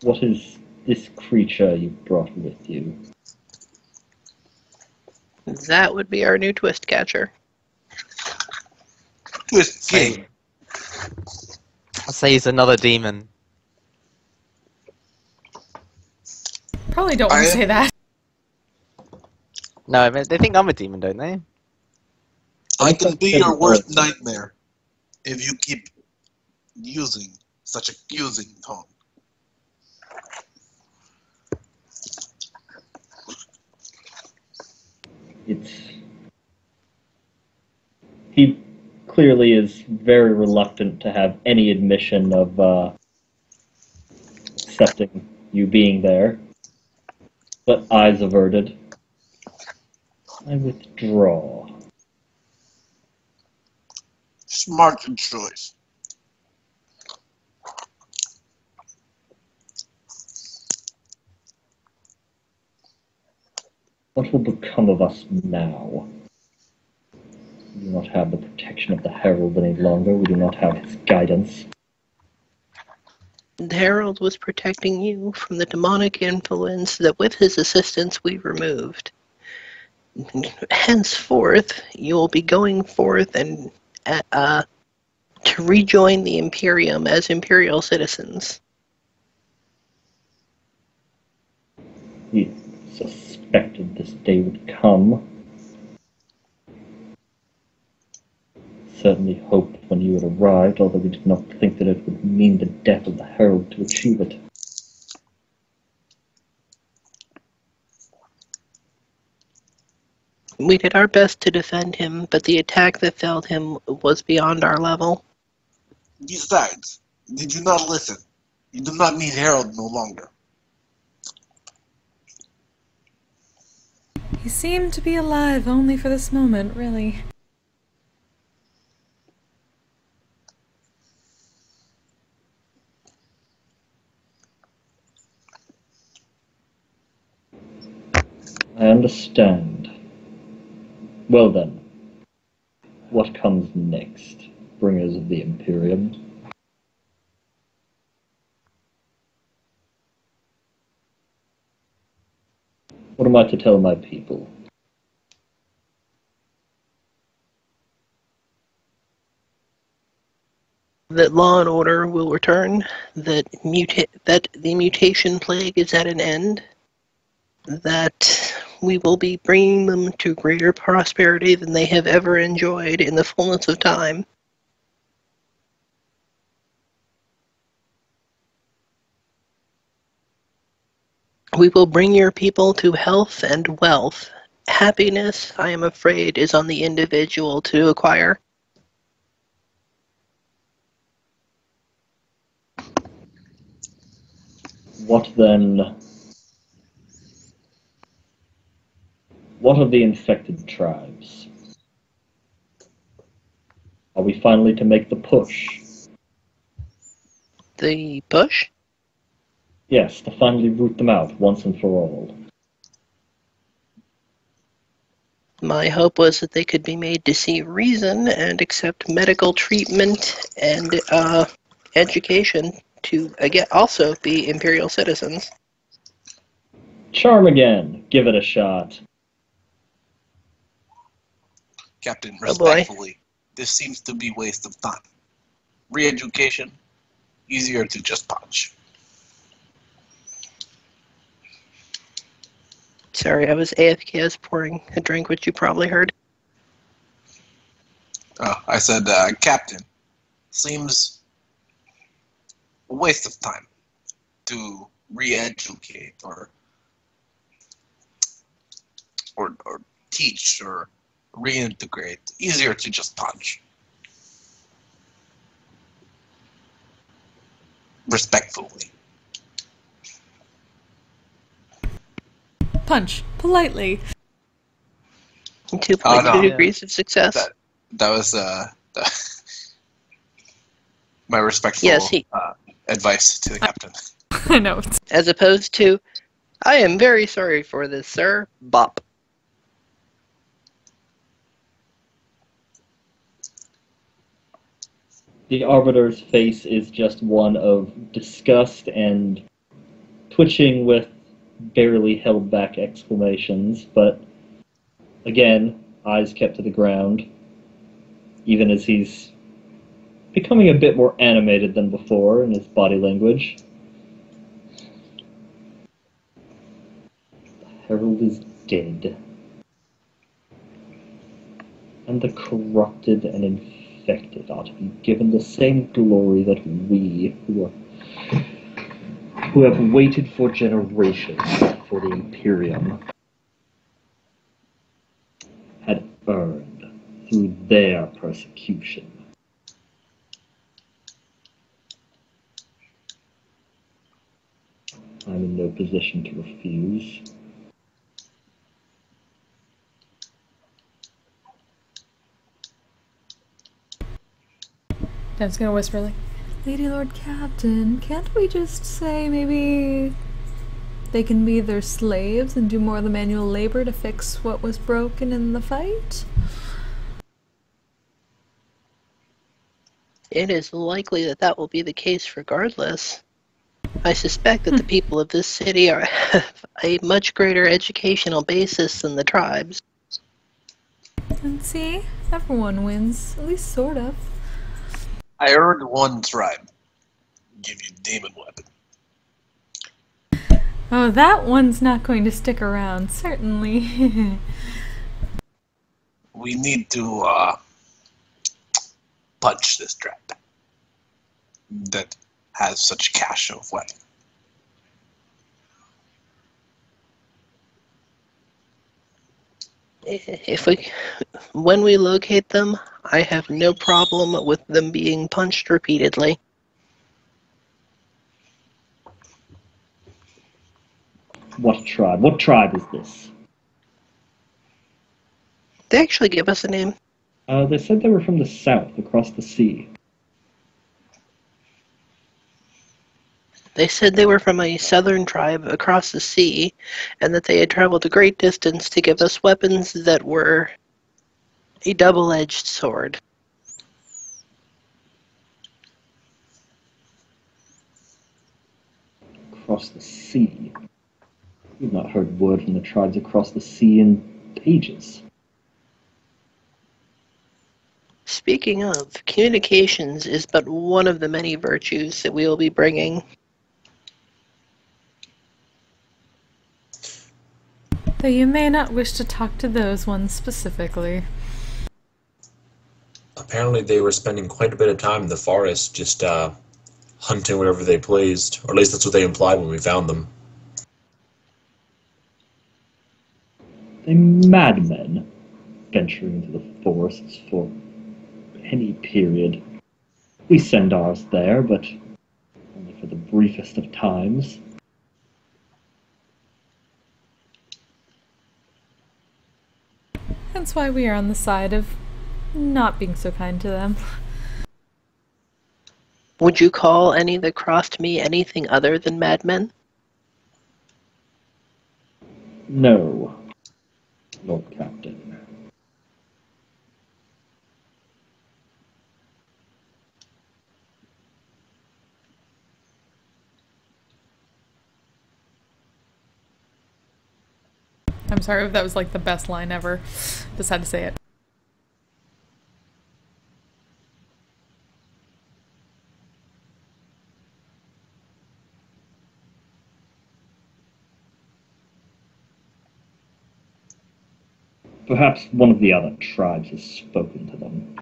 What is this creature you brought with you? That would be our new twist catcher. Twist king. I'll say he's another demon. Probably don't want to say that. No, I mean, they think I'm a demon, don't they? I can be your worst nightmare if you keep using such accusing tone. He clearly is very reluctant to have any admission of accepting you being there, but eyes averted. I withdraw. Smart choice. What will become of us now? We do not have the protection of the Herald any longer. We do not have his guidance. The Herald was protecting you from the demonic influence that with his assistance we removed. Henceforth, you will be going forth and to rejoin the Imperium as Imperial citizens. We suspected this day would come. Certainly hoped when you had arrived, although we did not think that it would mean the death of the Herald to achieve it. We did our best to defend him, but the attack that felled him was beyond our level. Besides, did you not listen? You do not need Harold no longer. He seemed to be alive only for this moment, really. I understand. Well then, what comes next, bringers of the Imperium? What am I to tell my people? That law and order will return, that the mutation plague is at an end, that we will be bringing them to greater prosperity than they have ever enjoyed in the fullness of time. We will bring your people to health and wealth. Happiness, I am afraid, is on the individual to acquire. What then? What of the infected tribes? Are we finally to make the push? The push? Yes, to finally root them out once and for all. My hope was that they could be made to see reason and accept medical treatment and education to again also be Imperial citizens. Charm again. Give it a shot. Captain, Oh, boy. respectfully, this seems to be waste of time. Re-education, easier to just punch. Sorry, I was AFK. I was pouring a drink, which you probably heard. I said, Captain, seems a waste of time to re-educate or teach or reintegrate. Easier to just punch. Respectfully. Punch. Politely. 2.2 no. degrees of success. That was my respectful Yes, advice to the captain. I know. as opposed to, I am very sorry for this, sir. Bop. The Arbiter's face is just one of disgust and twitching with barely held back exclamations, but again, eyes kept to the ground, even as he's becoming a bit more animated than before in his body language. The Herald is dead. And the corrupted and infected ought to be given the same glory that we, who have waited for generations for the Imperium, had earned through their persecution. I'm in no position to refuse. Dan's gonna whisper like, Lady Lord Captain, can't we just say maybe they can be their slaves and do more of the manual labor to fix what was broken in the fight? It is likely that that will be the case regardless. I suspect that the people of this city have a much greater educational basis than the tribes. And see, everyone wins, at least sort of. I heard one tribe give you demon weapon. Oh, that one's not going to stick around, certainly. We need to punch this tribe that has such cache of weapon. When we locate them, I have no problem with them being punched repeatedly. What tribe? What tribe is this? They actually give us a name. They said they were from the south, across the sea. They said they were from a southern tribe across the sea, and that they had traveled a great distance to give us weapons that were a double-edged sword. Across the sea? We've not heard word from the tribes across the sea in ages. Speaking of, communications is but one of the many virtues that we will be bringing. Though you may not wish to talk to those ones specifically. Apparently they were spending quite a bit of time in the forest just hunting whatever they pleased, or at least that's what they implied when we found them. They madmen venturing into the forests for any period. We send ours there, but only for the briefest of times. Hence why we are on the side of not being so kind to them. Would you call any that crossed me anything other than madmen? No, Lord Captain. I'm sorry if that was like the best line ever. Just had to say it. Perhaps one of the other tribes has spoken to them.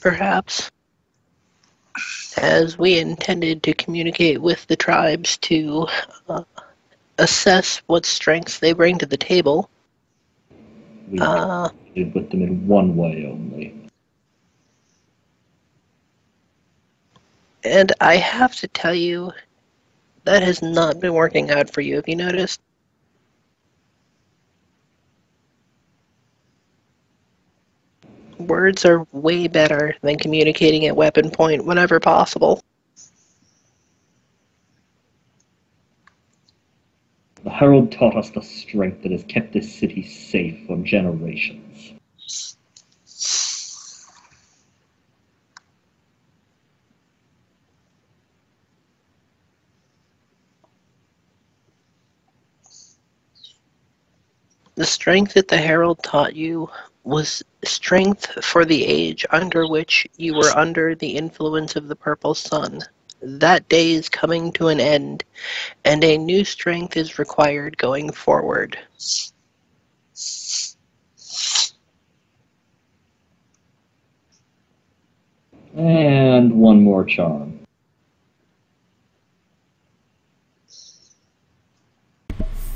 Perhaps. As we intended to communicate with the tribes to assess what strengths they bring to the table. We communicated with them in one way only. And I have to tell you, that has not been working out for you. Have you noticed? Words are way better than communicating at weapon point whenever possible. The Herald taught us the strength that has kept this city safe for generations. The strength that the Herald taught you was strength for the age under which you were under the influence of the Purple Sun. That day is coming to an end, and a new strength is required going forward. And one more charm.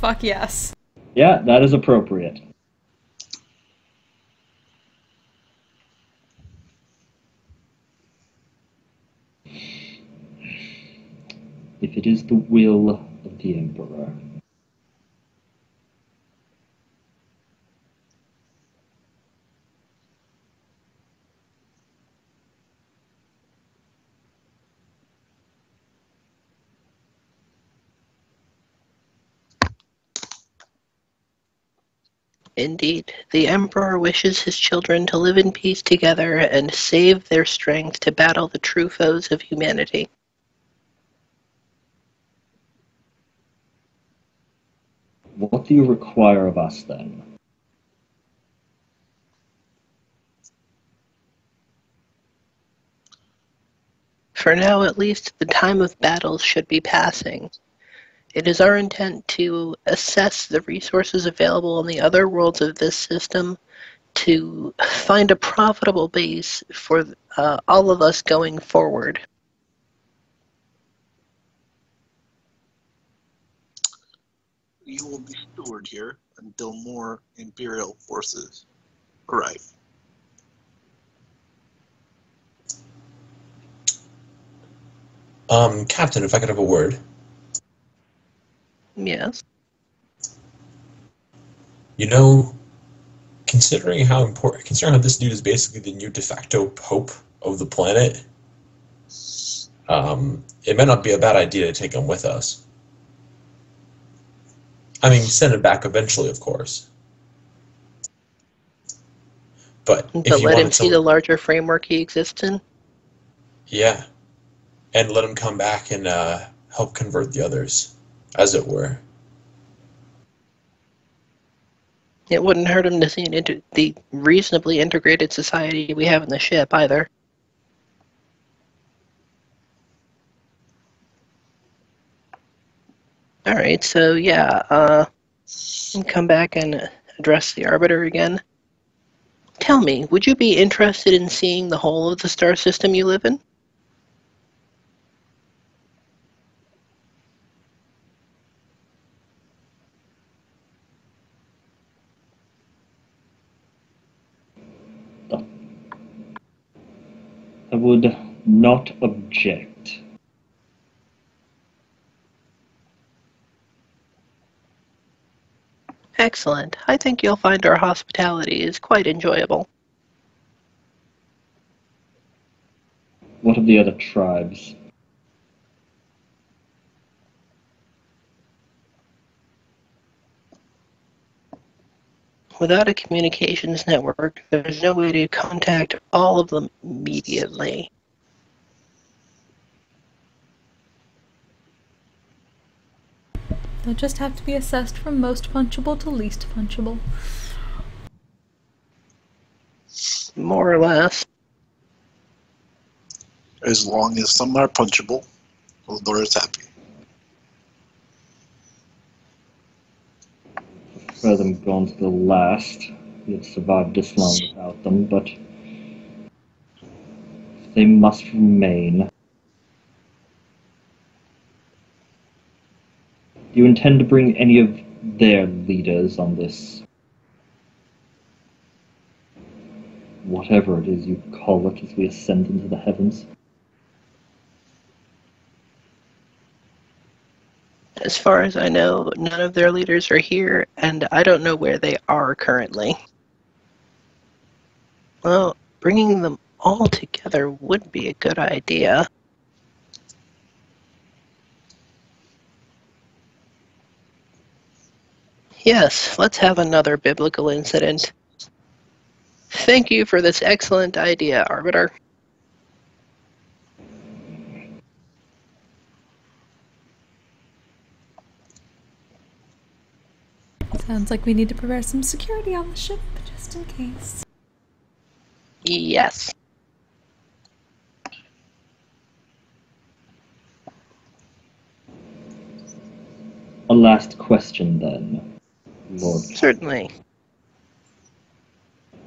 Fuck yes. Yeah, that is appropriate. If it is the will of the Emperor. Indeed, the Emperor wishes his children to live in peace together and save their strength to battle the true foes of humanity. What do you require of us, then? For now, at least, the time of battles should be passing. It is our intent to assess the resources available on the other worlds of this system to find a profitable base for all of us going forward. You will be steward here until more Imperial forces arrive. Captain, if I could have a word. Yes. You know, considering how this dude is basically the new de facto pope of the planet, it might not be a bad idea to take him with us. I mean, send him back eventually, of course. But if you let him wanted see the larger framework he exists in? yeah, and let him come back and help convert the others, as it were. It wouldn't hurt him to see the reasonably integrated society we have in the ship, either. Alright, so yeah, come back and address the Arbiter again. Tell me, would you be interested in seeing the whole of the star system you live in? I would not object. Excellent. I think you'll find our hospitality is quite enjoyable. What of the other tribes? Without a communications network, there's no way to contact all of them immediately. They'll just have to be assessed from most punchable to least punchable. More or less. As long as some are punchable, Hodor is happy. Prefer them gone to the last. We have survived this long without them, but they must remain. Do you intend to bring any of their leaders on this, whatever it is you call it, as we ascend into the heavens? As far as I know, none of their leaders are here, and I don't know where they are currently. Well, bringing them all together would be a good idea. Yes, let's have another biblical incident. Thank you for this excellent idea, Arbiter. Sounds like we need to prepare some security on the ship, just in case. Yes. A last question, then, Lord. Certainly.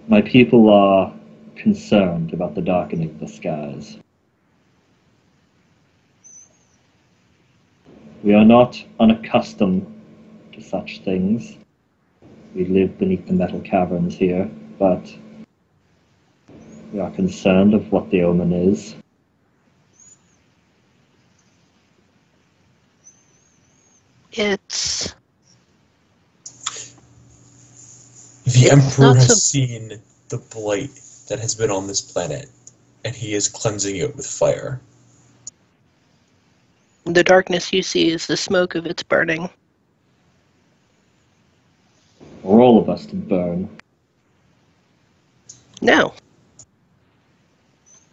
My people are concerned about the darkening of the skies. We are not unaccustomed to such things. We live beneath the metal caverns here, but we are concerned of what the omen is. The Emperor not has seen the blight that has been on this planet, and he is cleansing it with fire. The darkness you see is the smoke of its burning. Or all of us to burn? No.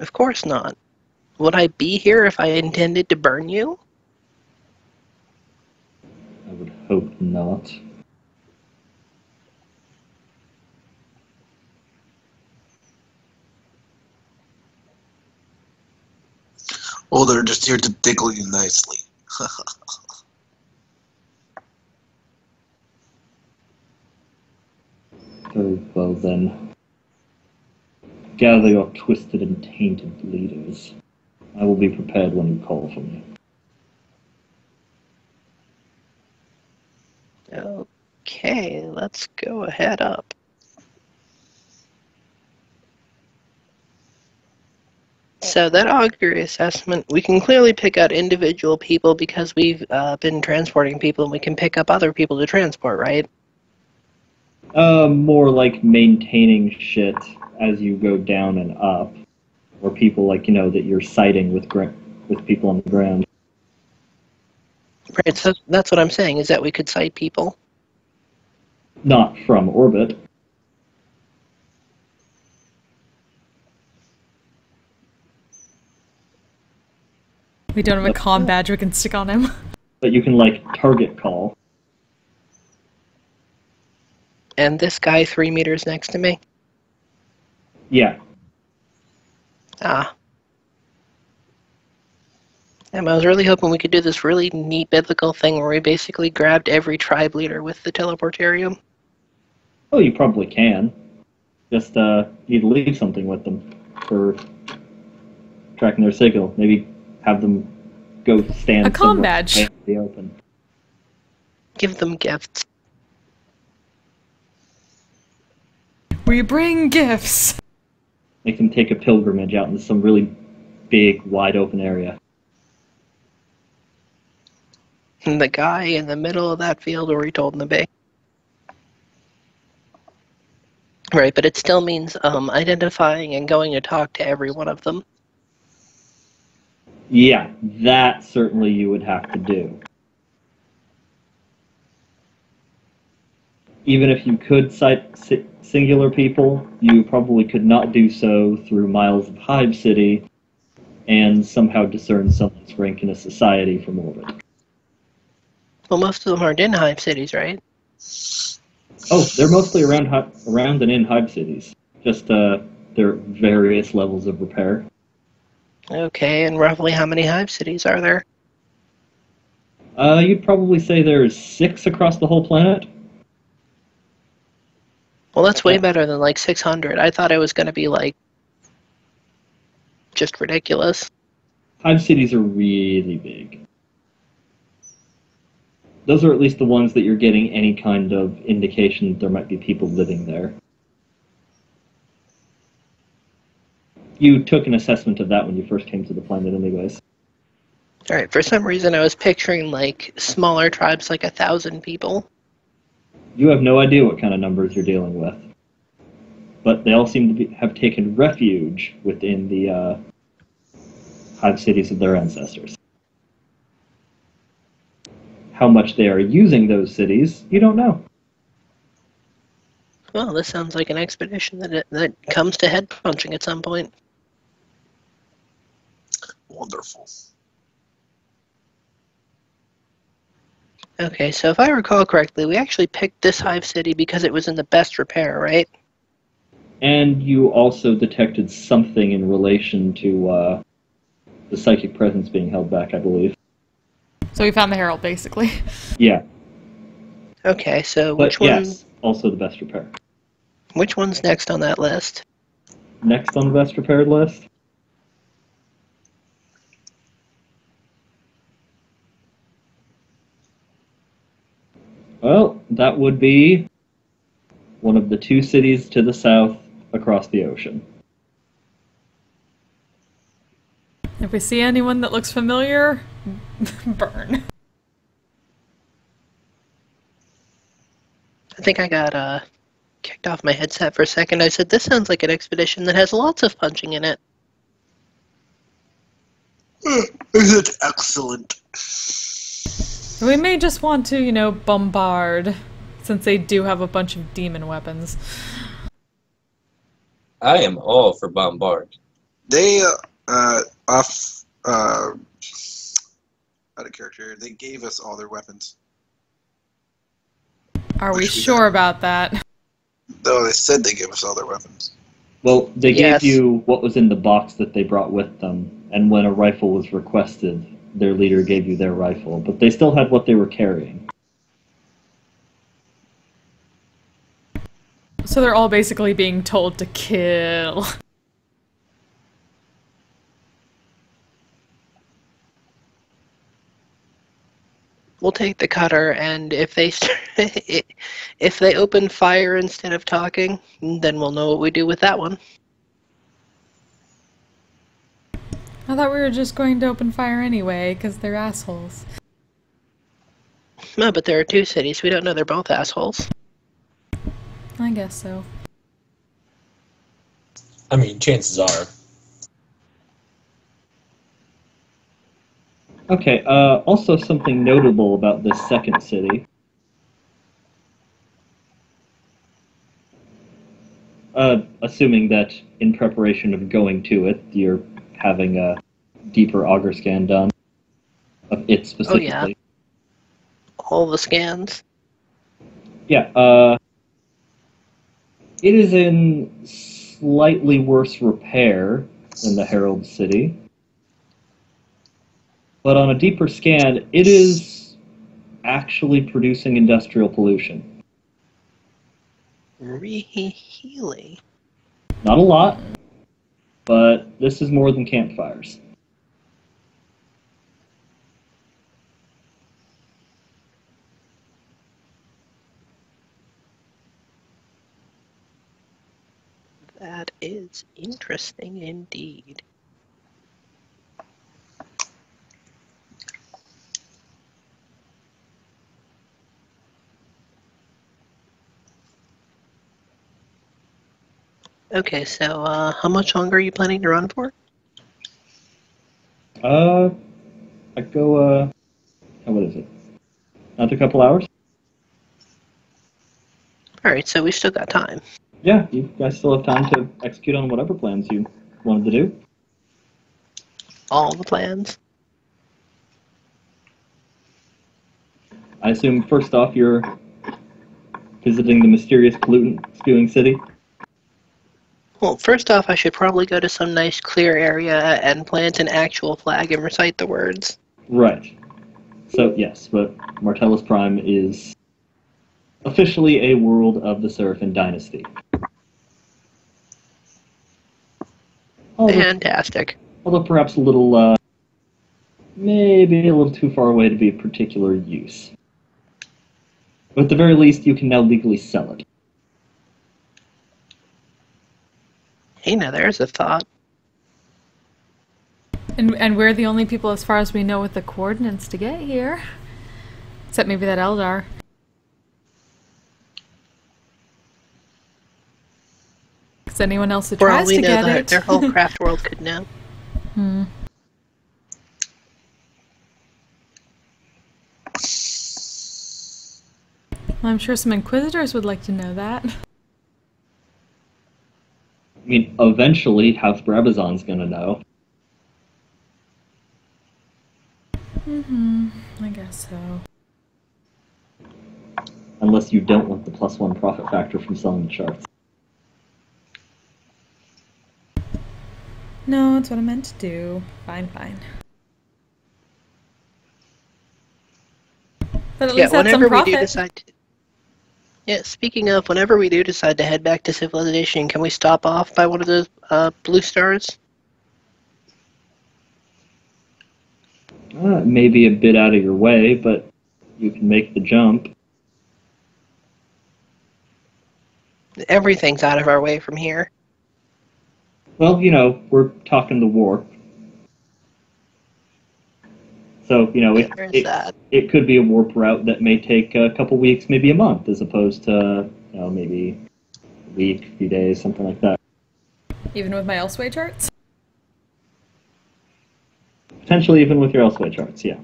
Of course not. Would I be here if I intended to burn you? I would hope not. Oh, they're just here to tickle you nicely. Very well then. Gather your twisted and tainted leaders. I will be prepared when you call for me. Okay, let's go ahead up. So that augury assessment, we can clearly pick out individual people because we've been transporting people, and we can pick up other people to transport, right? More like maintaining shit as you go down and up, or people like that you're sighting with people on the ground. Right, so that's what I'm saying, is that we could sight people. Not from orbit. We don't have a comm badge we can stick on him. But you can target call. And this guy 3 meters next to me? Yeah. Ah. I was really hoping we could do this really neat biblical thing where we basically grabbed every tribe leader with the teleportarium. Oh, you probably can. Just need to leave something with them for tracking their signal. Maybe have them go stand a comm badge in the open. Give them gifts. We bring gifts. Make them take a pilgrimage out into some really big, wide open area. And the guy in the middle of that field where we told him to be. Right, but it still means identifying and going to talk to every one of them. Yeah, that certainly you would have to do. Even if you could cite singular people, you probably could not do so through miles of Hive City and somehow discern someone's rank in a society from orbit. Well, most of them aren't in Hive cities, right? Oh, they're mostly around and in Hive cities. Just their various levels of repair. Okay, and roughly how many Hive cities are there? You'd probably say there's 6 across the whole planet. Well, that's way better than 600. I thought it was going to be just ridiculous. Hive cities are really big. Those are at least the ones that you're getting any kind of indication that there might be people living there. You took an assessment of that when you first came to the planet anyways. Alright, for some reason I was picturing smaller tribes, 1,000 people. You have no idea what kind of numbers you're dealing with. But they all seem to have taken refuge within the Hive cities of their ancestors. How much they are using those cities, you don't know. Well, this sounds like an expedition that comes to head punching at some point. Wonderful. Okay, so if I recall correctly, we actually picked this Hive City because it was in the best repair, right? And you also detected something in relation to the psychic presence being held back, I believe. So we found the Herald, basically. Yeah. Okay, so But which one? yes, also the best repair. Which one's next on that list? Next on the best repaired list? Well, that would be one of the 2 cities to the south across the ocean. If we see anyone that looks familiar, burn. I think I got kicked off my headset for a second. I said, this sounds like an expedition that has lots of punching in it. Is it excellent? We may just want to, bombard since they do have a bunch of demon weapons. I am all for bombard. They off out of character. They gave us all their weapons. Are we Which we sure about that? Though they said they gave us all their weapons. Well, they Yes. gave you what was in the box that they brought with them, and when a rifle was requested, their leader gave you their rifle, but they still had what they were carrying. So they're all basically being told to kill. We'll take the cutter, and if they if they open fire instead of talking, then we'll know what we do with that one. I thought we were just going to open fire anyway, because they're assholes. No, but there are two cities. We don't know they're both assholes. I guess so. I mean, chances are. Okay, also something notable about this second city. Assuming that in preparation of going to it, you're having a deeper auger scan done of it specifically. Oh, yeah. All the scans. Yeah, it is in slightly worse repair than the Herald City. But on a deeper scan, it is actually producing industrial pollution. Really? Not a lot, but this is more than campfires. That is interesting indeed. Okay, so how much longer are you planning to run for? I go, what is it? Another couple hours? Alright, so we still got time. Yeah, you guys still have time to execute on whatever plans you wanted to do. All the plans. I assume, first off, you're visiting the mysterious pollutant spewing city. Well, first off, I should probably go to some nice clear area and plant an actual flag and recite the words. Right. So, yes, but Martellus Prime is officially a world of the Seraphim Dynasty. Fantastic. Although perhaps a little, maybe a little too far away to be of particular use. But at the very least, you can now legally sell it. Hey, now there's a thought. And we're the only people, as far as we know, with the coordinates to get here. Except maybe that Eldar. Is anyone else who For all tries we to know, get their, it? their whole craft world could know. Hmm. Well, I'm sure some Inquisitors would like to know that. I mean, eventually, House Brabazon's gonna know. Mm-hmm. I guess so. Unless you don't want the +1 profit factor from selling the charts. No, that's what I meant to do. Fine, fine. But at least that's some whenever we profit. do decide to... Yeah, speaking of, whenever we do decide to head back to civilization, can we stop off by one of the blue stars? Maybe a bit out of your way, but you can make the jump. Everything's out of our way from here. Well, you know, we're talking the warp. So, you know, There's that. it could be a warp route that may take a couple weeks, maybe a month, as opposed to, you know, maybe a week, a few days, something like that. Even with my Elseway charts? Potentially even with your Elseway charts, yeah.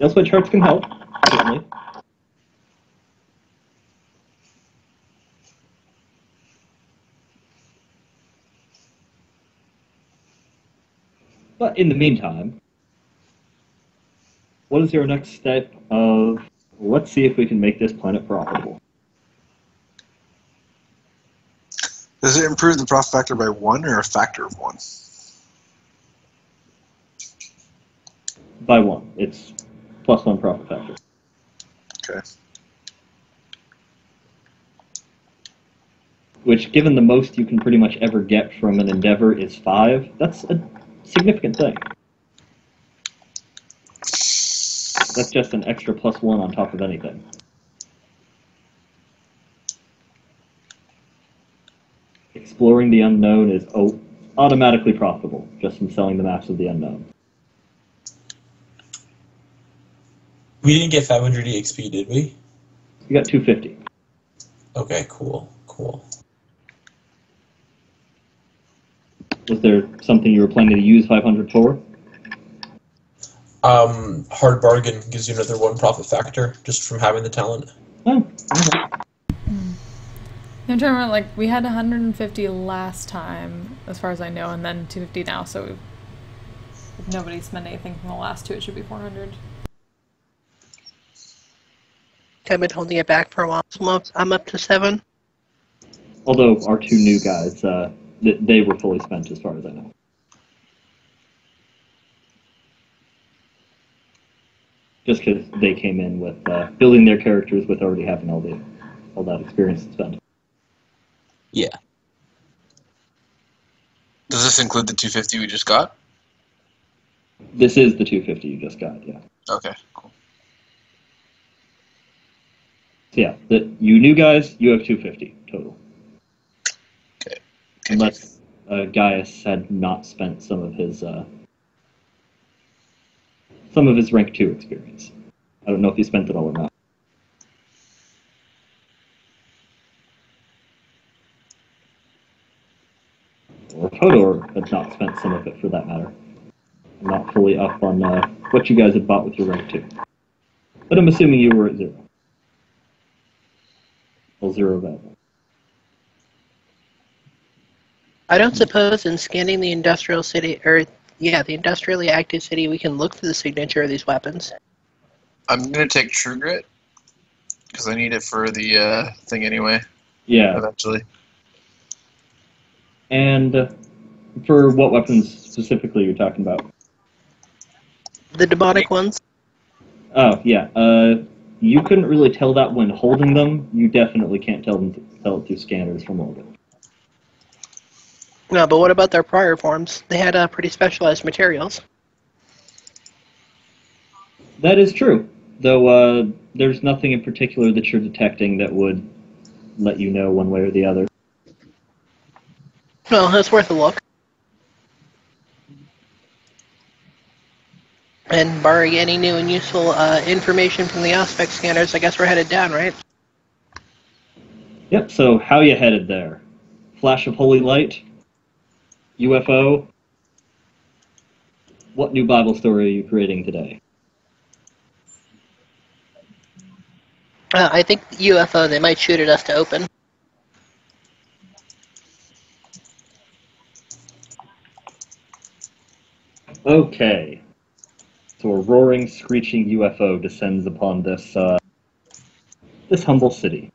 Elsewhere charts can help, certainly. But in the meantime, what is your next step of, let's see if we can make this planet profitable? Does it improve the profit factor by 1 or a factor of 1? By 1. It's +1 profit factor. Okay. Which, given the most you can pretty much ever get from an endeavor is 5, that's a significant thing. That's just an extra +1 on top of anything. Exploring the unknown is automatically profitable, just from selling the maps of the unknown. We didn't get 500 EXP, did we? You got 250. Okay, cool. Was there something you were planning to use 500 for? Hard bargain gives you another 1 profit factor just from having the talent. Oh, okay. I'm trying to remember, like, we had 150 last time, as far as I know, and then 250 now, so if nobody spent anything from the last two, it should be 400. I've been holding it back for a while, so I'm up to 7. Although our 2 new guys, they were fully spent as far as I know. Just because they came in with building their characters with already having all that experience to spend. Yeah. Does this include the 250 we just got? This is the 250 you just got, yeah. Okay, cool. So yeah, you new guys, you have 250 total. Okay. Unless Gaius had not spent some of his rank 2 experience. I don't know if he spent it all or not. Or Hodor had not spent some of it, for that matter. I'm not fully up on what you guys had bought with your rank 2. But I'm assuming you were at 0. Well, 0 available. I don't suppose in scanning the industrial city, the industrially active city, we can look for the signature of these weapons. I'm going to take True Grit, because I need it for the thing anyway, Yeah. eventually. And for what weapons specifically you're talking about? The demonic ones? Oh, yeah. You couldn't really tell that when holding them. You definitely can't tell it through scanners from orbit. No, but what about their prior forms? They had pretty specialized materials. That is true. Though there's nothing in particular that you're detecting that would let you know one way or the other. Well, it's worth a look. And barring any new and useful information from the aspect scanners, I guess we're headed down, right? Yep, so how you headed there? Flash of holy light? UFO? What new Bible story are you creating today? I think UFO, they might shoot at us to open. Okay. So a roaring, screeching UFO descends upon this humble city.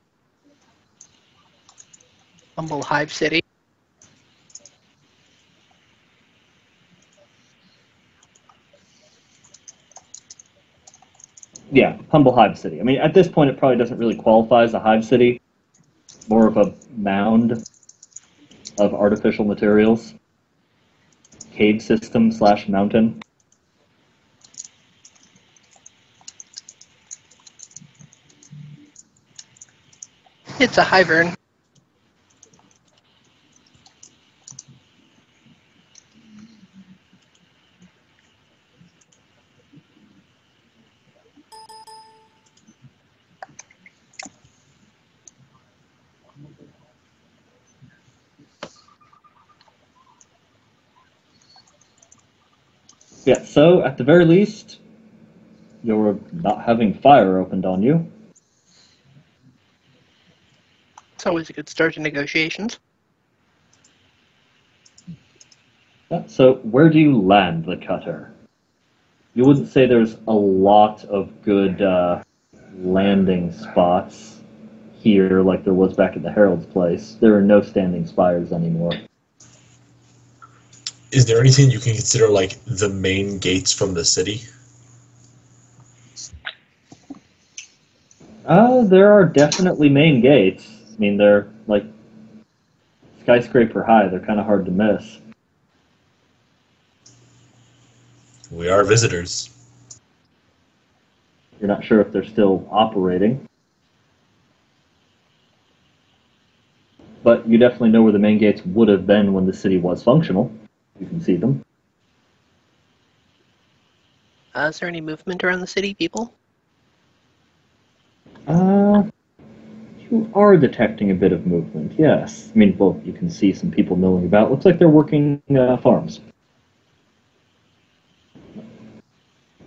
Humble Hive City. Yeah, humble hive city. I mean, at this point, it probably doesn't really qualify as a hive city. More of a mound of artificial materials. Cave system / mountain. It's a Hivern. Yeah, so at the very least, You're not having fire opened on you. It's always a good start to negotiations. So, where do you land the cutter? You wouldn't say there's a lot of good landing spots here like there was back at the Herald's place. There are no standing spires anymore. Is there anything you can consider like the main gates from the city? There are definitely main gates. I mean, they're like skyscraper high. They're kind of hard to miss. We are visitors. You're not sure if they're still operating. But you definitely know where the main gates would have been when the city was functional. You can see them. Is there any movement around the city, people? You are detecting a bit of movement, yes. I mean, well, you can see some people milling about. Looks like they're working farms.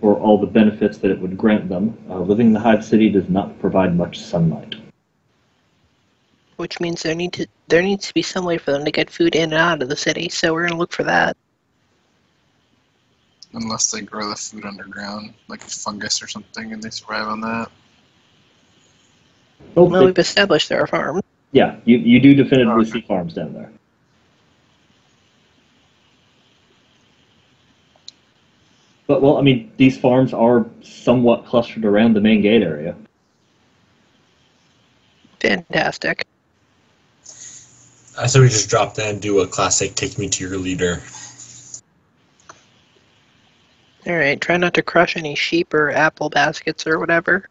For all the benefits that it would grant them, living in the Hive City does not provide much sunlight. Which means there needs to be some way for them to get food in and out of the city, so we're going to look for that. Unless they grow the food underground, like fungus or something, and they survive on that. Well, Well, we've established there are farms. yeah, you do definitively Okay. see farms down there. But, well, I mean, these farms are somewhat clustered around the main gate area. Fantastic. I said we just drop in and do a classic take me to your leader. Alright, try not to crush any sheep or apple baskets or whatever.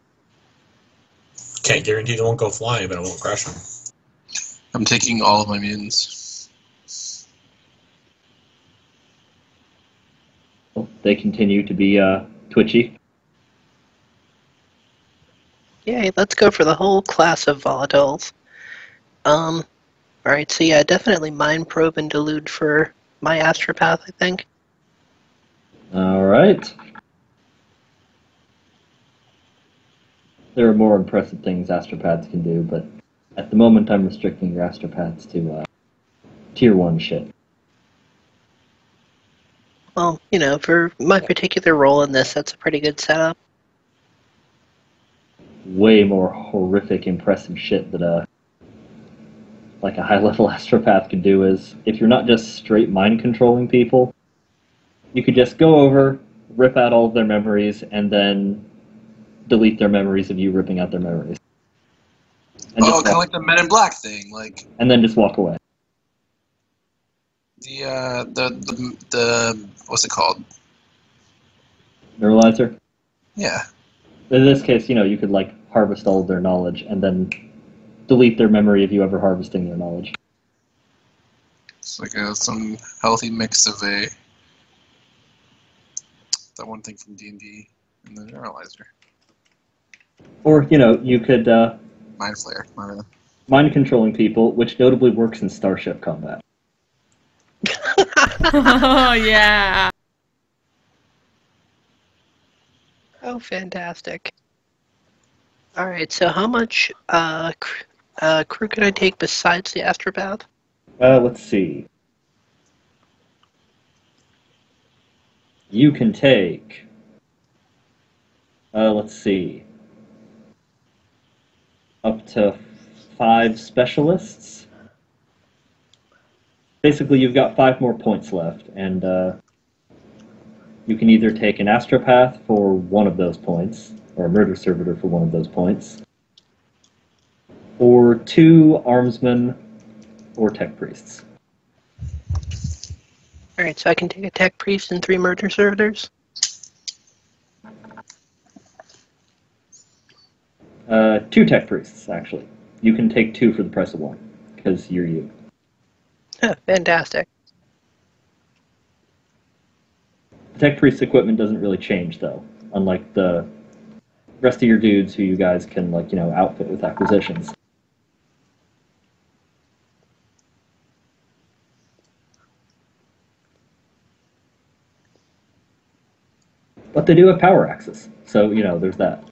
Can't guarantee they won't go flying, but I won't crush them. I'm taking all of my mutants. Well, they continue to be twitchy. Yay, let's go for the whole class of volatiles. Alright, so yeah, definitely mind probe and delude for my astropath, I think. All right. There are more impressive things astropaths can do, but at the moment I'm restricting your astropaths to tier 1 shit. Well, you know, for my particular role in this, that's a pretty good setup. Way more horrific, impressive shit that like a high-level astropath could do is, if you're not just straight mind controlling people, you could just go over, rip out all of their memories, and then delete their memories of you ripping out their memories. And Oh, just kind of walk, like the Men in Black thing, like and then just walk away. the what's it called? Neuralizer? Yeah. In this case, you could like harvest all of their knowledge and then delete their memory of you ever harvesting their knowledge. It's like some healthy mix of that one thing from D&D and the Neuralizer. Or, you could Mind Flayer. mind controlling people, which notably works in starship combat. Oh, yeah. Oh, fantastic. Alright, so how much crew can I take besides the astropath? Let's see. You can take... let's see. Up to 5 specialists. Basically, you've got 5 more points left, and you can either take an astropath for one of those points, or a murder servitor for one of those points, or 2 armsmen or tech priests. Alright, so I can take a tech priest and 3 murder servitors? 2 tech priests, actually. You can take 2 for the price of 1, because you're you. Oh, fantastic. The tech priest equipment doesn't really change, though, unlike the rest of your dudes who you guys can, outfit with acquisitions. But they do have power axes, so, there's that.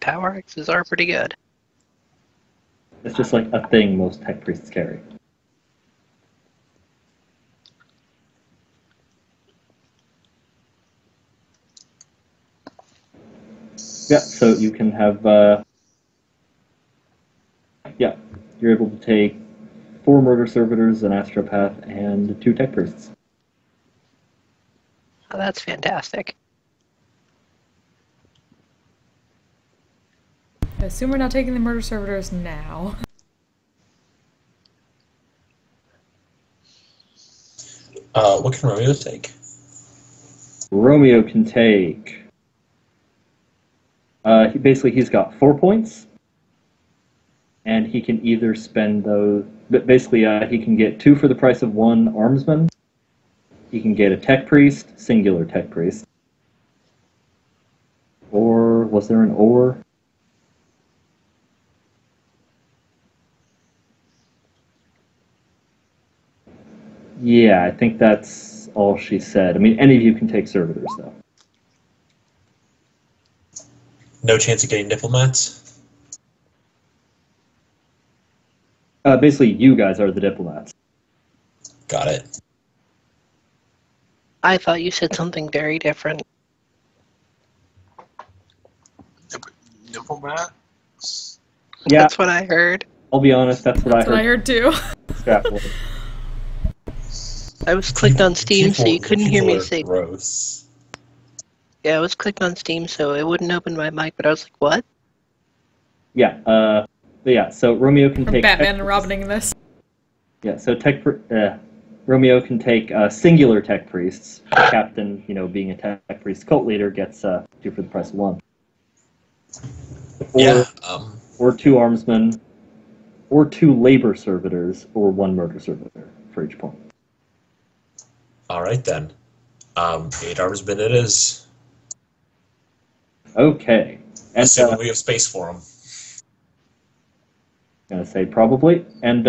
Power axes are pretty good. It's just like a thing most tech priests carry. Yeah, so you can have, you're able to take 4 murder servitors, an astropath, and 2 tech priests. Oh, that's fantastic. I assume we're not taking the murder servitors now. What can Romeo take? Romeo can take... he's got 4 points, and he can either spend those... But basically, he can get 2 for the price of 1 armsman. He can get a tech priest, singular tech priest. Or, was there an or? Yeah, I think that's all she said. I mean, any of you can take servitors, though. No chance of getting diplomats? Basically, you guys are the diplomats. Got it. I thought you said something very different. Diplomat? Yeah, That's what I heard. I'll be honest, that's what That's what I I heard too. extrapolate. I was clicked on Steam, so you couldn't hear me People are say. gross. Yeah, I was clicked on Steam, so it wouldn't open my mic, but I was like, what? Yeah, so Romeo can From take... Batman and Robin in this. Yeah, so Romeo can take singular tech priests. The captain, being a tech priest cult leader, gets 2 for the price of 1. Or 2 armsmen, or 2 labor servitors, or 1 murder servitor for each point. Alright then. 8 armsmen it is. Okay. And Assuming we have space for them. I'm going to say probably. And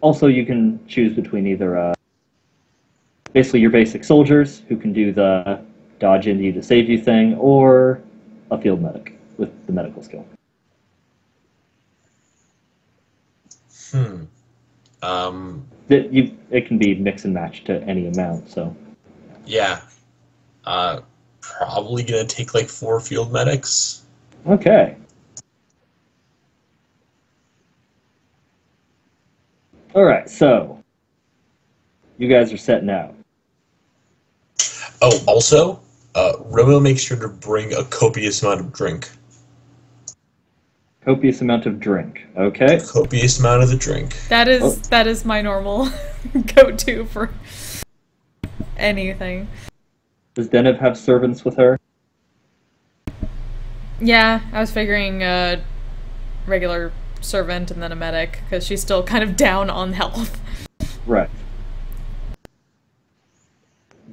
also you can choose between either basically your basic soldiers, who can do the dodge into you to save you thing, or a field medic with the medical skill. It can be mix and match to any amount, so... Yeah. Probably gonna take like 4 field medics. Okay. Alright, so... You guys are set now. Oh, also, Romeo makes sure to bring a copious amount of drink. Copious amount of drink, okay? Copious amount of the drink. That is my normal go-to for anything. Does Zennith have servants with her? Yeah, I was figuring a regular servant and then a medic, because she's still kind of down on health. Right.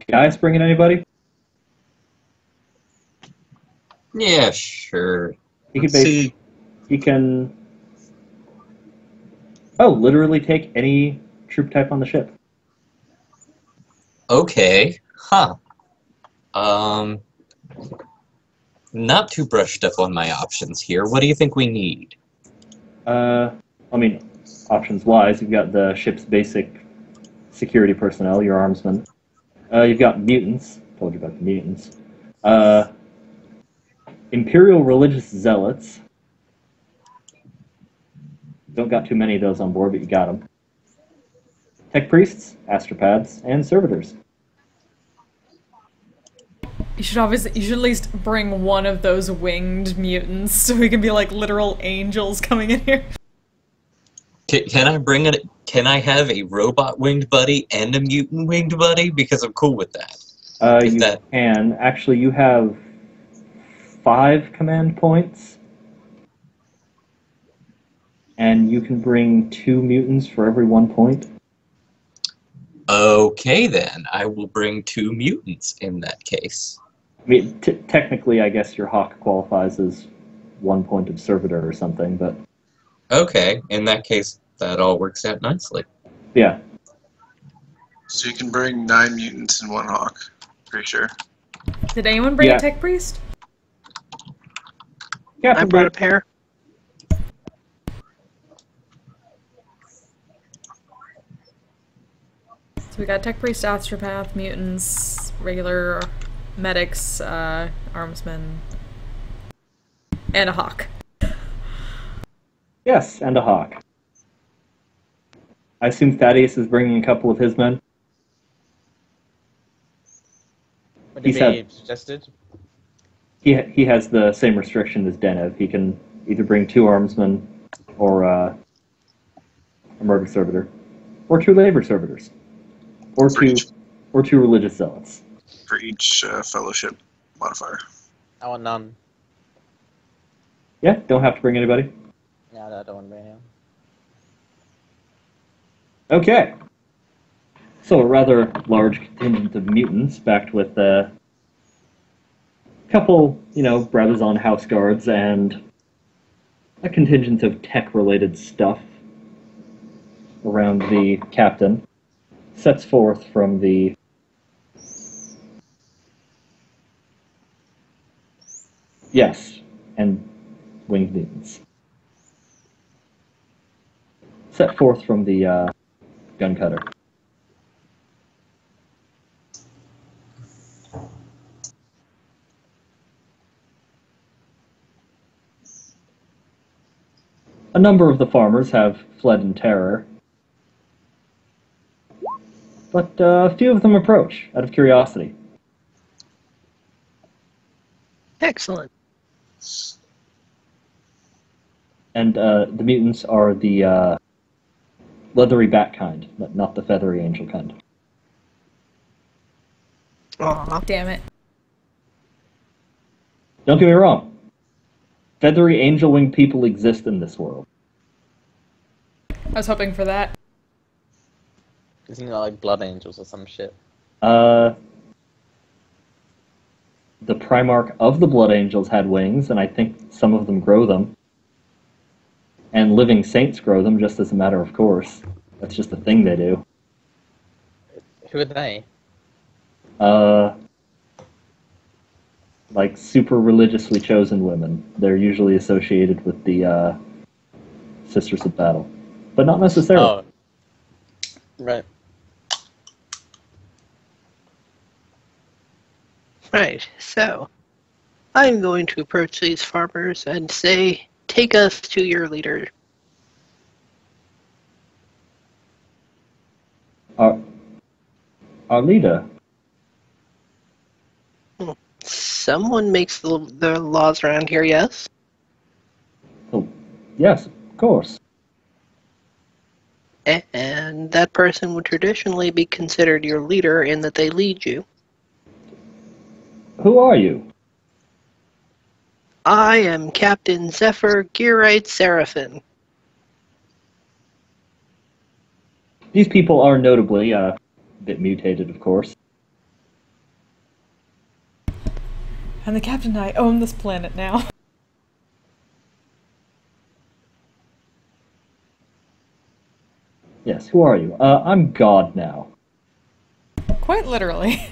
Guys bringing anybody? Yeah, sure. He can... Oh, literally take any troop type on the ship. Okay. Huh. Not too brushed up on my options here. What do you think we need? Options-wise, you've got the ship's basic security personnel, your armsmen. You've got mutants. Told you about the mutants. Imperial religious zealots. Don't got too many of those on board, but you got them. Tech priests, astropaths, and servitors. You should at least bring one of those winged mutants, so we can be like literal angels coming in here. Can I bring it? Can I have a robot winged buddy and a mutant winged buddy? Because I'm cool with that. Can. Actually, you have 5 command points. And you can bring 2 mutants for every 1 point. Okay, then. I will bring 2 mutants in that case. I mean, technically, I guess your Hawk qualifies as 1 point of servitor or something, but... Okay, in that case, that all works out nicely. Yeah. So you can bring 9 mutants and 1 hawk. Pretty sure. Did anyone bring Yeah. a tech priest? I brought a pair. So we got tech priest, astropath, mutants, regular medics, armsmen, and a hawk. Yes, and a hawk. I assume Thaddeus is bringing a couple of his men. Would He's it be suggested? He has the same restriction as Zennith. He can either bring 2 armsmen or a murder servitor, or 2 labor servitors, or For 2 each. or 2 religious zealots. For each fellowship modifier. I want none. Yeah, don't have to bring anybody. No, I don't want to bring anyone. Okay. So a rather large contingent of mutants, backed with a couple, brothers on house guards and a contingent of tech-related stuff around the captain, sets forth from the yes, and winged mutants. Set forth from the gun cutter. A number of the farmers have fled in terror, but a few of them approach out of curiosity. Excellent. And the mutants are the leathery bat kind, but not the feathery angel kind. Aw. Damn it. Don't get me wrong. Feathery angel-winged people exist in this world. I was hoping for that. Isn't it like blood angels or some shit? The Primarch of the Blood Angels had wings, and I think some of them grow them. And living saints grow them just as a matter of course. That's just a thing they do. Who are they? Like super religiously chosen women. They're usually associated with the Sisters of Battle. But not necessarily. Oh. Right. Right, so I'm going to approach these farmers and say, take us to your leader. Our leader. Someone makes the laws around here, yes? Oh, yes, of course. And that person would traditionally be considered your leader in that they lead you. Who are you? I am Captain Zephyr Gearite Seraphin. These people are notably a bit mutated, of course. And the captain and I own this planet now. Yes, who are you? I'm God now. Quite literally.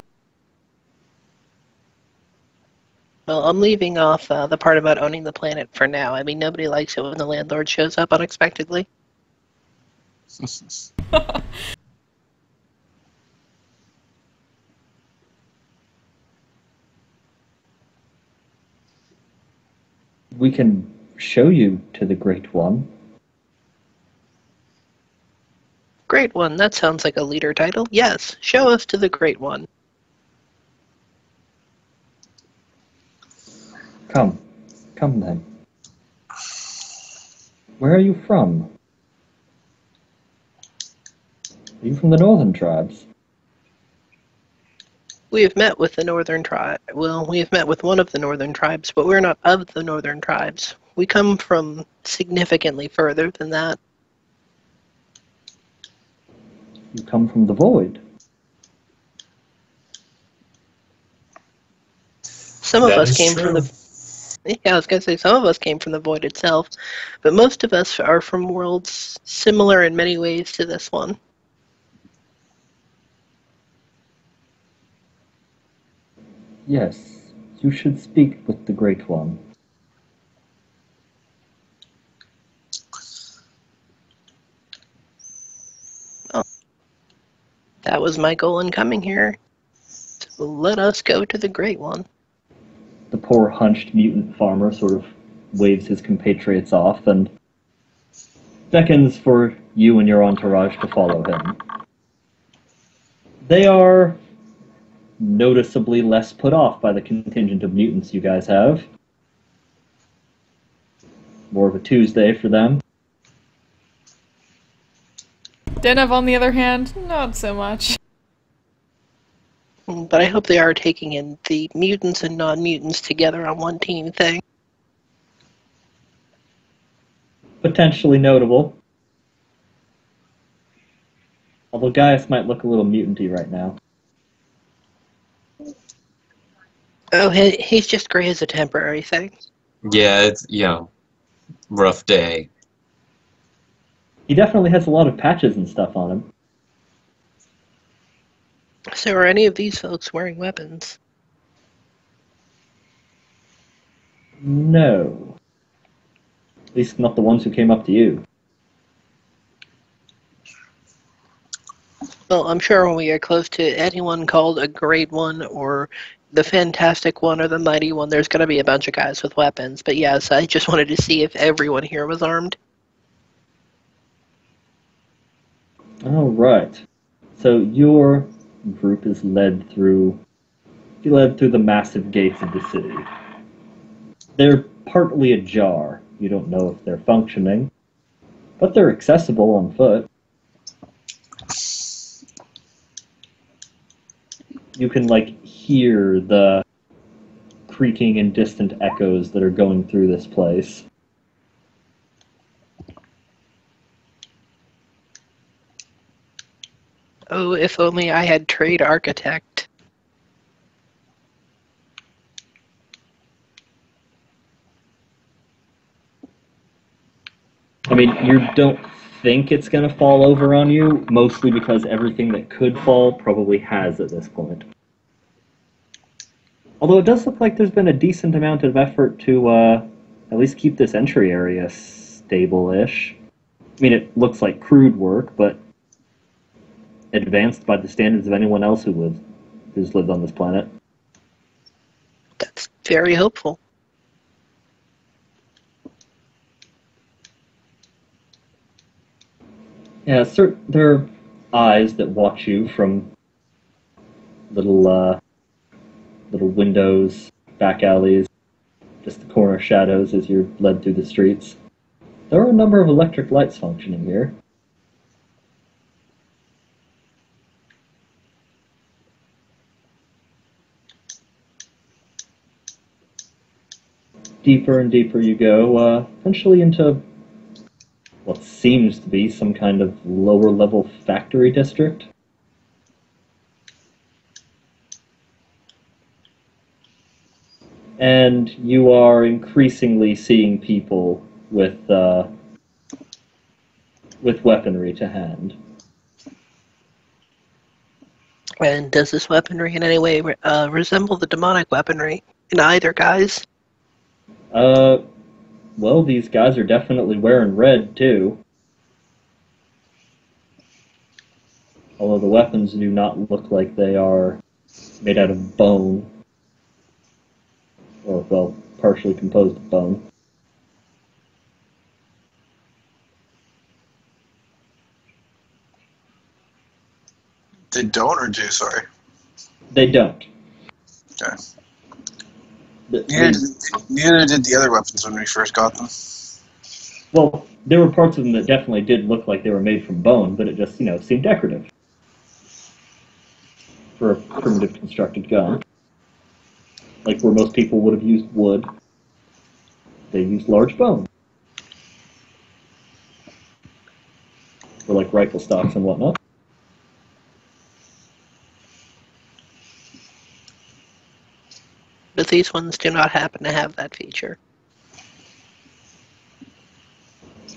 Well, I'm leaving off the part about owning the planet for now. I mean, nobody likes it when the landlord shows up unexpectedly. We can show you to the Great One. Great One, that sounds like a leader title. Yes, show us to the Great One. Come. Come then. Where are you from? Are you from the Northern Tribes? We have met with the Northern Tribe. Well, we have met with one of the Northern Tribes, but we're not of the Northern Tribes. We come from significantly further than that. You come from the Void. Some of That us is came true. from the... Yeah, I was going to say, some of us came from the Void itself, but most of us are from worlds similar in many ways to this one. Yes, you should speak with the Great One. That was my goal in coming here. So let us go to the Great One. The poor hunched mutant farmer sort of waves his compatriots off and beckons for you and your entourage to follow him. They are noticeably less put off by the contingent of mutants you guys have. More of a Tuesday for them. Zennith, on the other hand, not so much. But I hope they are taking in the mutants and non-mutants together on one team thing. Potentially notable. Although Gaius might look a little mutanty right now. Oh, he's just gray as a temporary thing. Yeah, it's, rough day. He definitely has a lot of patches and stuff on him. So are any of these folks wearing weapons? No. At least not the ones who came up to you. Well, I'm sure when we get close to anyone called a Great One or the Fantastic One or the Mighty One, there's going to be a bunch of guys with weapons. But yes, I just wanted to see if everyone here was armed. All right. So your group is led through the massive gates of the city. They're partly ajar. You don't know if they're functioning, but they're accessible on foot. You can, hear the creaking and distant echoes that are going through this place. Oh, if only I had trade architect. I mean, you don't think it's going to fall over on you, mostly because everything that could fall probably has at this point. Although it does look like there's been a decent amount of effort to at least keep this entry area stable-ish. I mean, it looks like crude work, but advanced by the standards of anyone else who's lived on this planet. That's very hopeful. Yeah, there are eyes that watch you from little windows, back alleys, just the corner shadows as you're led through the streets. There are a number of electric lights functioning here. Deeper and deeper you go, eventually into what seems to be some kind of lower-level factory district. And you are increasingly seeing people with weaponry to hand. And does this weaponry in any way resemble the demonic weaponry in either guise? Well, these guys are definitely wearing red, too. Although the weapons do not look like they are made out of bone. Or, well, partially composed of bone. They don't or do, sorry? They don't. Okay. Neither did the other weapons when we first got them. Well, there were parts of them that definitely did look like they were made from bone, but it just, seemed decorative. For a primitive constructed gun. Like where most people would have used wood, they used large bone. For like rifle stocks and whatnot. But these ones do not happen to have that feature.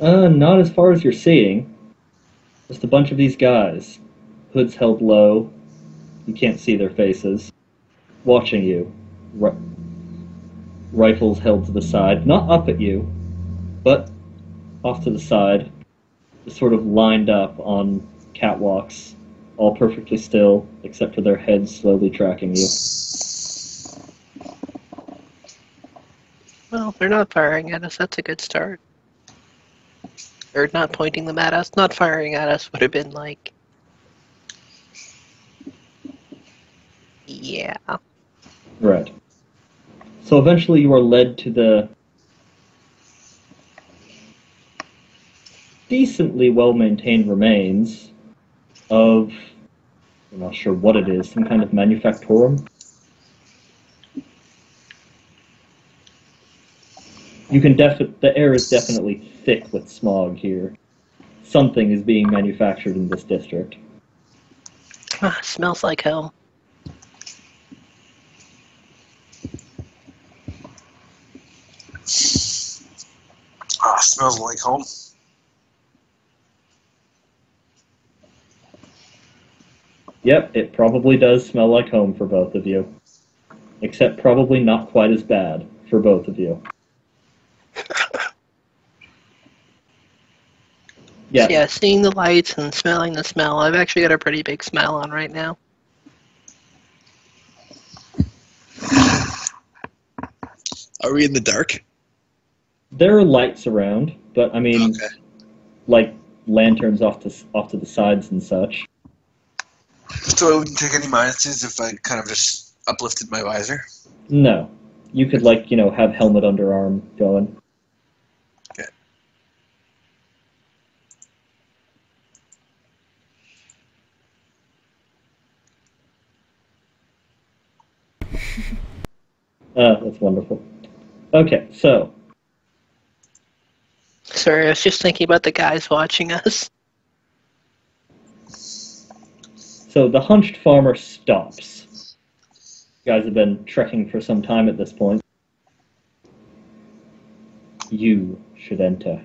Not as far as you're seeing. Just a bunch of these guys. Hoods held low. You can't see their faces. watching you, rifles held to the side, not up at you, but off to the side, just sort of lined up on catwalks, all perfectly still, except for their heads slowly tracking you. Well, they're not firing at us. That's a good start. Or not pointing them at us. Not firing at us would have been like... Yeah. Right. So eventually you are led to the decently well-maintained remains of, I'm not sure what it is, some kind of manufactorum. You can the air is definitely thick with smog here. Something is being manufactured in this district. Smells like hell. Smells like home. Yep, it probably does smell like home for both of you. Except probably not quite as bad for both of you. Yeah. Yeah, seeing the lights and smelling the smell, I've actually got a pretty big smile on right now. Are we in the dark? There are lights around, but I mean, Okay. like lanterns off to the sides and such. So I wouldn't take any minuses if I kind of just uplifted my visor? No. You could, like, have helmet underarm going. Okay. That's wonderful. Okay, so, Sorry, I was just thinking about the guys watching us. the hunched farmer stops. You guys have been trekking for some time at this point. You should enter.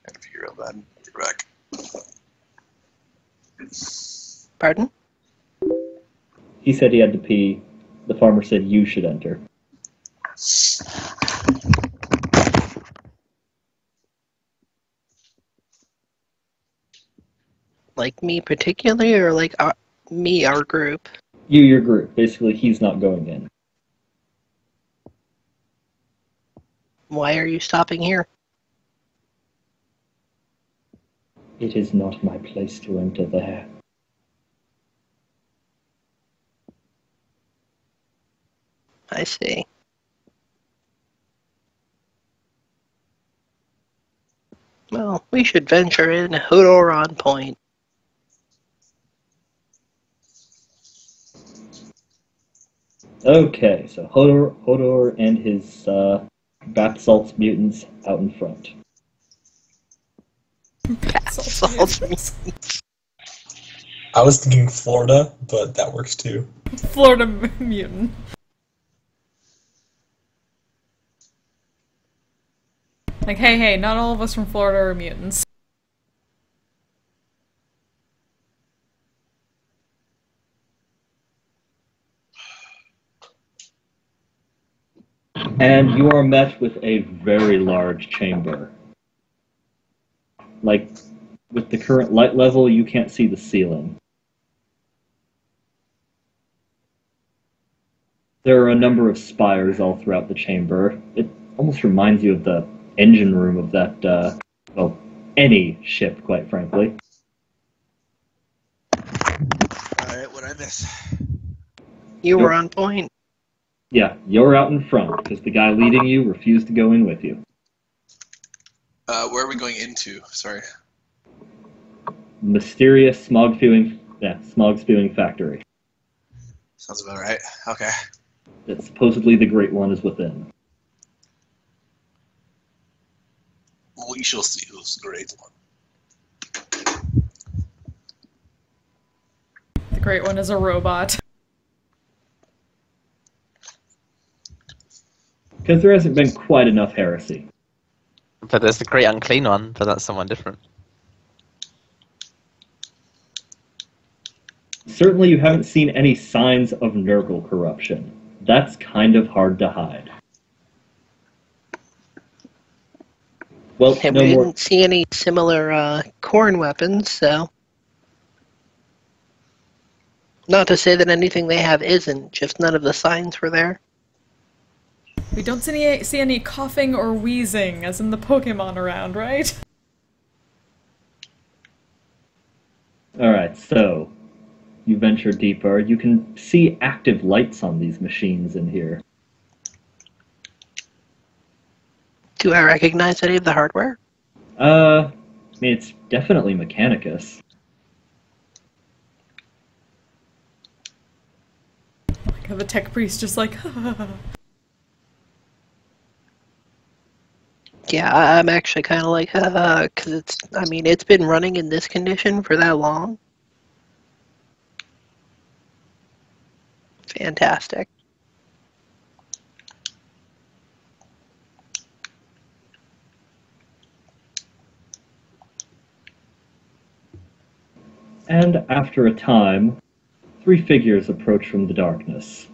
Gotta be real bad. You're back. Pardon? He said he had to pee. The farmer said you should enter. Like me particularly, or like our group? You, your group. Basically, he's not going in. Why are you stopping here? It is not my place to enter there. I see. Well, we should venture in, Hodor on point. Okay, so Hodor and his bath salts mutants out in front. I was thinking Florida, but that works too. Florida mutant. Like, hey, not all of us from Florida are mutants. And you are met with a very large chamber. Like, with the current light level, you can't see the ceiling. There are a number of spires all throughout the chamber. It almost reminds you of the engine room of that, well, any ship, quite frankly. Alright, what'd I miss? You were on point. Yeah, you're out in front, because the guy leading you refused to go in with you. Where are we going into? Sorry. Mysterious smog-spewing factory. Sounds about right. Okay. That supposedly the Great One is within. We shall see who's the great one. The Great One is a robot. Because there hasn't been quite enough heresy. But there's the Great Unclean One, but that's someone different. Certainly you haven't seen any signs of Nurgle corruption. That's kind of hard to hide. Well, And no we more. didn't see any similar corn weapons, so. Not to say that anything they have isn't, just none of the signs were there. We don't see any coughing or wheezing, as in the Pokemon around, right? Alright, so you venture deeper. You can see active lights on these machines in here. Do I recognize any of the hardware? I mean, it's definitely Mechanicus. Like the tech priest just like, Yeah, I'm actually kind of like, because it's been running in this condition for that long. Fantastic. And after a time, 3 figures approach from the darkness.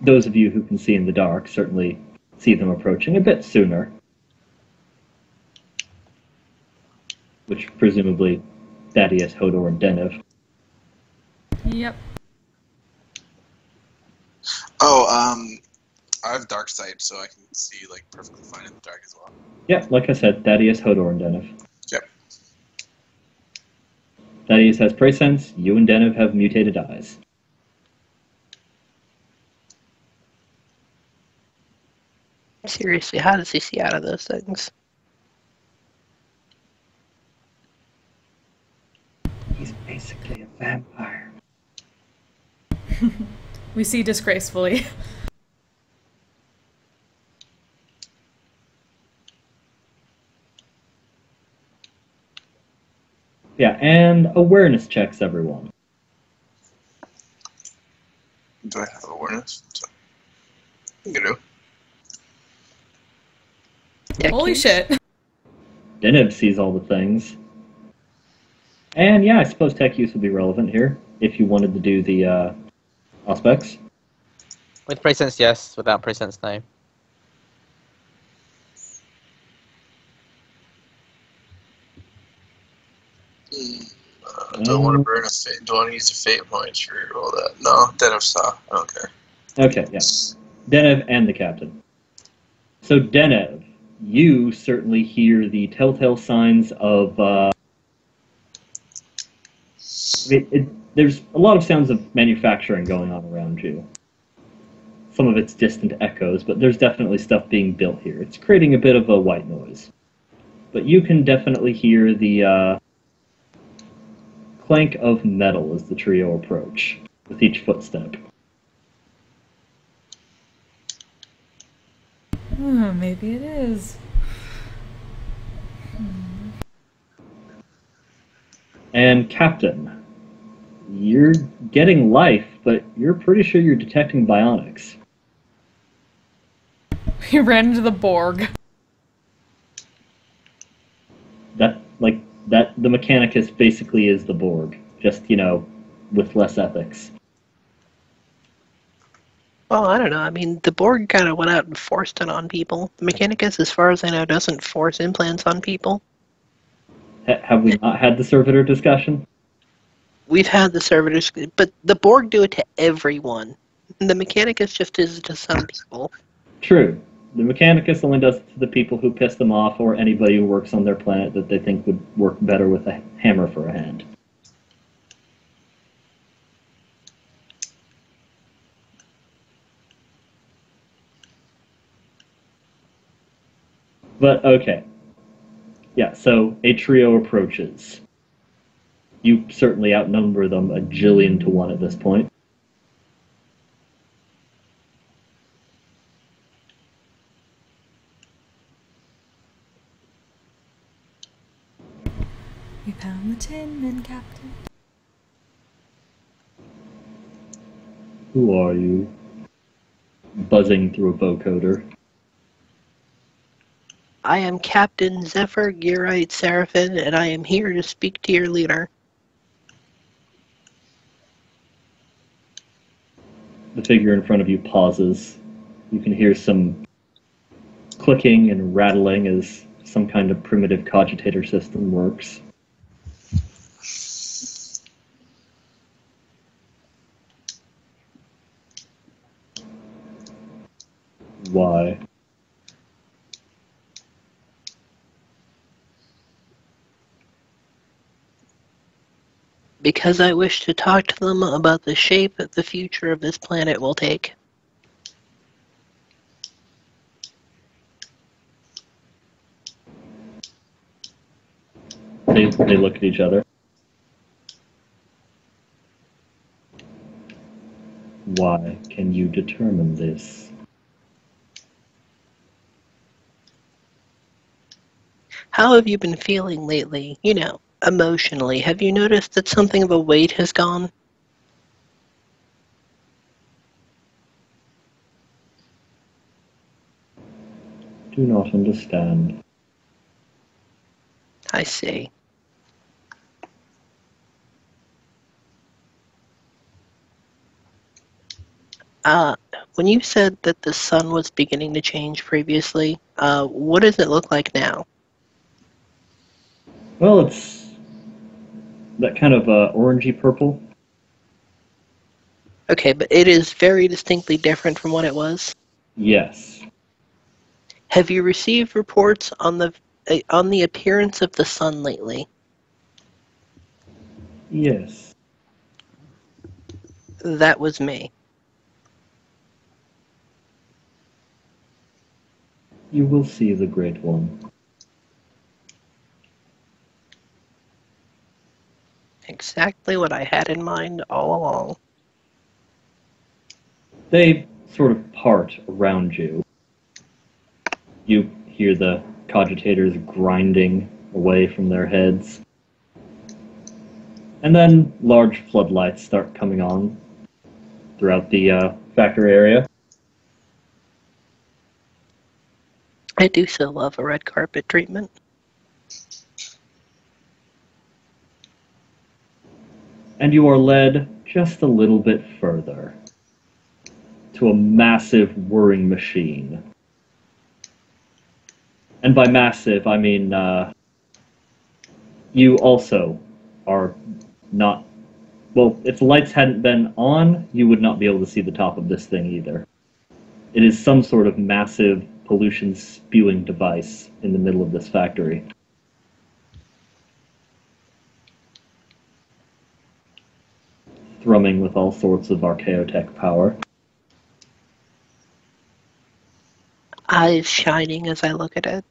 Those of you who can see in the dark certainly see them approaching a bit sooner. Which presumably Thaddeus, Hodor, and Zennith. yep. Oh, I have dark sight, so I can see like perfectly fine in the dark as well. Yeah, like I said, Thaddeus, Hodor, and Zennith. Yep. Thaddeus has prey sense, you and Zennith have mutated eyes. Seriously, how does he see out of those things? He's basically a vampire. We see disgracefully. Yeah, and awareness checks, everyone. Do I have awareness? You do. Yeah, Holy shit. Denib sees all the things. And yeah, I suppose tech use would be relevant here, if you wanted to do the aspects. With presence, yes. Without presence, no. Do I want to burn a fate? Do I want to use a fate point for all that? No, then I've saw. I don't care. Okay, yeah. Denev and the captain. So Denev, you certainly hear the telltale signs of there's a lot of sounds of manufacturing going on around you. Some of it's distant echoes, but there's definitely stuff being built here. It's creating a bit of a white noise. But you can definitely hear the clank of metal as the trio approach, with each footstep. Maybe it is. And Captain, you're getting life, but you're pretty sure you're detecting bionics. We ran into the Borg. The Mechanicus basically is the Borg, just, with less ethics. Well, I don't know. I mean, the Borg kind of went out and forced it on people. The Mechanicus, as far as I know, doesn't force implants on people. Have we not had the servitor discussion? We've had the servitors, but the Borg do it to everyone. The Mechanicus just is it to some people. True. The Mechanicus only does it to the people who piss them off or anybody who works on their planet that they think would work better with a hammer for a hand. But, okay. Yeah, so a trio approaches. You certainly outnumber them a jillion to 1 at this point. We found the Tin Man, Captain. Who are you? Buzzing through a vocoder. I am Captain Zephyr Gearite Seraphim, and I am here to speak to your leader. The figure in front of you pauses. You can hear some clicking and rattling as some kind of primitive cogitator system works. Why? Because I wish to talk to them about the shape that the future of this planet will take. They look at each other. Why can you determine this? How have you been feeling lately? You know, emotionally. Have you noticed that something of a weight has gone? Do not understand. I see. When you said that the sun was beginning to change previously, what does it look like now? Well, it's that kind of orangey purple. Okay, but it is very distinctly different from what it was. Yes. Have you received reports on the appearance of the sun lately? Yes. That was me. You will see the Great One. Exactly what I had in mind all along. They sort of part around you. You hear the cogitators grinding away from their heads. And then large floodlights start coming on throughout the factory area. I do so love a red carpet treatment. And you are led just a little bit further to a massive whirring machine. And by massive, I mean you also are not... Well, if the lights hadn't been on, you would not be able to see the top of this thing either. It is some sort of massive pollution spewing device in the middle of this factory. Thrumming with all sorts of archaeotech power. Eyes shining as I look at it.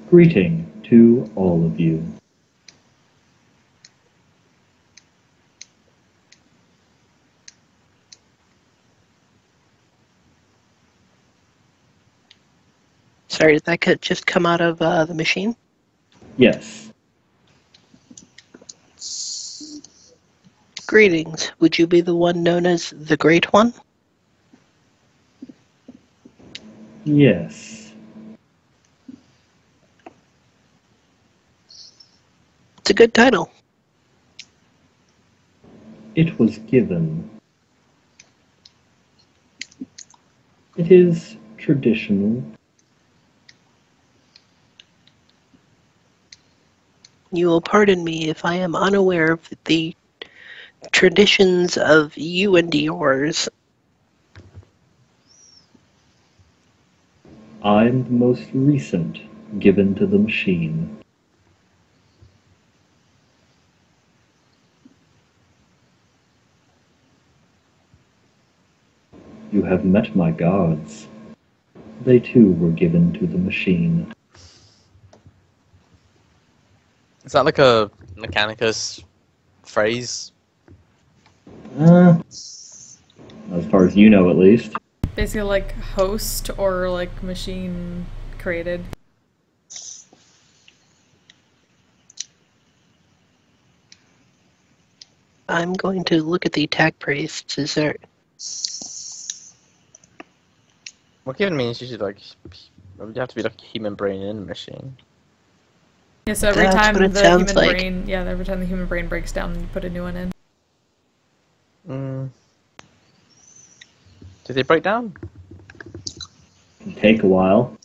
Greeting to all of you. Sorry, did that just come out of the machine? Yes. Greetings. Would you be the one known as the Great One? Yes. It's a good title. It was given. It is traditional. You will pardon me if I am unaware of the traditions of you and yours. I'm the most recent given to the machine. You have met my gods. They too were given to the machine. Is that like a Mechanicus phrase? As far as you know, at least. Basically like host or like machine created. I'm going to look at the tech priests. Is there... Well, given means you should like you have to be like a human brain in a machine. Yeah, so every That's time what it the sounds human like. brain, yeah, every time the human brain breaks down, you put a new one in. Did they break down? It'll take a while.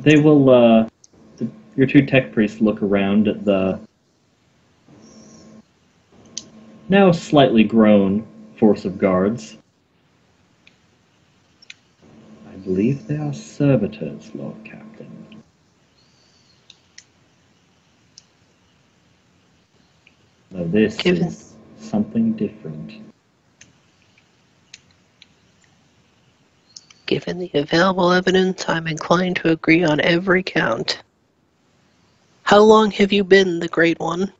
They will, your two tech priests look around at the now slightly grown force of guards. I believe they are servitors, Lord Captain. Now this is something different. Given the available evidence, I'm inclined to agree on every count. How long have you been the Great One?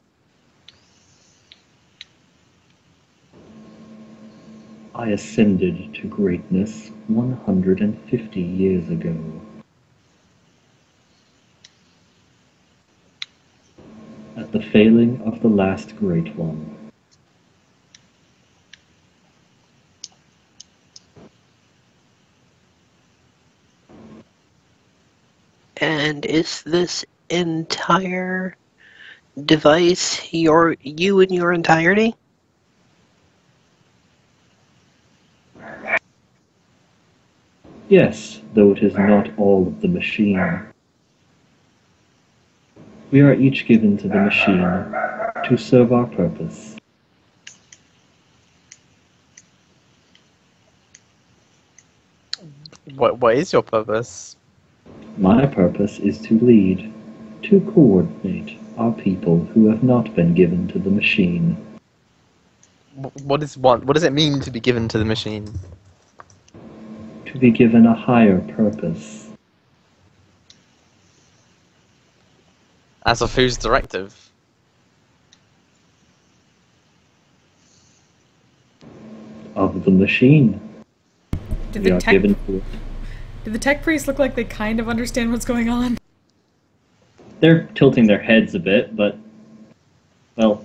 I ascended to greatness 150 years ago. At the failing of the last Great One. And is this entire device you in your entirety? Yes, though it is not all of the machine. We are each given to the machine to serve our purpose. What is your purpose? My purpose is to lead, to coordinate our people who have not been given to the machine. What does it mean to be given to the machine? To be given a higher purpose. As of whose directive? Of the machine. Did We the are tech given to it. Did the tech priests look like they kind of understand what's going on? They're tilting their heads a bit, but, well,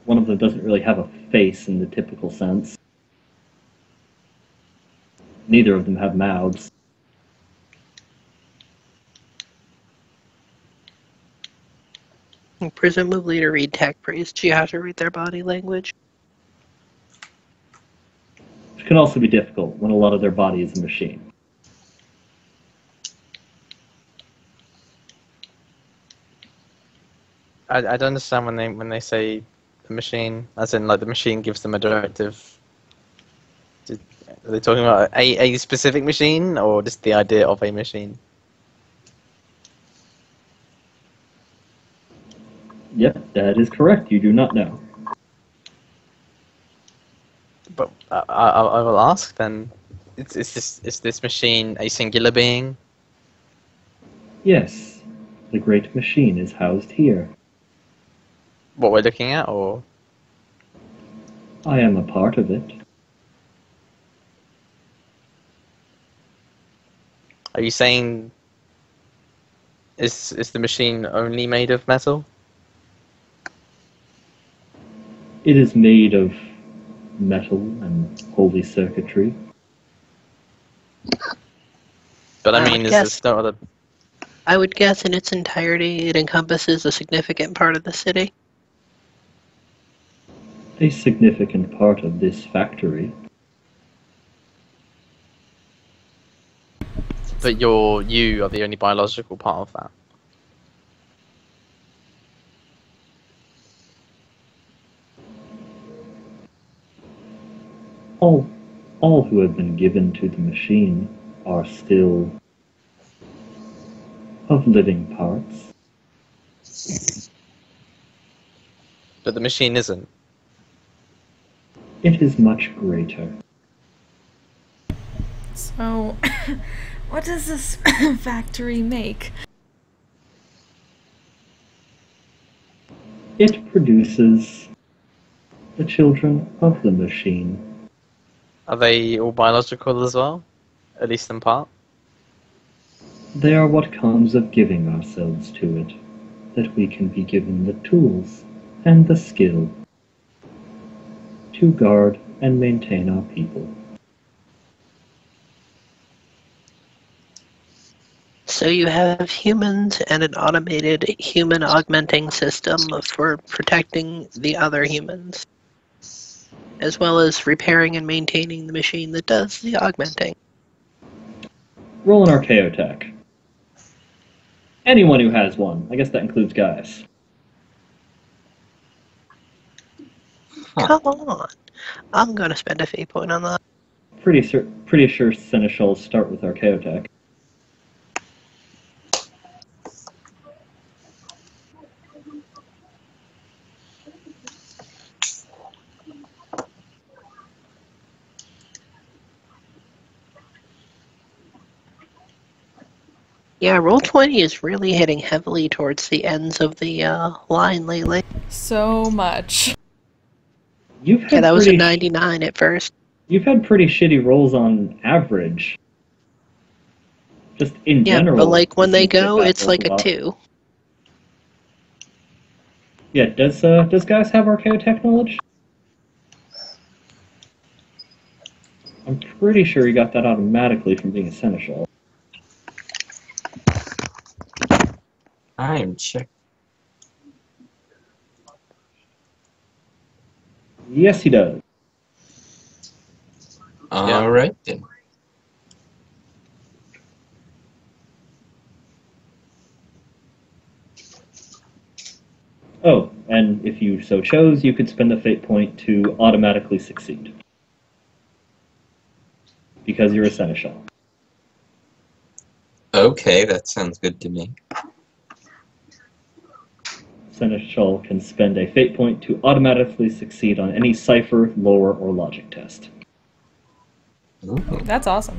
one of them doesn't really have a face in the typical sense. Neither of them have mouths. Presumably to read tech priests, you have to read their body language. Which can also be difficult when a lot of their body is a machine. I don't understand when they say the machine, as in like the machine gives them a directive. Are they talking about a specific machine or just the idea of a machine? Yep, that is correct. You do not know. But I will ask then: is this machine a singular being? Yes, the great machine is housed here. What we're looking at, or I am a part of it. are you saying is the machine only made of metal? It is made of metal and holy circuitry. But I I mean, would is guess- there no other? I would guess in its entirety it encompasses a significant part of the city. A significant part of this factory. But you are the only biological part of that. All who have been given to the machine are still of living parts. But the machine isn't. It is much greater. So, what does this factory make? It produces the children of the machine. Are they all biological as well? At least in part? They are what comes of giving ourselves to it, that we can be given the tools and the skill to guard and maintain our people. So you have humans and an automated human augmenting system for protecting the other humans, as well as repairing and maintaining the machine that does the augmenting. Roll an Archaeotech. Anyone who has one. I guess that includes guys. Come on. I'm going to spend a fate point on that. Pretty sure Seneschals start with Archaeotech. Yeah, Roll20 is really hitting heavily towards the ends of the line lately. So much. You've had Yeah, that was a pretty 99 at first. You've had pretty shitty rolls on average. Just in Yeah, general. but like when it they seems go, that it's like a lot. 2. Yeah, does guys have Archaeotech knowledge? I'm pretty sure you got that automatically from being a Seneschal. I am check. Yes, he does. All right then. Oh, and if you so chose, you could spend a fate point to automatically succeed. Because you're a Seneschal. Okay, that sounds good to me. Seneschal can spend a fate point to automatically succeed on any cipher, lore, or logic test. Ooh. That's awesome.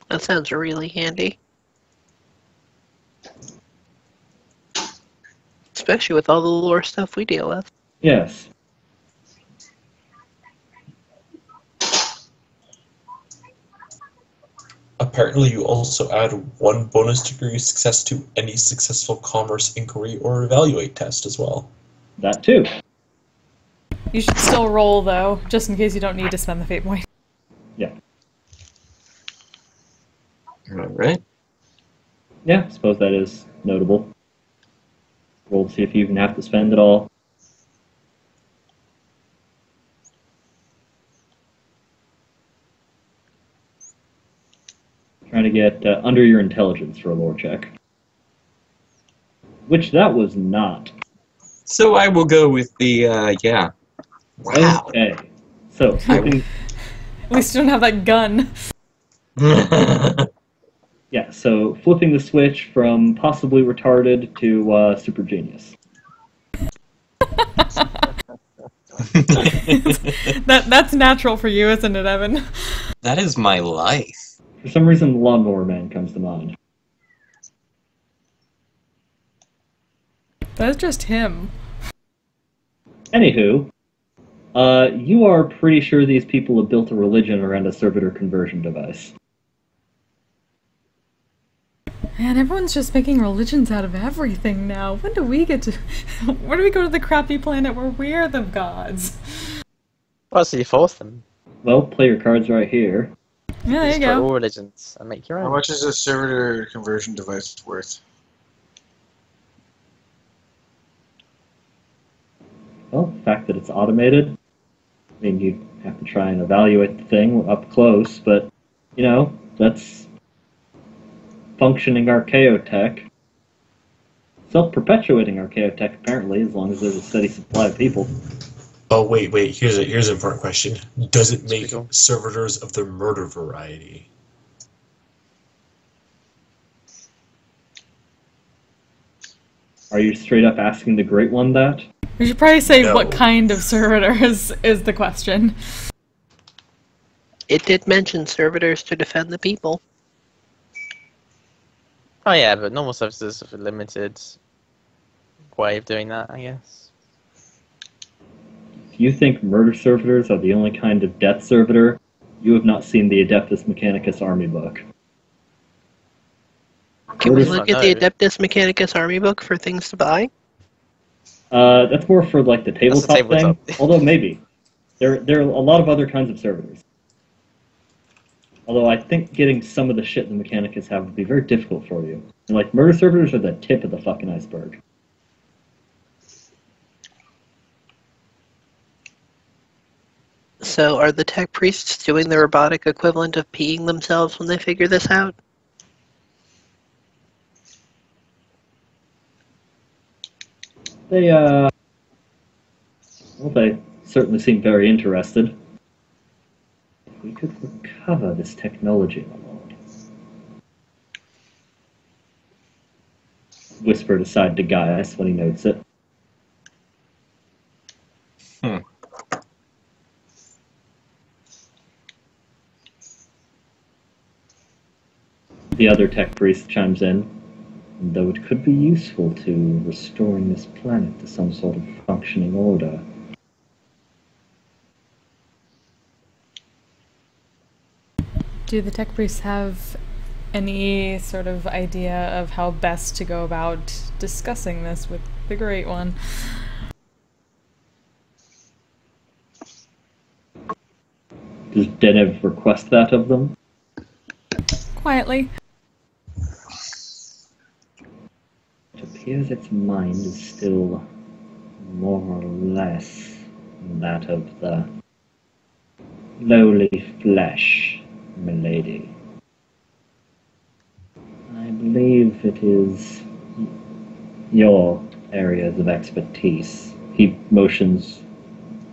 That sounds really handy. Especially with all the lore stuff we deal with. Yes. Apparently, you also add 1 bonus degree of success to any successful commerce inquiry or evaluate test as well. That too. You should still roll, though, just in case you don't need to spend the fate point. Yeah. All right. Yeah, I suppose that is notable. Roll to see if you even have to spend it all. Trying to get under your intelligence for a lore check. Which that was not. So I will go with the yeah. Wow. Okay. So, flipping, At least you don't have that gun. yeah, so flipping the switch from possibly retarded to super genius. That's natural for you, isn't it, Evan? That is my life. For some reason, the Lawnmower Man comes to mind. That's just him. Anywho, you are pretty sure these people have built a religion around a servitor conversion device. Man, everyone's just making religions out of everything now. When do we get to... When do we go to the crappy planet where we're the gods? Well, so you force them. Well, play your cards right here. Yeah, there you Destroy go. all religions and make your How own. much is a servitor conversion device worth? Well, the fact that it's automated, I mean, you'd have to try and evaluate the thing up close, but, you know, that's functioning Archaeotech. Self-perpetuating Archaeotech, apparently, as long as there's a steady supply of people. Oh, wait. Here's an important question. Does it make Cool. servitors of the murder variety? Are you straight up asking the Great One that? We should probably say No. what kind of servitor is the question. It did mention servitors to defend the people. Oh yeah, but normal services have a limited way of doing that, I guess. you think murder servitors are the only kind of death servitor, you have not seen the Adeptus Mechanicus army book. Can we Murder- look at the Adeptus Mechanicus army book for things to buy? That's more for like the tabletop, tabletop. thing. Although maybe there are a lot of other kinds of servitors. Although I think getting some of the shit the Mechanicus have would be very difficult for you. And like murder servitors are the tip of the fucking iceberg. So are the tech priests doing the robotic equivalent of peeing themselves when they figure this out? They certainly seem very interested. If we could recover this technology, my lord. Whispered aside to Gaius when he notes it. The other tech priest chimes in. Though it could be useful to restoring this planet to some sort of functioning order. Do the tech priests have any sort of idea of how best to go about discussing this with the Great One? Does Denev request that of them? Quietly. It appears its mind is still more or less that of the lowly flesh, milady. I believe it is your areas of expertise. He motions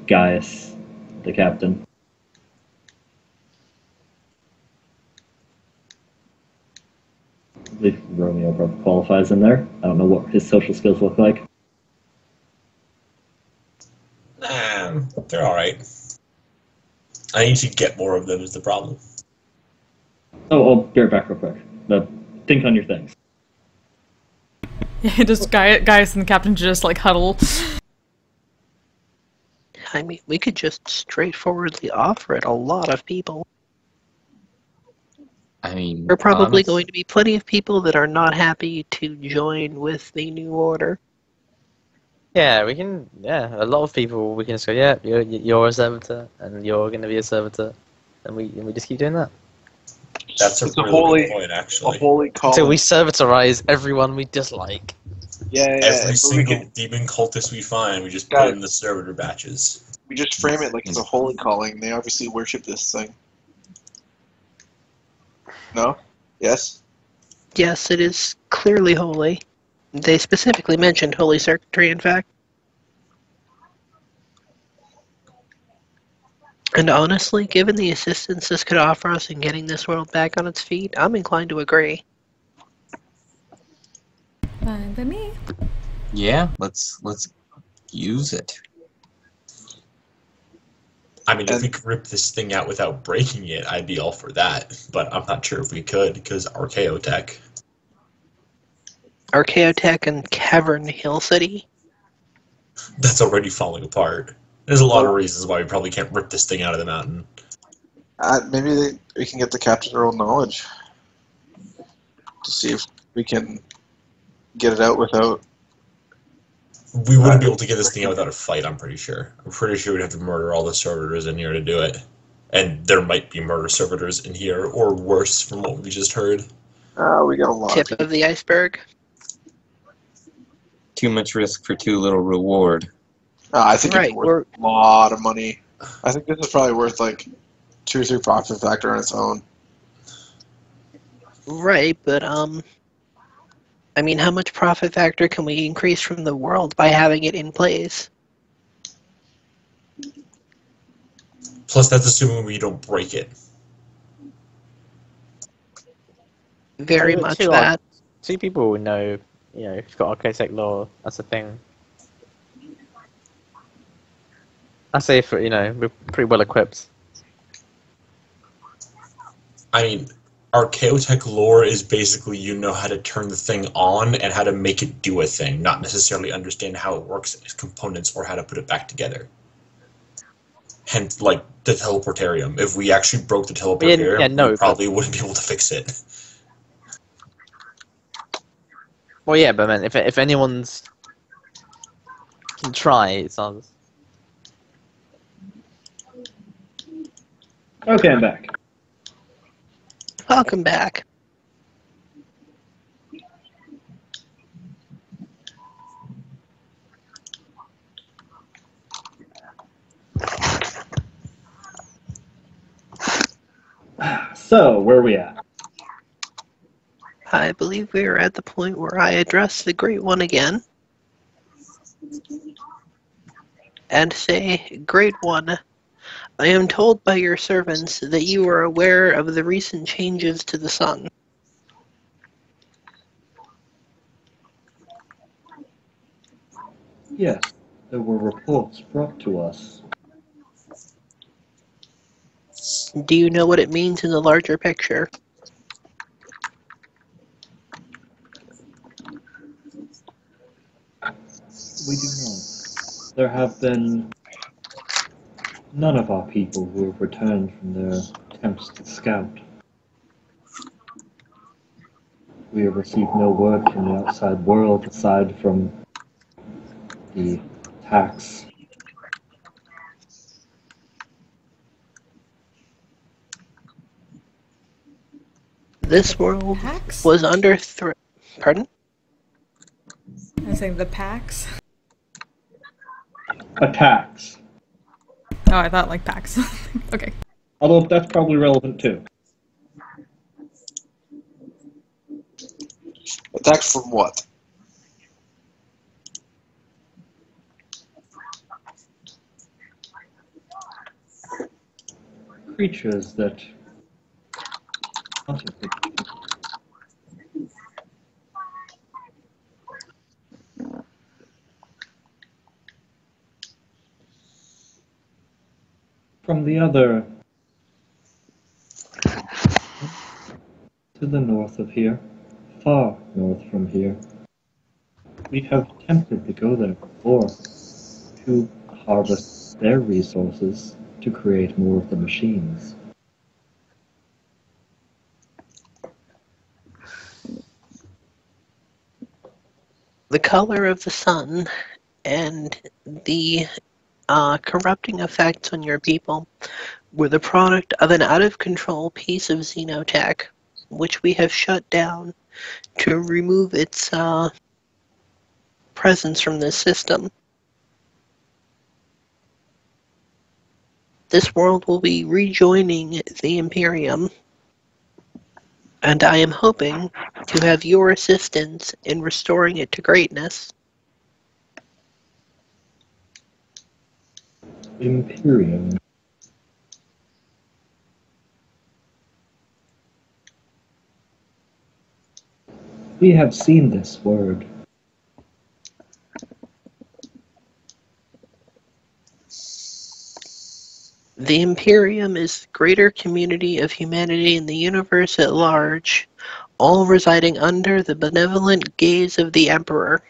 Gaius, the captain. I believe Romeo probably qualifies in there. I don't know what his social skills look like. They're alright. I need to get more of them is the problem. Oh, I'll bear it back real quick. But think on your things. Yeah, just Gaius and the captain just like huddle. I mean, we could just straightforwardly offer it a lot of people. I mean, There are probably going to be plenty of people that are not happy to join with the new order. Yeah, we can. Yeah, a lot of people. We can just go. Yeah, you're a servitor, and you're going to be a servitor, and we just keep doing that. That's a It's a really holy- good point, A actually. holy calling. So we servitorize everyone we dislike. Yeah. Every but single demon cultist we find, we just Got put it. in the servitor batches. we just frame it like it's a holy calling. They obviously worship this thing. No? Yes? Yes, it is clearly holy. They specifically mentioned holy circuitry, in fact. And honestly, given the assistance this could offer us in getting this world back on its feet, I'm inclined to agree. Fine by me. yeah, let's use it. I mean, if And- we could rip this thing out without breaking it, I'd be all for that. But I'm not sure if we could, because Archaeotech. Archaeotech and Cavern Hill City. That's already falling apart. There's a lot of reasons why we probably can't rip this thing out of the mountain. Maybe we can get the captain to roll knowledge to see if we can get it out without. We wouldn't be able to get this thing out without a fight, I'm pretty sure. I'm pretty sure we'd have to murder all the servitors in here to do it. And there might be murder servitors in here, or worse from what we just heard. We got a lot. Tip of the iceberg. Too much risk for too little reward. I think Right, it's worth a lot of money. I think this is probably worth like 2 or 3 profit factor on its own. Right, but I mean, how much profit factor can we increase from the world by having it in place? Plus, that's assuming we don't break it. Very Yeah, much two that. Two people would know. You know, if you've got architect law, that's a thing. I say for we're pretty well equipped. I mean, Archaeotech lore is basically you know how to turn the thing on and how to make it do a thing, not necessarily understand how it works as components or how to put it back together. hence, like, the teleportarium. If we actually broke the teleportarium, yeah, no, we probably wouldn't be able to fix it. Well, yeah, but man, if anyone's can try, it's ours. Okay, I'm back. Welcome back. So, where are we at? I believe we are at the point where I address the Great One again. And say, Great One, I am told by your servants that you are aware of the recent changes to the sun. Yes, there were reports brought to us. Do you know what it means in the larger picture? We do not. There have been none of our people who have returned from their attempts to scout. We have received no word from the outside world aside from the attacks. This world Pax? was under threat. Pardon? I was saying the Pax. Attacks. Oh, I thought like Pax. Okay. Although that's probably relevant too. Attacks from what? Creatures that hunted the people. From the other to the north of here, far north from here. We have attempted to go there before to harvest their resources to create more of the machines. The color of the sun and the corrupting effects on your people were the product of an out-of-control piece of xenotech, which we have shut down to remove its presence from this system. This world will be rejoining the Imperium, and I am hoping to have your assistance in restoring it to greatness. Imperium. We have seen this word. The Imperium is the greater community of humanity in the universe at large, all residing under the benevolent gaze of the Emperor.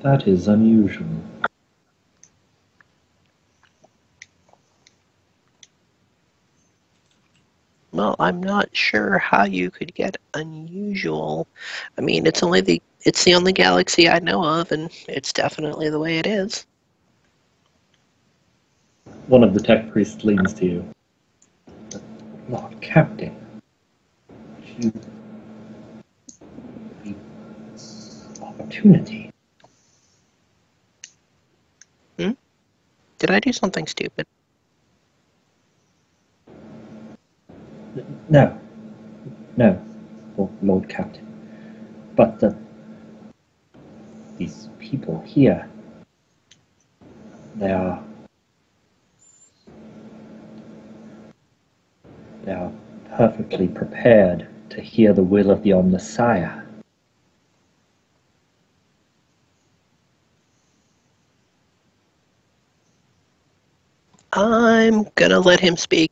That is unusual. Well, I'm not sure how you could get unusual. I mean, it's the only galaxy I know of, and it's definitely the way it is. One of the tech priests leans to you. Lord Captain, you the opportunity. Did I do something stupid? No, Lord Captain. But these people here, they are perfectly prepared to hear the will of the Omnissiah. I'm gonna let him speak.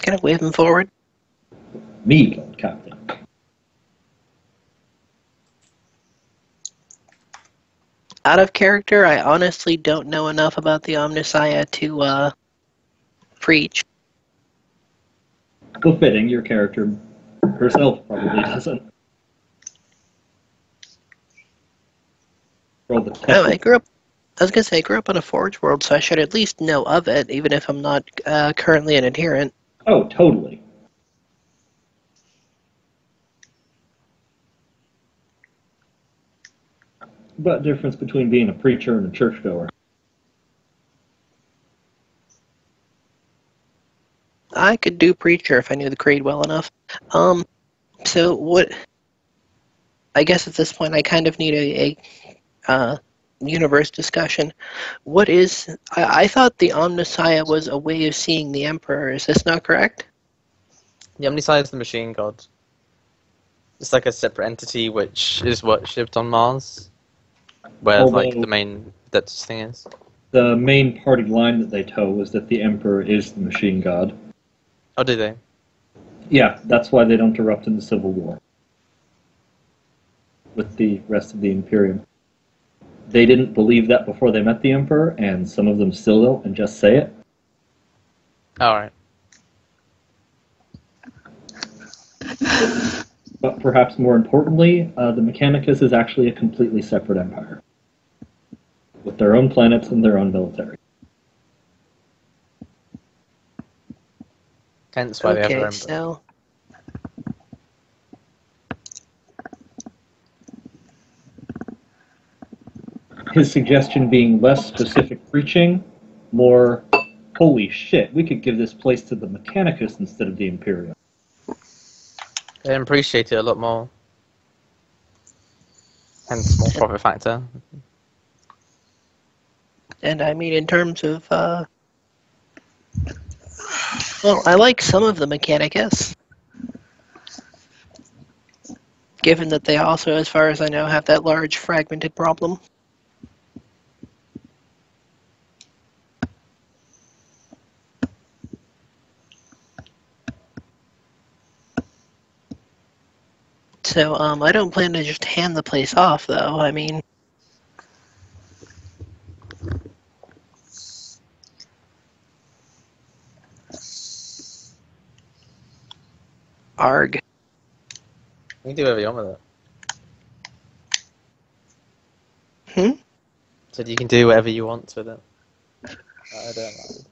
Can I wave him forward? Me, Lord Captain. Out of character, I honestly don't know enough about the Omnissiah to preach. Well, fitting, your character herself probably doesn't. Roll the Oh, test. I was gonna say I grew up on a Forge world, so I should at least know of it, even if I'm not currently an adherent. Oh, totally. But difference between being a preacher and a churchgoer. I could do preacher if I knew the creed well enough. So what? I guess at this point I kind of need a universe discussion. What is? I thought the Omnissiah was a way of seeing the Emperor. Is this not correct? The Omnissiah is the machine god. It's like a separate entity which is worshipped on Mars, where like Although- the main Deptus thing is. The main party line that they toe was that the Emperor is the machine god. Oh, do they? Yeah, that's why they don't erupt in the Civil War with the rest of the Imperium. They didn't believe that before they met the Emperor, and some of them still don't and just say it. Alright. But perhaps more importantly, the Mechanicus is actually a completely separate empire, with their own planets and their own military. Hence why they have their Okay, own. so His suggestion being less specific preaching, more, holy shit, we could give this place to the Mechanicus instead of the Imperium. They appreciate it a lot more. Hence more profit factor. and I mean in terms of well, I like some of the Mechanicus. Given that they also, as far as I know, have that large fragmented problem. So, I don't plan to just hand the place off, though. I mean, arg. You can do whatever you want with it. Hmm? So you can do whatever you want with it. I don't mind.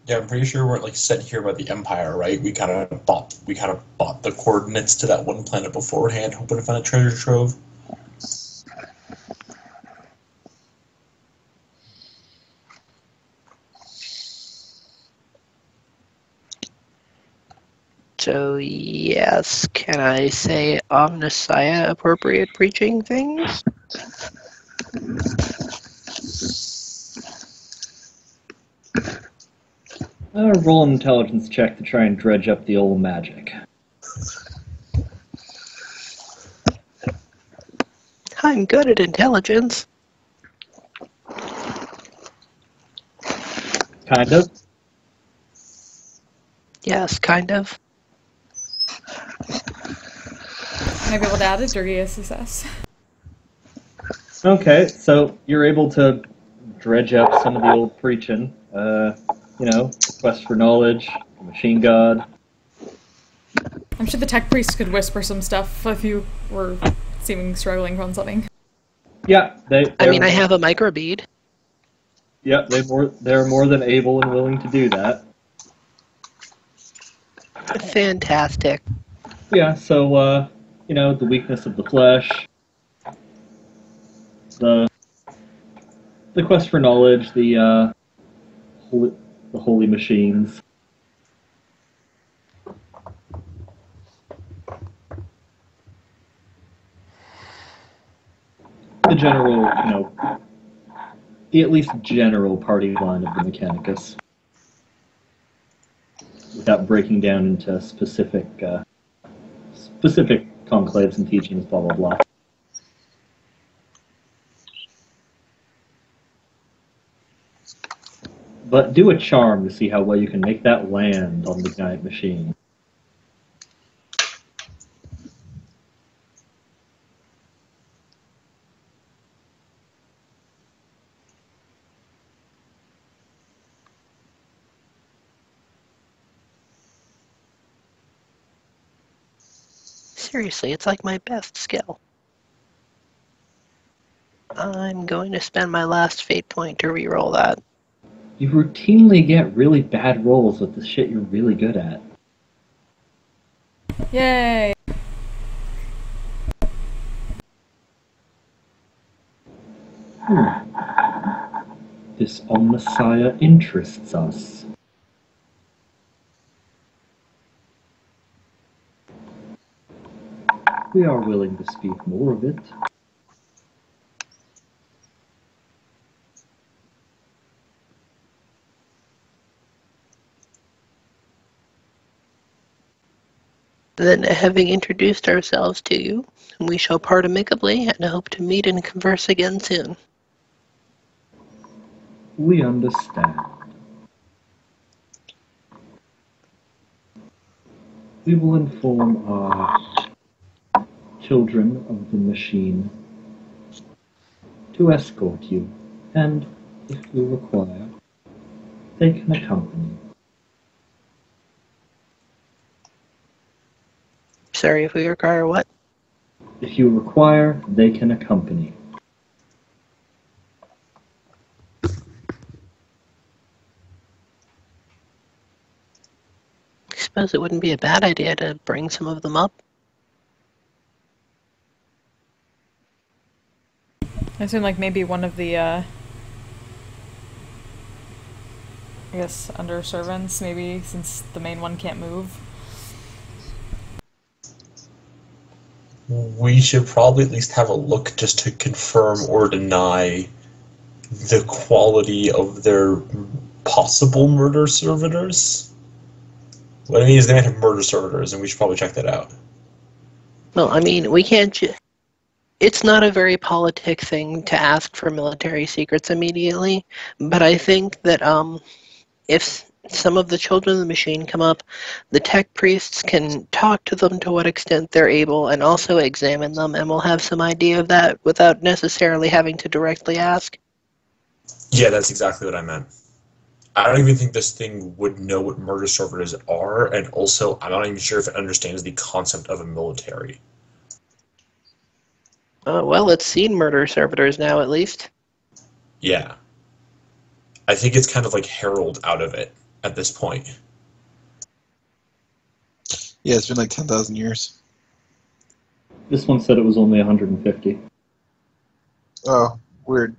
Yeah, I'm pretty sure we're like sent here by the Empire, right? We kind of bought the coordinates to that one planet beforehand, hoping to find a treasure trove. So, yes, can I say Omnissiah appropriate preaching things? Roll an intelligence check to try and dredge up the old magic. I'm good at intelligence. Kind of. Yes, kind of. Might be able to add a dirty success. Okay, so you're able to dredge up some of the old preaching. Quest for knowledge, machine god. I'm sure the tech priest could whisper some stuff if you were seeming struggling on something. Yeah, I mean, I have a microbead. Yeah, they're more than able and willing to do that. Fantastic. Yeah, so the weakness of the flesh, the quest for knowledge, the holy machines. The general, the at least general party line of the Mechanicus, without breaking down into specific conclaves and teachings, blah blah blah. But do a charm to see how well you can make that land on the giant machine. Seriously, it's like my best skill. I'm going to spend my last fate point to reroll that. You routinely get really bad rolls with the shit you're really good at. Yay! This Omnissiah interests us. We are willing to speak more of it. Then, having introduced ourselves to you, we shall part amicably and hope to meet and converse again soon. We understand. We will inform our children of the machine to escort you, and if you require, they can accompany. Sorry, if we require what? If you require, they can accompany. I suppose it wouldn't be a bad idea to bring some of them up. I assume like maybe one of the I guess under servants, maybe, since the main one can't move. We should probably at least have a look just to confirm or deny the quality of their possible murder servitors. What I mean is they might have murder servitors, and we should probably check that out. Well, I mean, we can't it's not a very politic thing to ask for military secrets immediately, but I think that if some of the children of the machine come up, the tech priests can talk to them to what extent they're able and also examine them, and we'll have some idea of that without necessarily having to directly ask. Yeah, that's exactly what I meant. I don't even think this thing would know what murder servitors are, and also I'm not even sure if it understands the concept of a military. Well, it's seen murder servitors now, at least. Yeah. I think it's kind of like Herald out of it at this point. Yeah, it's been like 10,000 years. This one said it was only 150. Oh, weird.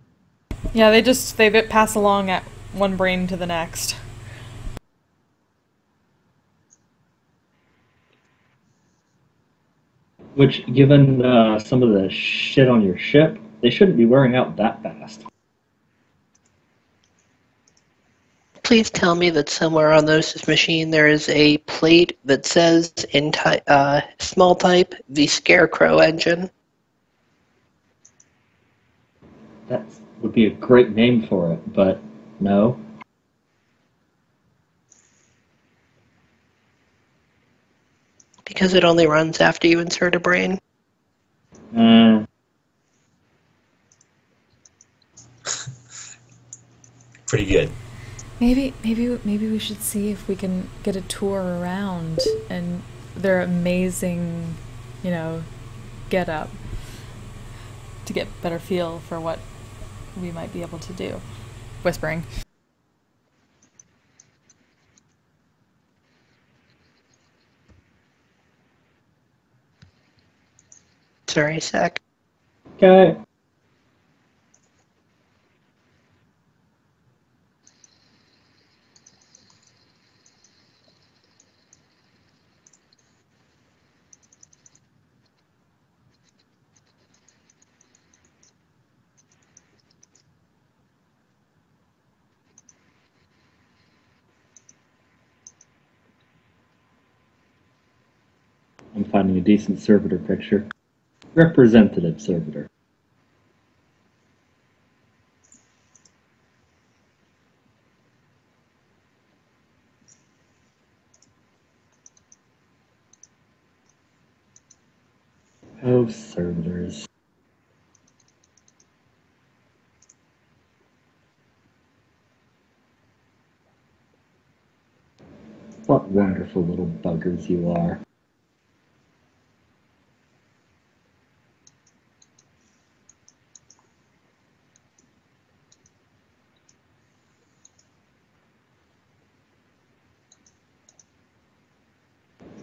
Yeah, they pass along at one brain to the next. Which, given some of the shit on your ship, they shouldn't be wearing out that fast. Please tell me that somewhere on this machine there is a plate that says in small type, the Scarecrow engine. That would be a great name for it, but no. Because it only runs after you insert a brain. Pretty good. Maybe we should see if we can get a tour around and their amazing, get up to get better feel for what we might be able to do. Whispering. Sorry, sec. Okay. I'm finding a decent servitor picture. Representative servitor. those servitors. What wonderful little buggers you are.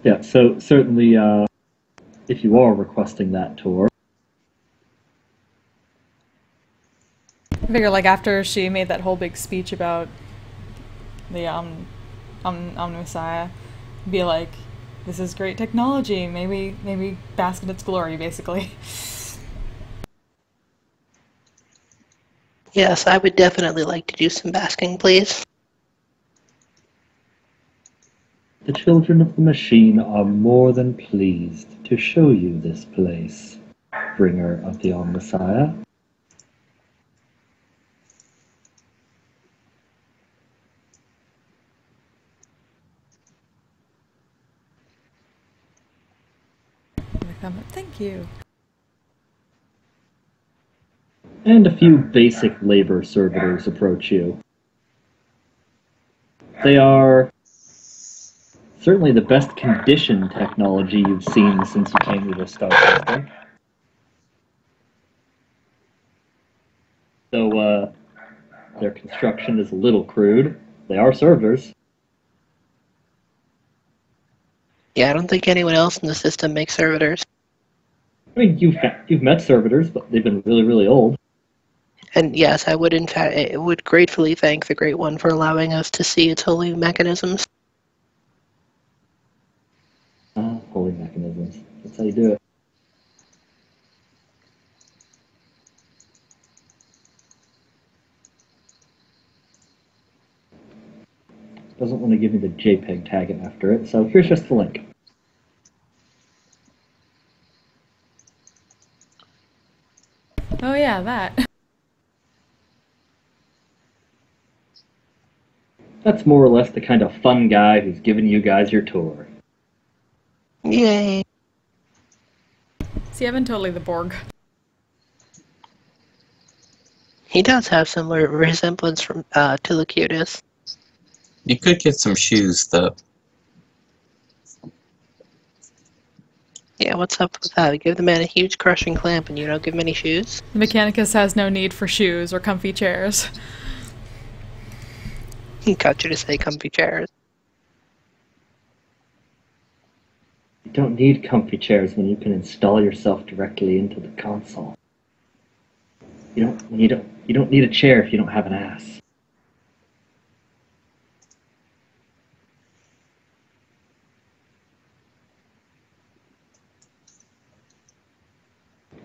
Yeah, so certainly, if you are requesting that tour, I figure, like, after she made that whole big speech about the Omnissiah, be like, this is great technology, maybe bask in its glory, basically. Yes, I would definitely like to do some basking, please. the children of the machine are more than pleased to show you this place, bringer of the Omnissiah. Thank you. And a few basic labor servitors approach you. They are certainly the best conditioned technology you've seen since you came to the star system. Though their construction is a little crude, they are servitors. Yeah, I don't think anyone else in the system makes servitors. I mean, you've met servitors, but they've been really, really old. And yes, I would gratefully thank the Great One for allowing us to see its holy mechanisms. Holy mechanisms. That's how you do it. Doesn't want to give me the JPEG tag after it, so here's just the link. Oh yeah, that. That's more or less the kind of fun guy who's giving you guys your tour. Yay! See, Evan totally the Borg. He does have some resemblance from to Locutus. You could get some shoes, though. Yeah, what's up with that? Give the man a huge crushing clamp and you don't give him any shoes? The Mechanicus has no need for shoes or comfy chairs. He got you to say comfy chairs. You don't need comfy chairs when you can install yourself directly into the console. You don't need a chair if you don't have an ass.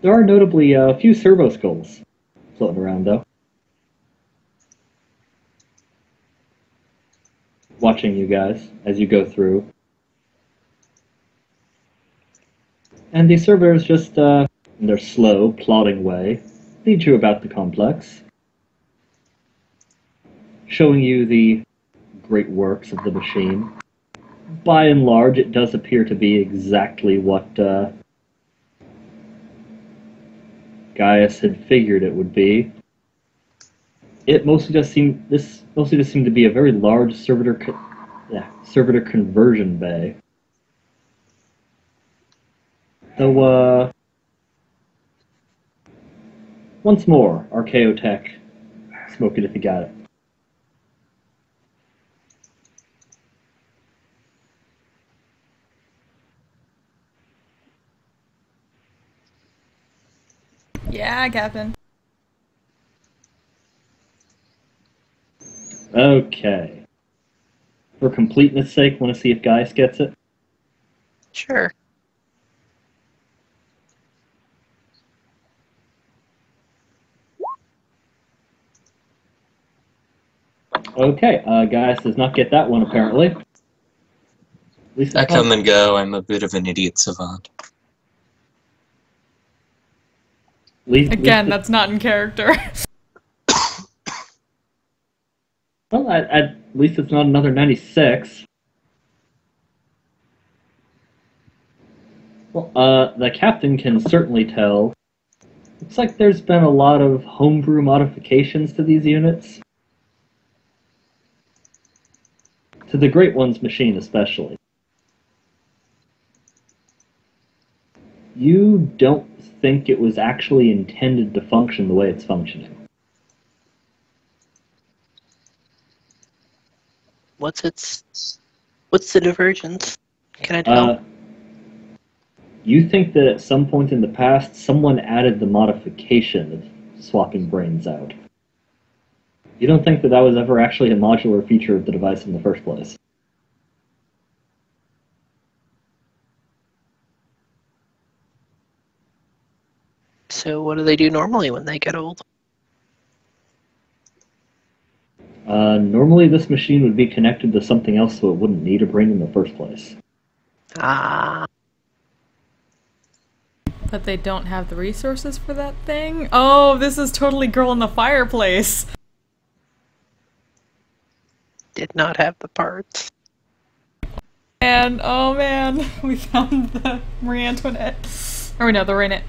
There are notably a few servo skulls floating around, though. Watching you guys as you go through. And these servitors just, in their slow, plodding way, lead you about the complex, showing you the great works of the machine. By and large, it does appear to be exactly what Gaius had figured it would be. It mostly just seemed to be a very large servitor conversion bay. Though, once more, Archaeotech, smoke it if you got it. Yeah, Captain. Okay. For completeness sake, want to see if Gaius gets it? Sure. Okay, Gaius does not get that one, apparently. At least I it's come not- and go. I'm a bit of an idiot savant. Again, that's not in character. Well, at least it's not another 96. Well, the captain can certainly tell. Looks like there's been a lot of homebrew modifications to these units. To the Great One's machine, especially. You don't think it was actually intended to function the way it's functioning. What's the divergence? Can I tell? You think that at some point in the past, someone added the modification of swapping brains out. You don't think that that was ever actually a modular feature of the device in the first place. So what do they do normally when they get old? Normally this machine would be connected to something else so it wouldn't need a brain in the first place. Ah. But they don't have the resources for that thing? Oh, this is totally Girl in the Fireplace. Did not have the parts. And, oh man, we found the Marie Antoinette. Or no, the Rainette.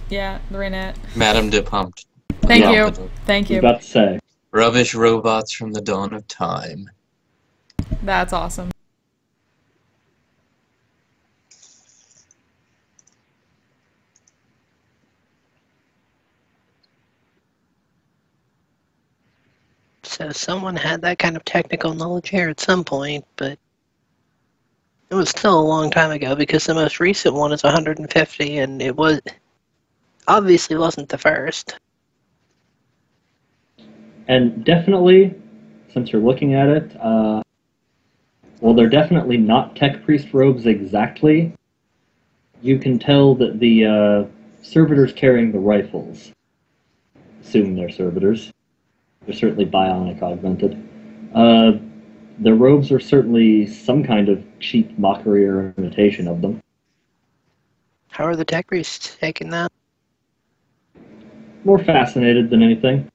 Yeah, the Rainette. Madame de Pumped. Thank Yeah. you. Thank I was you. about to say. Rubbish robots from the dawn of time. That's awesome. So someone had that kind of technical knowledge here at some point, but it was still a long time ago because the most recent one is 150, and it was obviously wasn't the first. And definitely, since you're looking at it, well, they're definitely not tech priest robes exactly. You can tell that the servitors carrying the rifles, assuming they're servitors, they're certainly bionic augmented. The robes are certainly some kind of cheap mockery or imitation of them. How are the tech priests taking that? More fascinated than anything.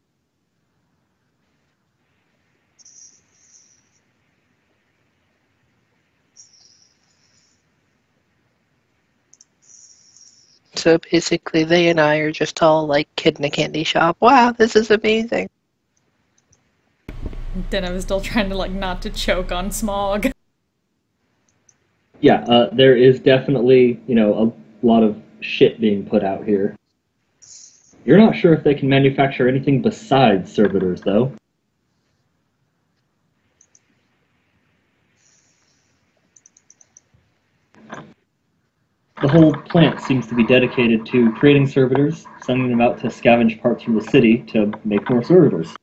So basically, they and I are just all like kid in a candy shop. Wow, this is amazing. Then I was still trying to, like, not to choke on smog. Yeah, there is definitely, a lot of shit being put out here. You're not sure if they can manufacture anything besides servitors, though. The whole plant seems to be dedicated to creating servitors, sending them out to scavenge parts from the city to make more servitors.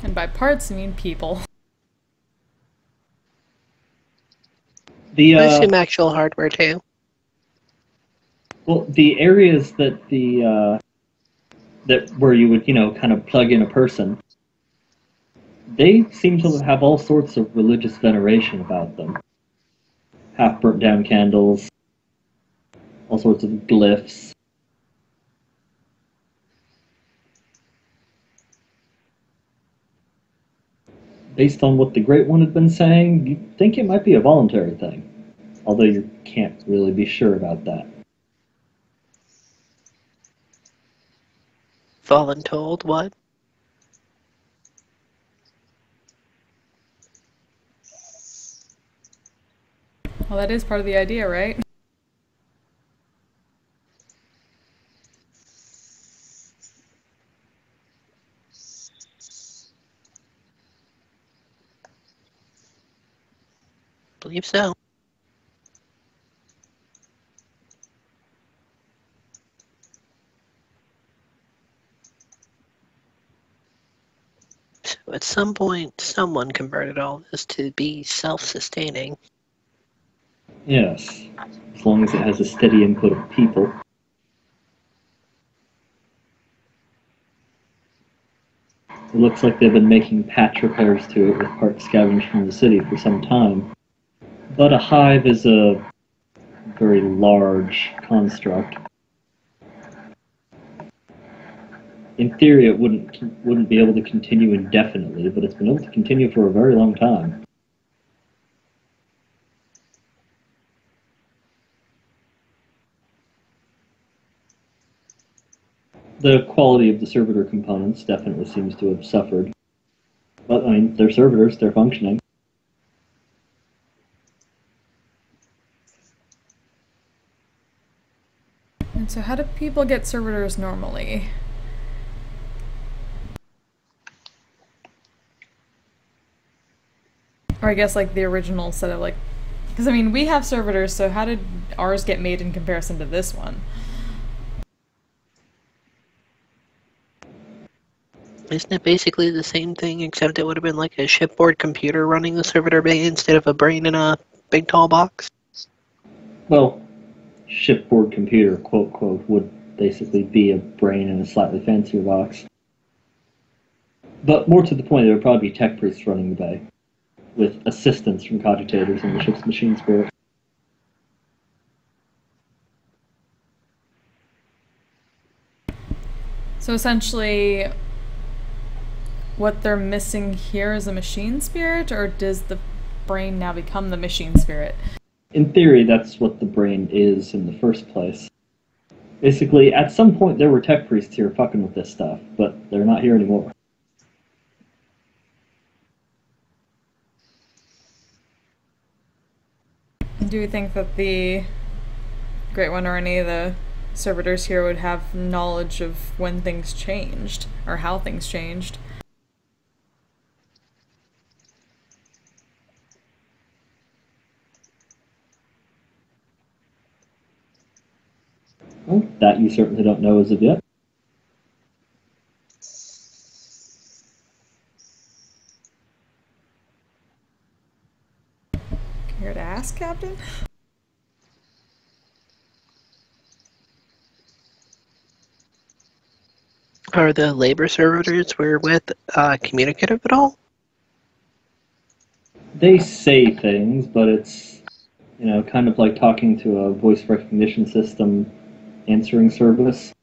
And by parts, I mean people. I assume actual hardware too. Well, the areas that that where you would, kind of plug in a person, they seem to have all sorts of religious veneration about them. Half burnt down candles, all sorts of glyphs. Based on what the Great One had been saying, you'd think it might be a voluntary thing, although you can't really be sure about that. Voluntold, what? Well, that is part of the idea, right? Believe so. So at some point, someone converted all this to be self-sustaining. Yes, as long as it has a steady input of people. It looks like they've been making patch repairs to it with parts scavenged from the city for some time. But a hive is a very large construct. In theory, it wouldn't be able to continue indefinitely, but it's been able to continue for a very long time. The quality of the servitor components definitely seems to have suffered. But, I mean, they're servitors, they're functioning. And so how do people get servitors normally? Or I guess like the original set of like... Because I mean, we have servitors, so how did ours get made in comparison to this one? Isn't it basically the same thing, except it would have been like a shipboard computer running the servitor bay instead of a brain in a big tall box? Well, shipboard computer, quote, quote, would basically be a brain in a slightly fancier box. But more to the point, there would probably be tech priests running the bay, with assistance from cogitators and the ship's machine spirit. So essentially, what they're missing here is a machine spirit, or does the brain now become the machine spirit? In theory, that's what the brain is in the first place. Basically, at some point there were tech priests here fucking with this stuff, but they're not here anymore. Do you think that the Great One or any of the servitors here would have knowledge of when things changed, or how things changed? Well, that you certainly don't know as of yet. Here to ask, Captain? Are the labor servitors we're with communicative at all? They say things, but it's, kind of like talking to a voice recognition system answering service.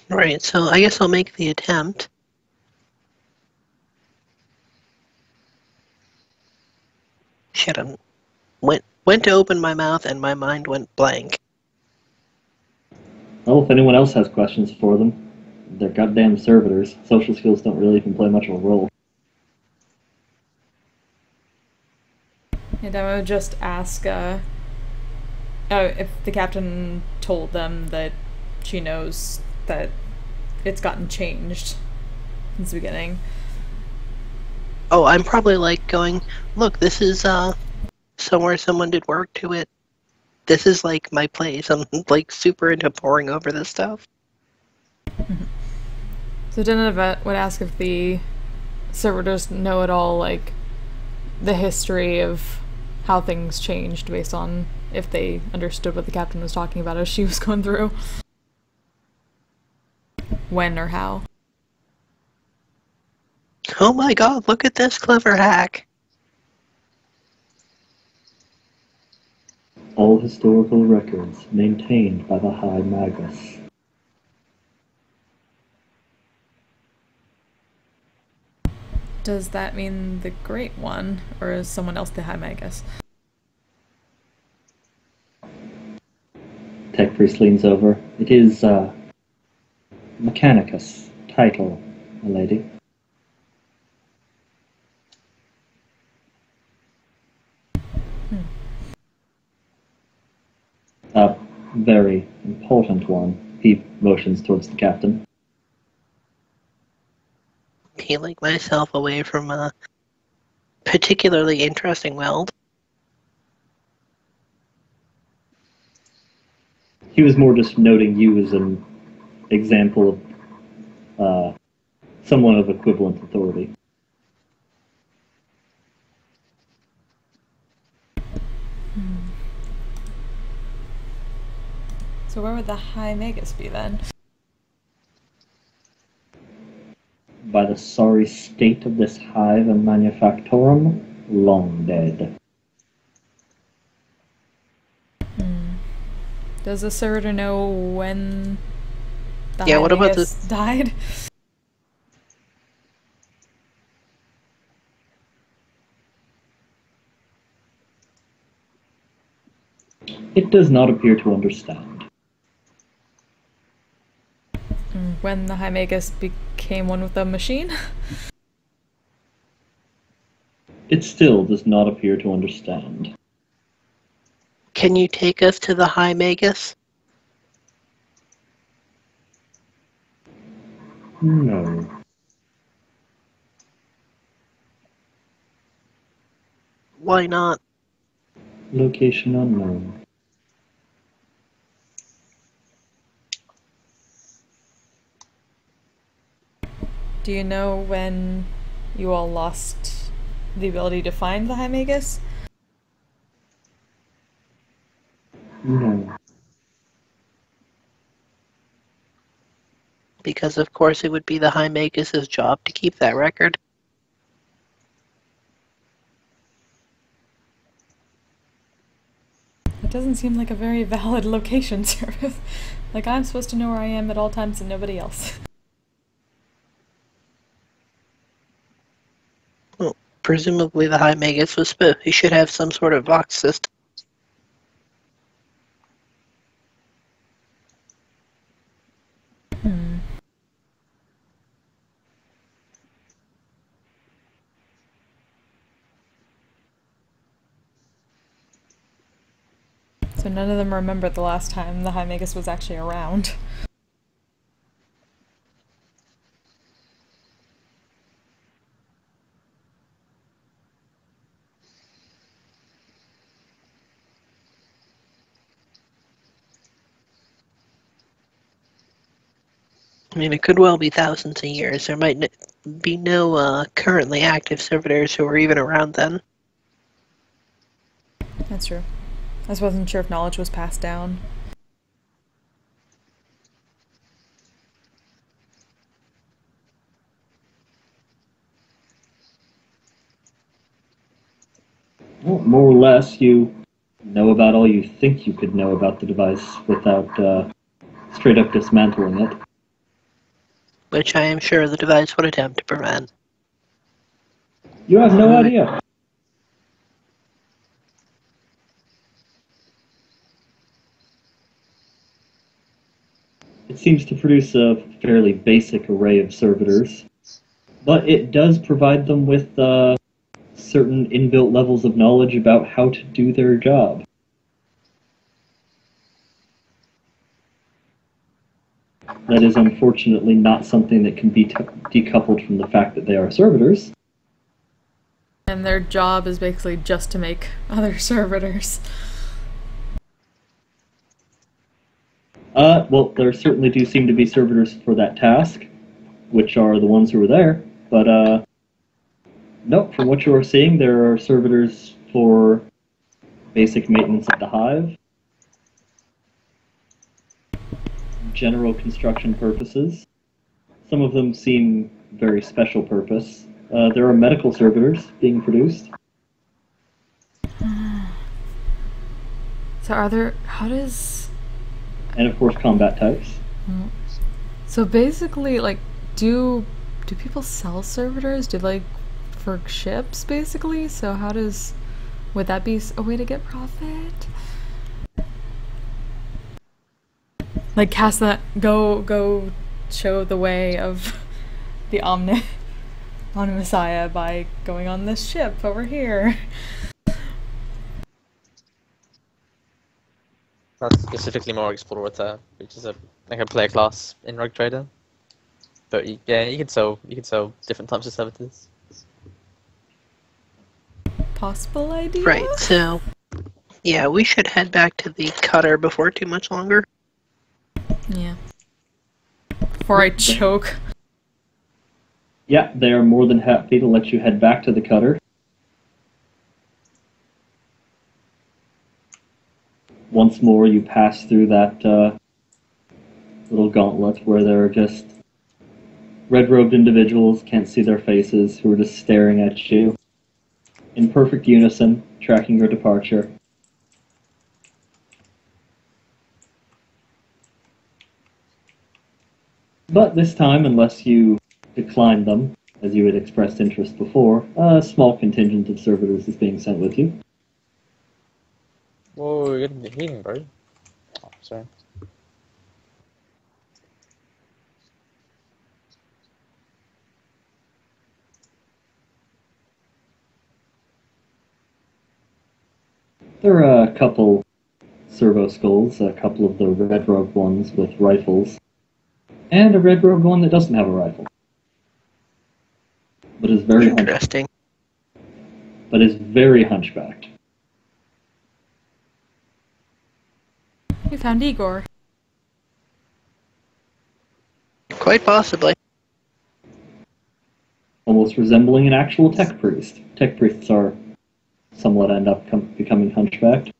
Right, so I guess I'll make the attempt. Shit, I went to open my mouth and my mind went blank. Well, if anyone else has questions for them, they're goddamn servitors. Social skills don't really even play much of a role. And I would just ask if the captain told them that she knows that it's gotten changed since the beginning. Oh, I'm probably like going, look, this is somewhere someone did work to it. This is like my place. I'm like super into poring over this stuff. So Zennith would ask if the servitors know at all, like, the history of how things changed based on if they understood what the captain was talking about as she was going through. When or how. Oh my god, look at this clever hack. All historical records maintained by the High Magus. Does that mean the Great One, or is someone else the High Magus? Tech Priest leans over. It is, Mechanicus title, my lady. A very important one. He motions towards the captain. Peeling myself away from a particularly interesting weld. He was more just noting you as an example of someone of equivalent authority. So where would the High Magus be then? By the sorry state of this hive and manufactorum, long dead. Does the servitor know when the Yeah, High what about Magus died? It does not appear to understand. When the High Magus became one with the machine? It still does not appear to understand. Can you take us to the High Magus? No. Why not? Location unknown. Do you know when you all lost the ability to find the High Magus? No. Because of course it would be the High Magus's job to keep that record. It doesn't seem like a very valid location service. Like, I'm supposed to know where I am at all times and nobody else. Well, presumably the High Magus was he should have some sort of box system. So none of them remember the last time the High Magus was actually around. I mean, it could well be thousands of years. There might be no currently active servitors who were even around then. That's true. I just wasn't sure if knowledge was passed down. Well, more or less, you know about all you think you could know about the device without straight up dismantling it. Which I am sure the device would attempt to prevent. You have no idea. It seems to produce a fairly basic array of servitors, but it does provide them with certain inbuilt levels of knowledge about how to do their job. That is unfortunately not something that can be decoupled from the fact that they are servitors. And their job is basically just to make other servitors. Well, there certainly do seem to be servitors for that task, which are the ones who are there, but, no, from what you are seeing, there are servitors for basic maintenance of the hive, general construction purposes. Some of them seem very special purpose. There are medical servitors being produced. So are there... how does... And of course combat types. So basically, like, do people sell servitors? Do, like, for ships, basically? So how does... would that be a way to get profit? Like, cast that... go show the way of the Omni-Messiah by going on this ship over here. That's specifically more Explorer, which is like a player class in Rogue Trader. But yeah, you could sell different types of servitors. Possible idea? Right, so... yeah, we should head back to the cutter before too much longer. Yeah. Before I choke. Yeah, they are more than happy to let you head back to the cutter. Once more, you pass through that little gauntlet where there are just red-robed individuals, can't see their faces, who are just staring at you in perfect unison, tracking your departure. But this time, unless you decline them, as you had expressed interest before, a small contingent of servitors is being sent with you. Whoa, you're healing, bro. Oh, sorry. There are a couple servo skulls, a couple of the red robe ones with rifles, and a red robe one that doesn't have a rifle. But is very Interesting. very hunchbacked. You found Igor. Quite possibly. Almost resembling an actual tech priest. Tech priests are somewhat end up becoming hunchbacked.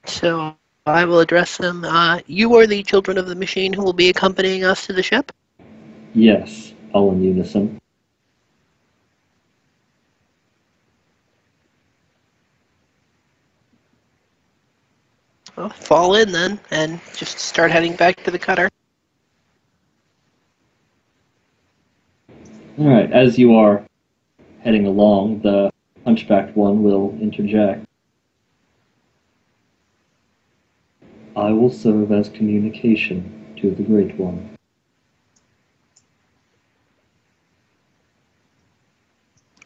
So I will address them. You are the children of the machine who will be accompanying us to the ship? Yes, all in unison. Well, fall in then, and just start heading back to the cutter. Alright, as you are heading along, the hunchbacked one will interject. I will serve as communication to the Great One.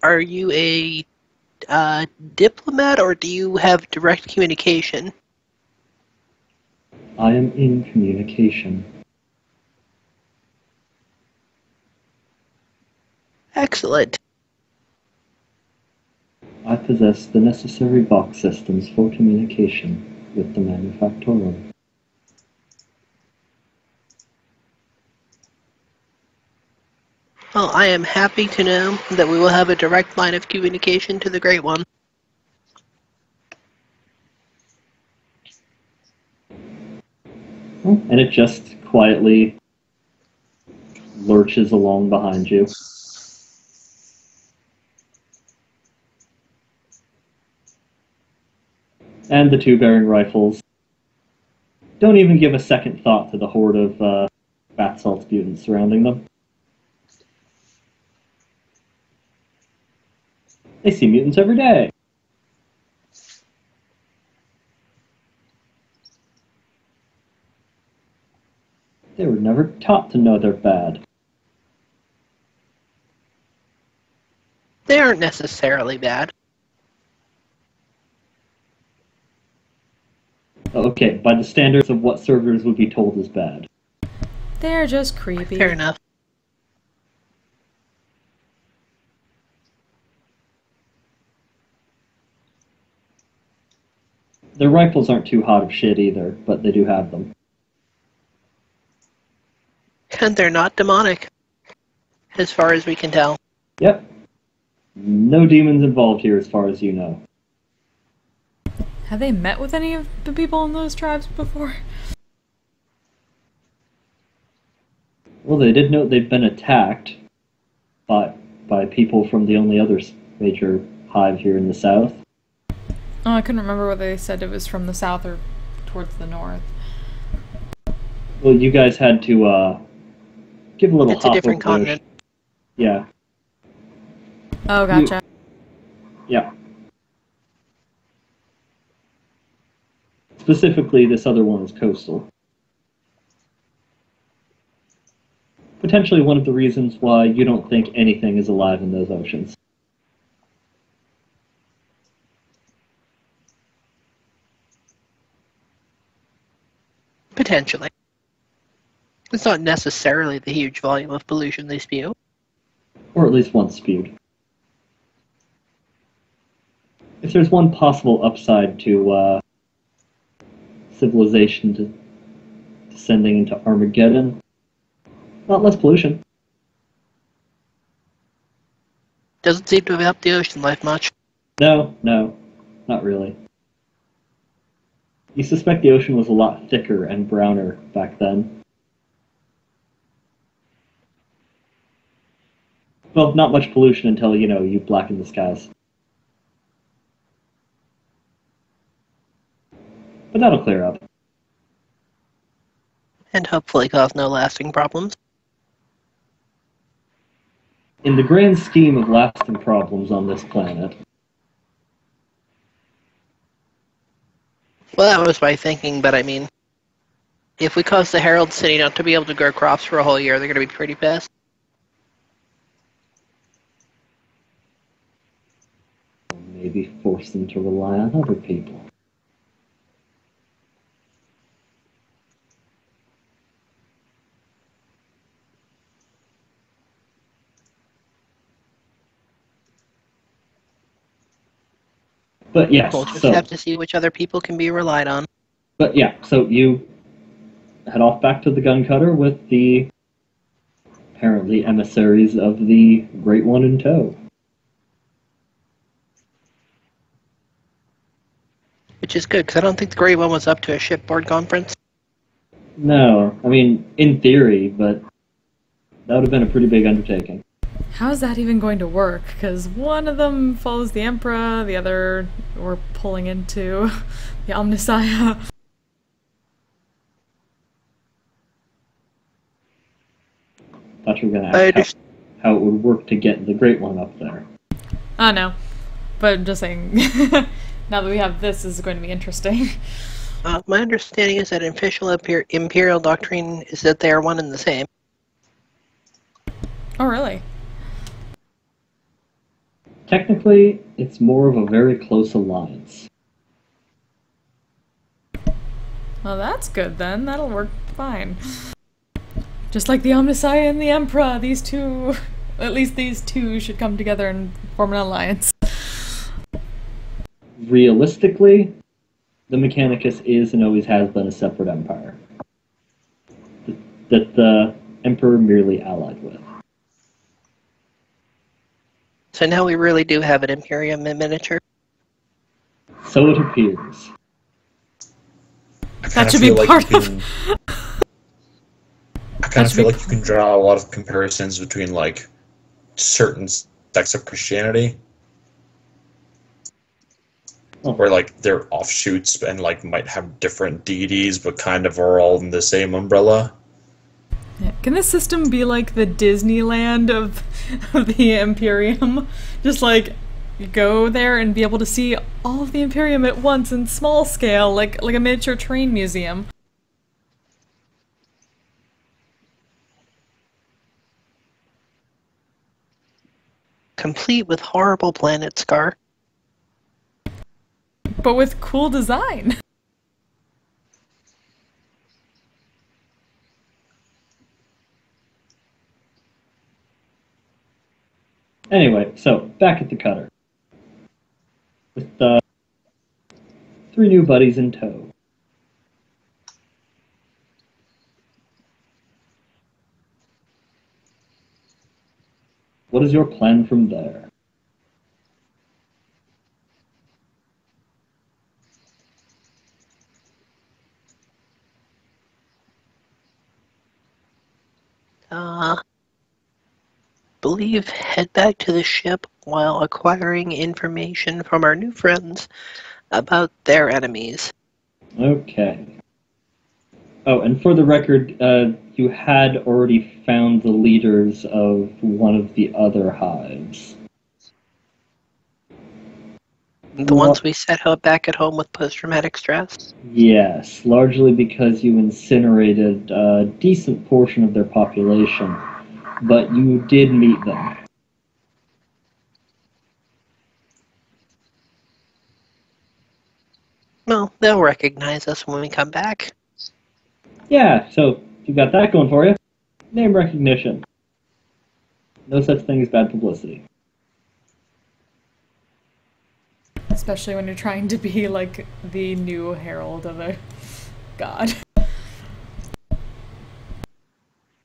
Are you a diplomat, or do you have direct communication? I am in communication. Excellent. I possess the necessary box systems for communication with the Manufactorum. Well, I am happy to know that we will have a direct line of communication to the Great One. And it just quietly lurches along behind you. And the two bearing rifles don't even give a second thought to the horde of bat salt mutants surrounding them. They see mutants every day. They were never taught to know they're bad. They aren't necessarily bad. Okay, by the standards of what servers would be told is bad. They're just creepy. Fair enough. Their rifles aren't too hot of shit either, but they do have them. And they're not demonic, as far as we can tell. Yep. No demons involved here as far as you know. Have they met with any of the people in those tribes before? Well, they did note they've been attacked by people from the only other major hive here in the south. Oh, I couldn't remember whether they said it was from the south or towards the north. Well, you guys had to give a little It's a hop different over there. continent. Yeah. Oh, gotcha. Yeah. Specifically, this other one is coastal. Potentially one of the reasons why you don't think anything is alive in those oceans. Potentially. It's not necessarily the huge volume of pollution they spew. Or at least once spewed. If there's one possible upside to civilization descending into Armageddon, not less pollution. Doesn't seem to have helped the ocean life much. No, not really. You suspect the ocean was a lot thicker and browner back then. Well, not much pollution until, you blacken the skies. But that'll clear up. And hopefully cause no lasting problems. In the grand scheme of lasting problems on this planet, Well, that was my thinking, but I mean, if we cause the Herald City not to be able to grow crops for a whole year, they're going to be pretty pissed. maybe 4 force them to rely on other people. But yes, We'll just so have to see which other people can be relied on. but yeah, so you head off back to the gun cutter with the apparently emissaries of the Great One in tow. Which is good, because I don't think the Great One was up to a shipboard conference. No, I mean, in theory, but that would have been a pretty big undertaking. How's that even going to work? Because one of them follows the Emperor, the other we're pulling into the Omnissiah. Thought you were going to ask how it would work to get the Great One up there. I know, but I'm just saying, now that we have this is going to be interesting. My understanding is that official imperial doctrine is that they are one and the same. Oh, really? Technically, it's more of a very close alliance. Well, that's good then. That'll work fine. Just like the Omnissiah and the Emperor, these two, at least these two, should come together and form an alliance. Realistically, the Mechanicus is and always has been a separate empire that the Emperor merely allied with. So now we really do have an Imperium in miniature. So it appears. That should be part of... I kind of feel like you can draw a lot of comparisons between, like, certain sects of Christianity. Where, like, they're offshoots and, like, might have different deities, but kind of are all in the same umbrella. Yeah. Can this system be like the Disneyland of the Imperium? Just like you go there and be able to see all of the Imperium at once in small scale, like a miniature train museum. Complete with horrible planet scar. But with cool design. Anyway, so back at the cutter. With 3 new buddies in tow. What is your plan from there? Believe head back to the ship while acquiring information from our new friends about their enemies. Okay. Oh, and for the record, you had already found the leaders of one of the other hives. The ones we set up back at home with post-traumatic stress? Yes, largely because you incinerated a decent portion of their population, but you did meet them. Well, they'll recognize us when we come back. Yeah, so you got that going for you. Name recognition. No such thing as bad publicity. Especially when you're trying to be like the new herald of a god.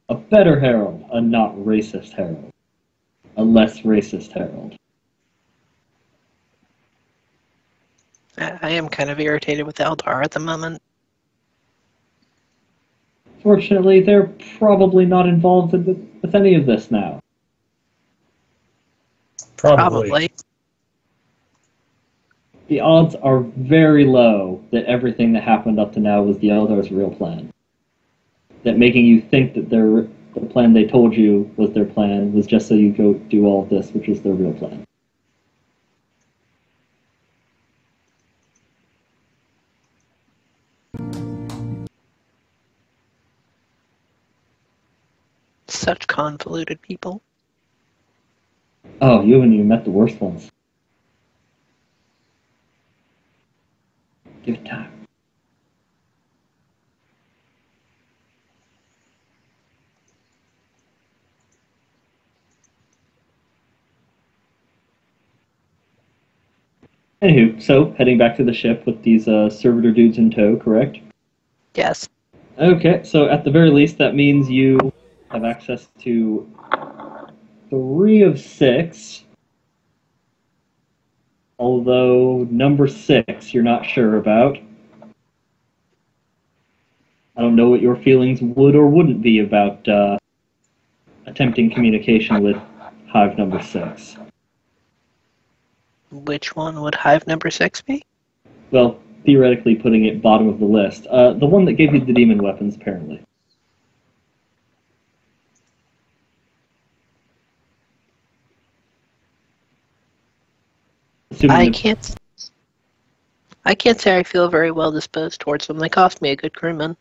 A better herald, a not racist herald. A less racist herald. I am kind of irritated with Eldar at the moment. Fortunately, they're probably not involved with any of this now. Probably. The odds are very low that everything that happened up to now was the Eldar's real plan. That making you think that the plan they told you was their plan was just so you go do all of this, which was their real plan. Such convoluted people. Oh, you haven't even met the worst ones. Give it time. Anywho, so heading back to the ship with these servitor dudes in tow, correct? Yes. Okay, so at the very least, that means you have access to 3 of 6. Although number 6 you're not sure about. I don't know what your feelings would or wouldn't be about attempting communication with Hive number 6. Which one would Hive number 6 be? Well, theoretically putting it bottom of the list. The one that gave you the demon weapons, apparently. I can't say I feel very well disposed towards them. They cost me a good crewman.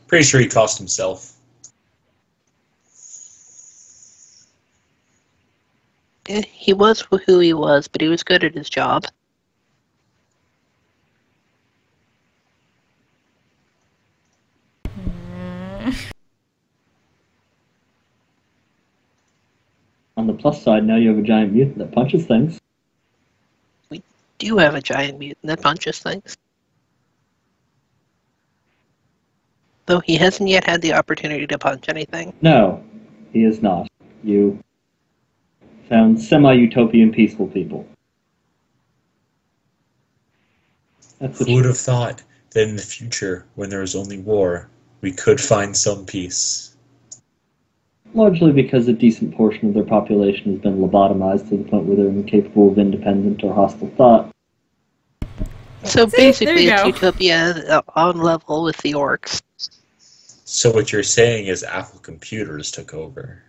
Pretty sure he cost himself. He was who he was, but he was good at his job. On the plus side, now you have a giant mutant that punches things. We do have a giant mutant that punches things. Though he hasn't yet had the opportunity to punch anything. No, he is not. You found semi-utopian peaceful people. That's Who would have thought that in the future, when there was only war, we could find some peace? Largely because a decent portion of their population has been lobotomized to the point where they're incapable of independent or hostile thought. So See, basically there it's you go. Utopia on level with the orcs. So what you're saying is Apple Computers took over.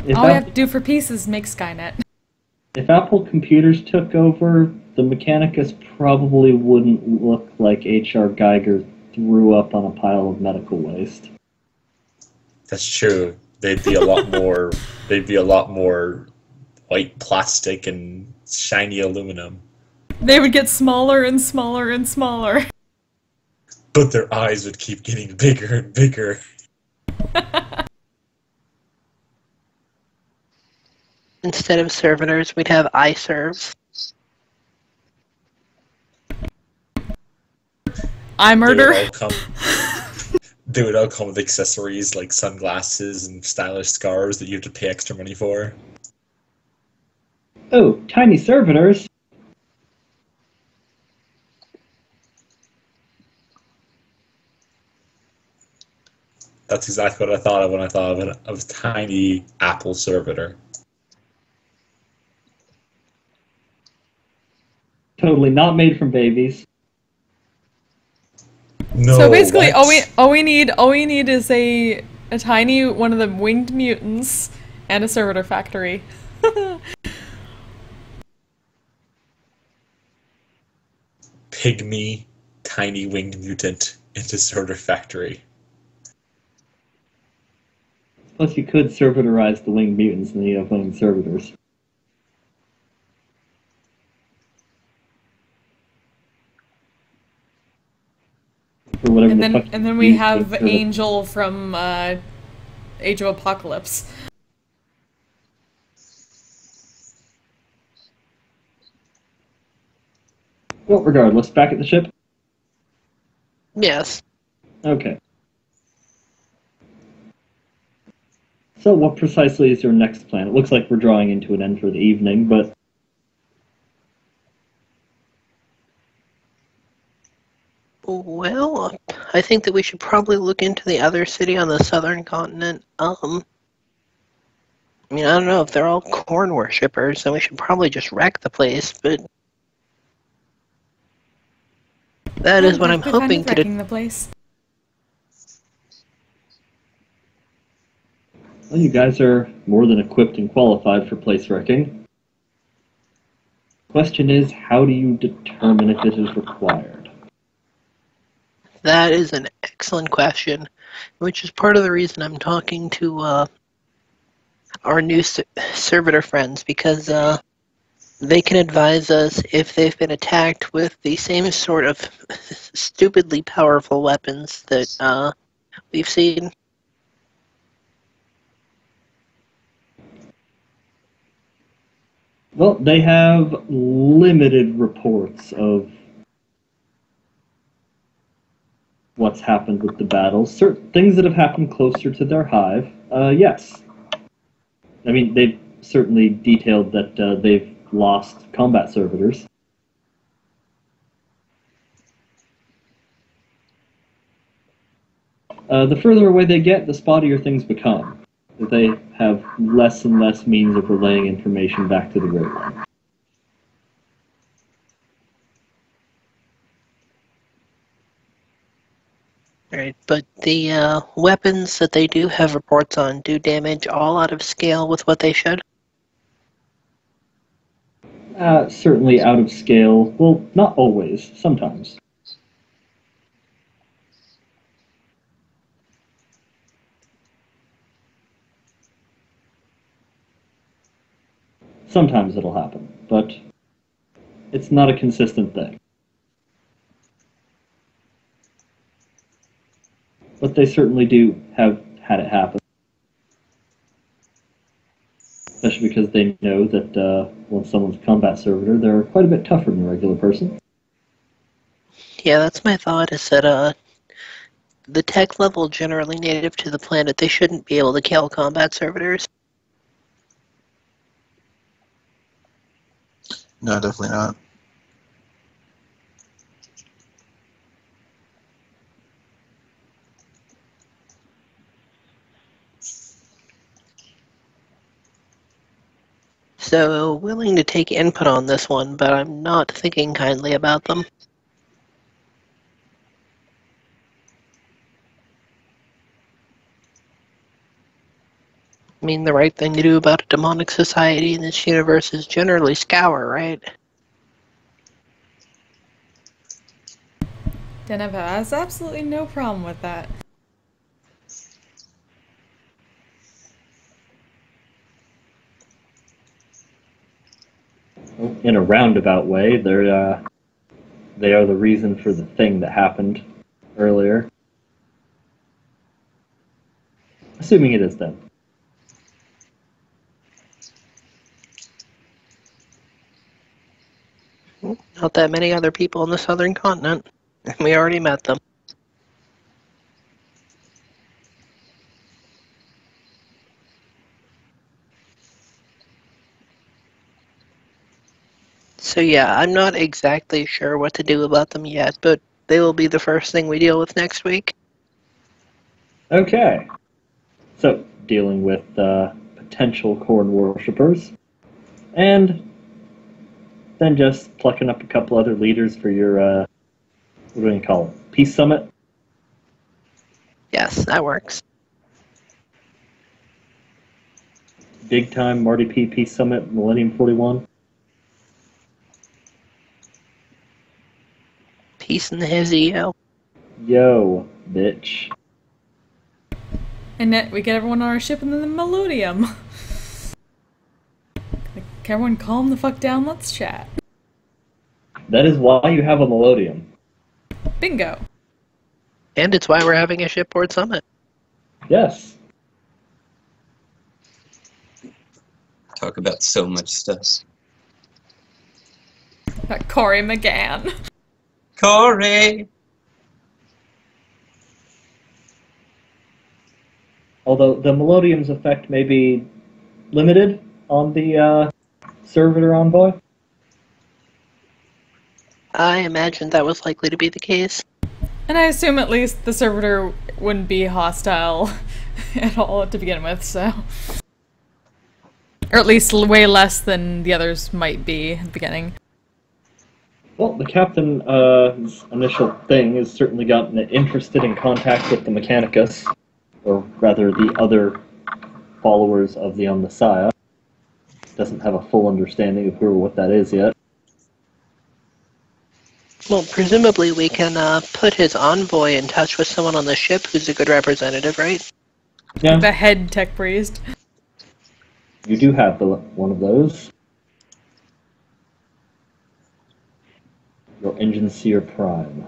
If, All we have to do for peace is make Skynet. if Apple Computers took over, the Mechanicus probably wouldn't look like H.R. Geiger threw up on a pile of medical waste. That's true. They'd be a lot more. They'd be a lot more white plastic and shiny aluminum. They would get smaller and smaller and smaller. But their eyes would keep getting bigger and bigger. Instead of servitors, we'd have iServes. I murder. They would all come with accessories like sunglasses and stylish scarves that you have to pay extra money for. Oh, tiny servitors! That's exactly what I thought of when I thought of a tiny Apple servitor. Totally not made from babies. No. So basically, what? all we need is a tiny one of the winged mutants and a servitor factory. Pygmy, tiny winged mutant into servitor factory. Plus, you could servitorize the winged mutants and then you have winged servitors. For whatever And the fuck then we you have think of it. Angel from Age of Apocalypse. Well, regardless, back at the ship? Yes. Okay. So what precisely is your next plan? It looks like we're drawing into an end for the evening, but... Well, I think that we should probably look into the other city on the southern continent. I mean, I don't know if they're all corn worshippers, then we should probably just wreck the place, but that is what I'm hoping to do. Wrecking the place. Well, you guys are more than equipped and qualified for place wrecking. Question is, how do you determine if it is required? That is an excellent question, which is part of the reason I'm talking to our new servitor friends, because they can advise us if they've been attacked with the same sort of stupidly powerful weapons that we've seen. Well, they have limited reports of what's happened with the battles. Certain things that have happened closer to their hive, yes. I mean, they've certainly detailed that they've lost combat servitors. The further away they get, the spottier things become. They have less and less means of relaying information back to the Great One. Right, but the weapons that they do have reports on do damage all out of scale with what they should. Certainly out of scale. Well, not always. Sometimes. Sometimes it'll happen, but it's not a consistent thing. But they certainly do have had it happen. Especially because they know that when someone's a combat servitor, they're quite a bit tougher than a regular person. Yeah, that's my thought, is that the tech level generally native to the planet, they shouldn't be able to kill combat servitors. No, definitely not. So, willing to take input on this one, but I'm not thinking kindly about them. I mean, the right thing to do about a demonic society in this universe is generally scour, right? Zennith has absolutely no problem with that. In a roundabout way, they are the reason for the thing that happened earlier. Assuming it is them. Not that many other people on the southern continent. We already met them. So yeah, I'm not exactly sure what to do about them yet, but they will be the first thing we deal with next week. Okay. So, dealing with potential corn worshippers. And then just plucking up a couple other leaders for your, what do you call it? Peace Summit? Yes, that works. Big time Marty P. Peace Summit, Millennium 41. Peace in the hizzy, yo. Yo, bitch. And then we get everyone on our ship in the Melodium. Like, everyone calm the fuck down, let's chat. That is why you have a Melodium. Bingo. And it's why we're having a shipboard summit. Yes. Talk about so much stuff. That Corey McGann. Corey! Although the Melodium's effect may be limited on the servitor envoy. I imagined that was likely to be the case. And I assume at least the servitor wouldn't be hostile at all to begin with, so... Or at least way less than the others might be at the beginning. Well, the captain's initial thing has certainly gotten interested in contact with the Mechanicus, or rather the other followers of the Omnissiah. Doesn't have a full understanding of who or what that is yet. Well, presumably we can put his envoy in touch with someone on the ship who's a good representative, right? Yeah. The head tech priest. You do have one of those. Your Engine Seer Prime.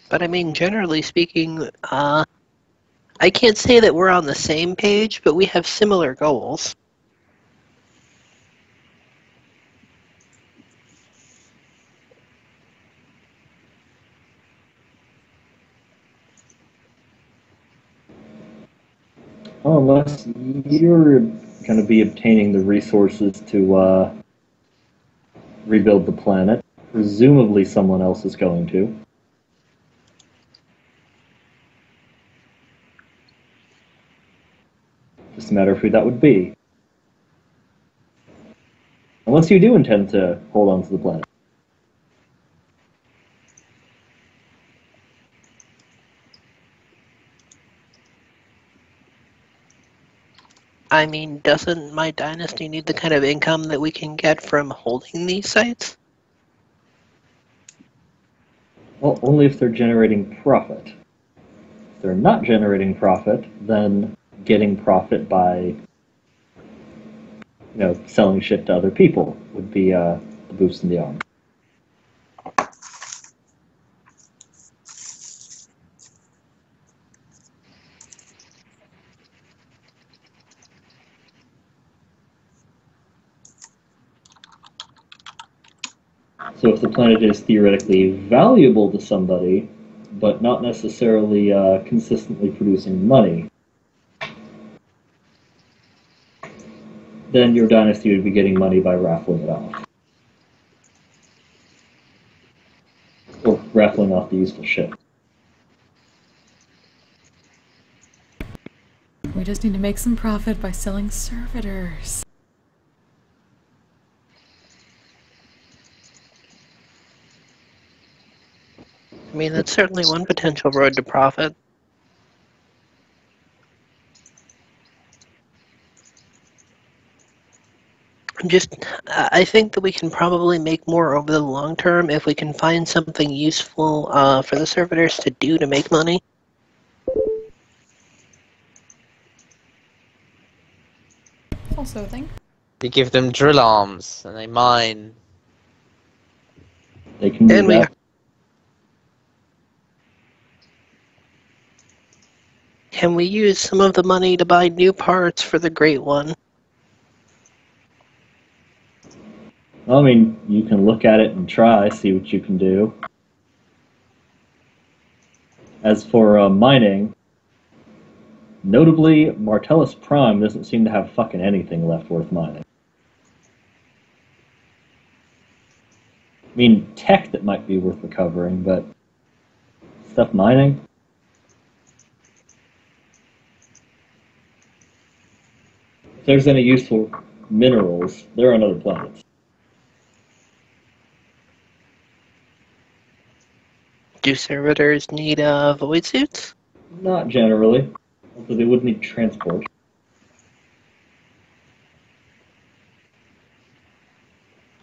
But I mean, generally speaking, I can't say that we're on the same page, but we have similar goals. Well, unless you're going to be obtaining the resources to rebuild the planet. Presumably someone else is going to. Just a matter of who that would be. Unless you do intend to hold on to the planet. I mean, doesn't my dynasty need the kind of income that we can get from holding these sites? Well, only if they're generating profit. If they're not generating profit, then getting profit by, selling shit to other people would be the boost in the arm. So if the planet is theoretically valuable to somebody, but not necessarily consistently producing money, then your dynasty would be getting money by raffling it off. Or raffling off the useful shit. We just need to make some profit by selling servitors. I mean, that's certainly one potential road to profit. I think that we can probably make more over the long term if we can find something useful for the servitors to do to make money. Also a thing. You give them drill arms and they mine. They can do And we that. Can we use some of the money to buy new parts for the Great One? Well, I mean, you can look at it and try, see what you can do. As for mining, notably, Martellus Prime doesn't seem to have fucking anything left worth mining. I mean, tech that might be worth recovering, but stuff mining? If there's any useful minerals, they're on other planets. Do servitors need void suits? Not generally, although they would need transport.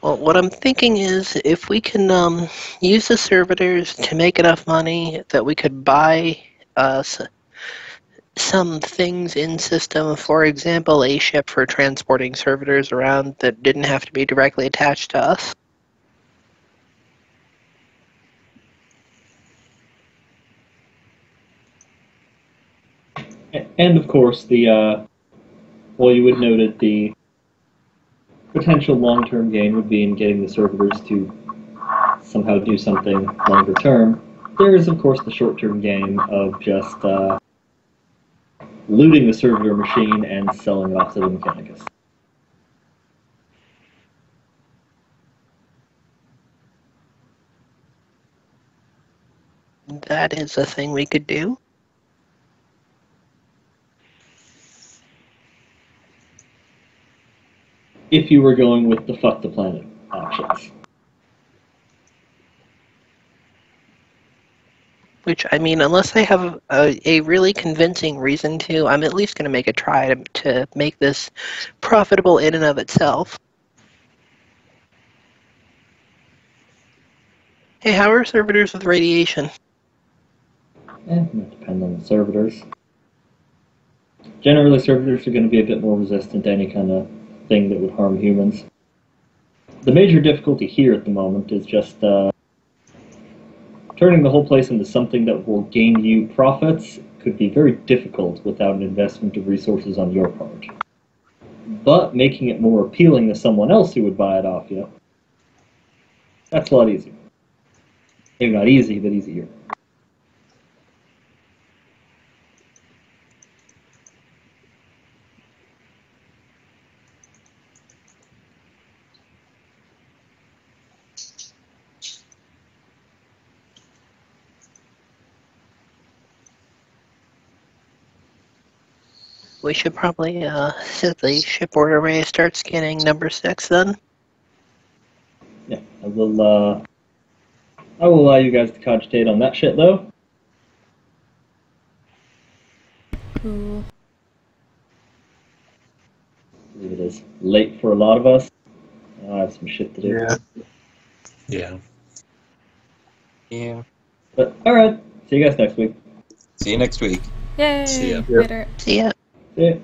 Well, what I'm thinking is if we can use the servitors to make enough money that we could buy some things in system, for example, a ship for transporting servitors around that didn't have to be directly attached to us. And of course, you would note the potential long-term gain would be in getting the servitors to somehow do something longer term. There is, of course, the short-term gain of just looting the servitor machine and selling it off to the Mechanicus. That is a thing we could do. If you were going with the fuck the planet options. Which, I mean, unless I have a really convincing reason to, I'm at least going to make a try to make this profitable in and of itself. Hey, how are servitors with radiation? It depends on the servitors. Generally, servitors are going to be a bit more resistant to any kind of thing that would harm humans. The major difficulty here at the moment is just turning the whole place into something that will gain you profits could be very difficult without an investment of resources on your part. But making it more appealing to someone else who would buy it off you, that's a lot easier. Maybe not easy, but easier. We should probably set the shipboard array, start scanning number 6 then. Yeah, I will allow you guys to cogitate on that shit, though. Cool. I believe it is late for a lot of us. I have some shit to do. Yeah. Yeah. Yeah. But, alright. See you guys next week. See you next week. Yay! See ya. Later. See ya. See ya.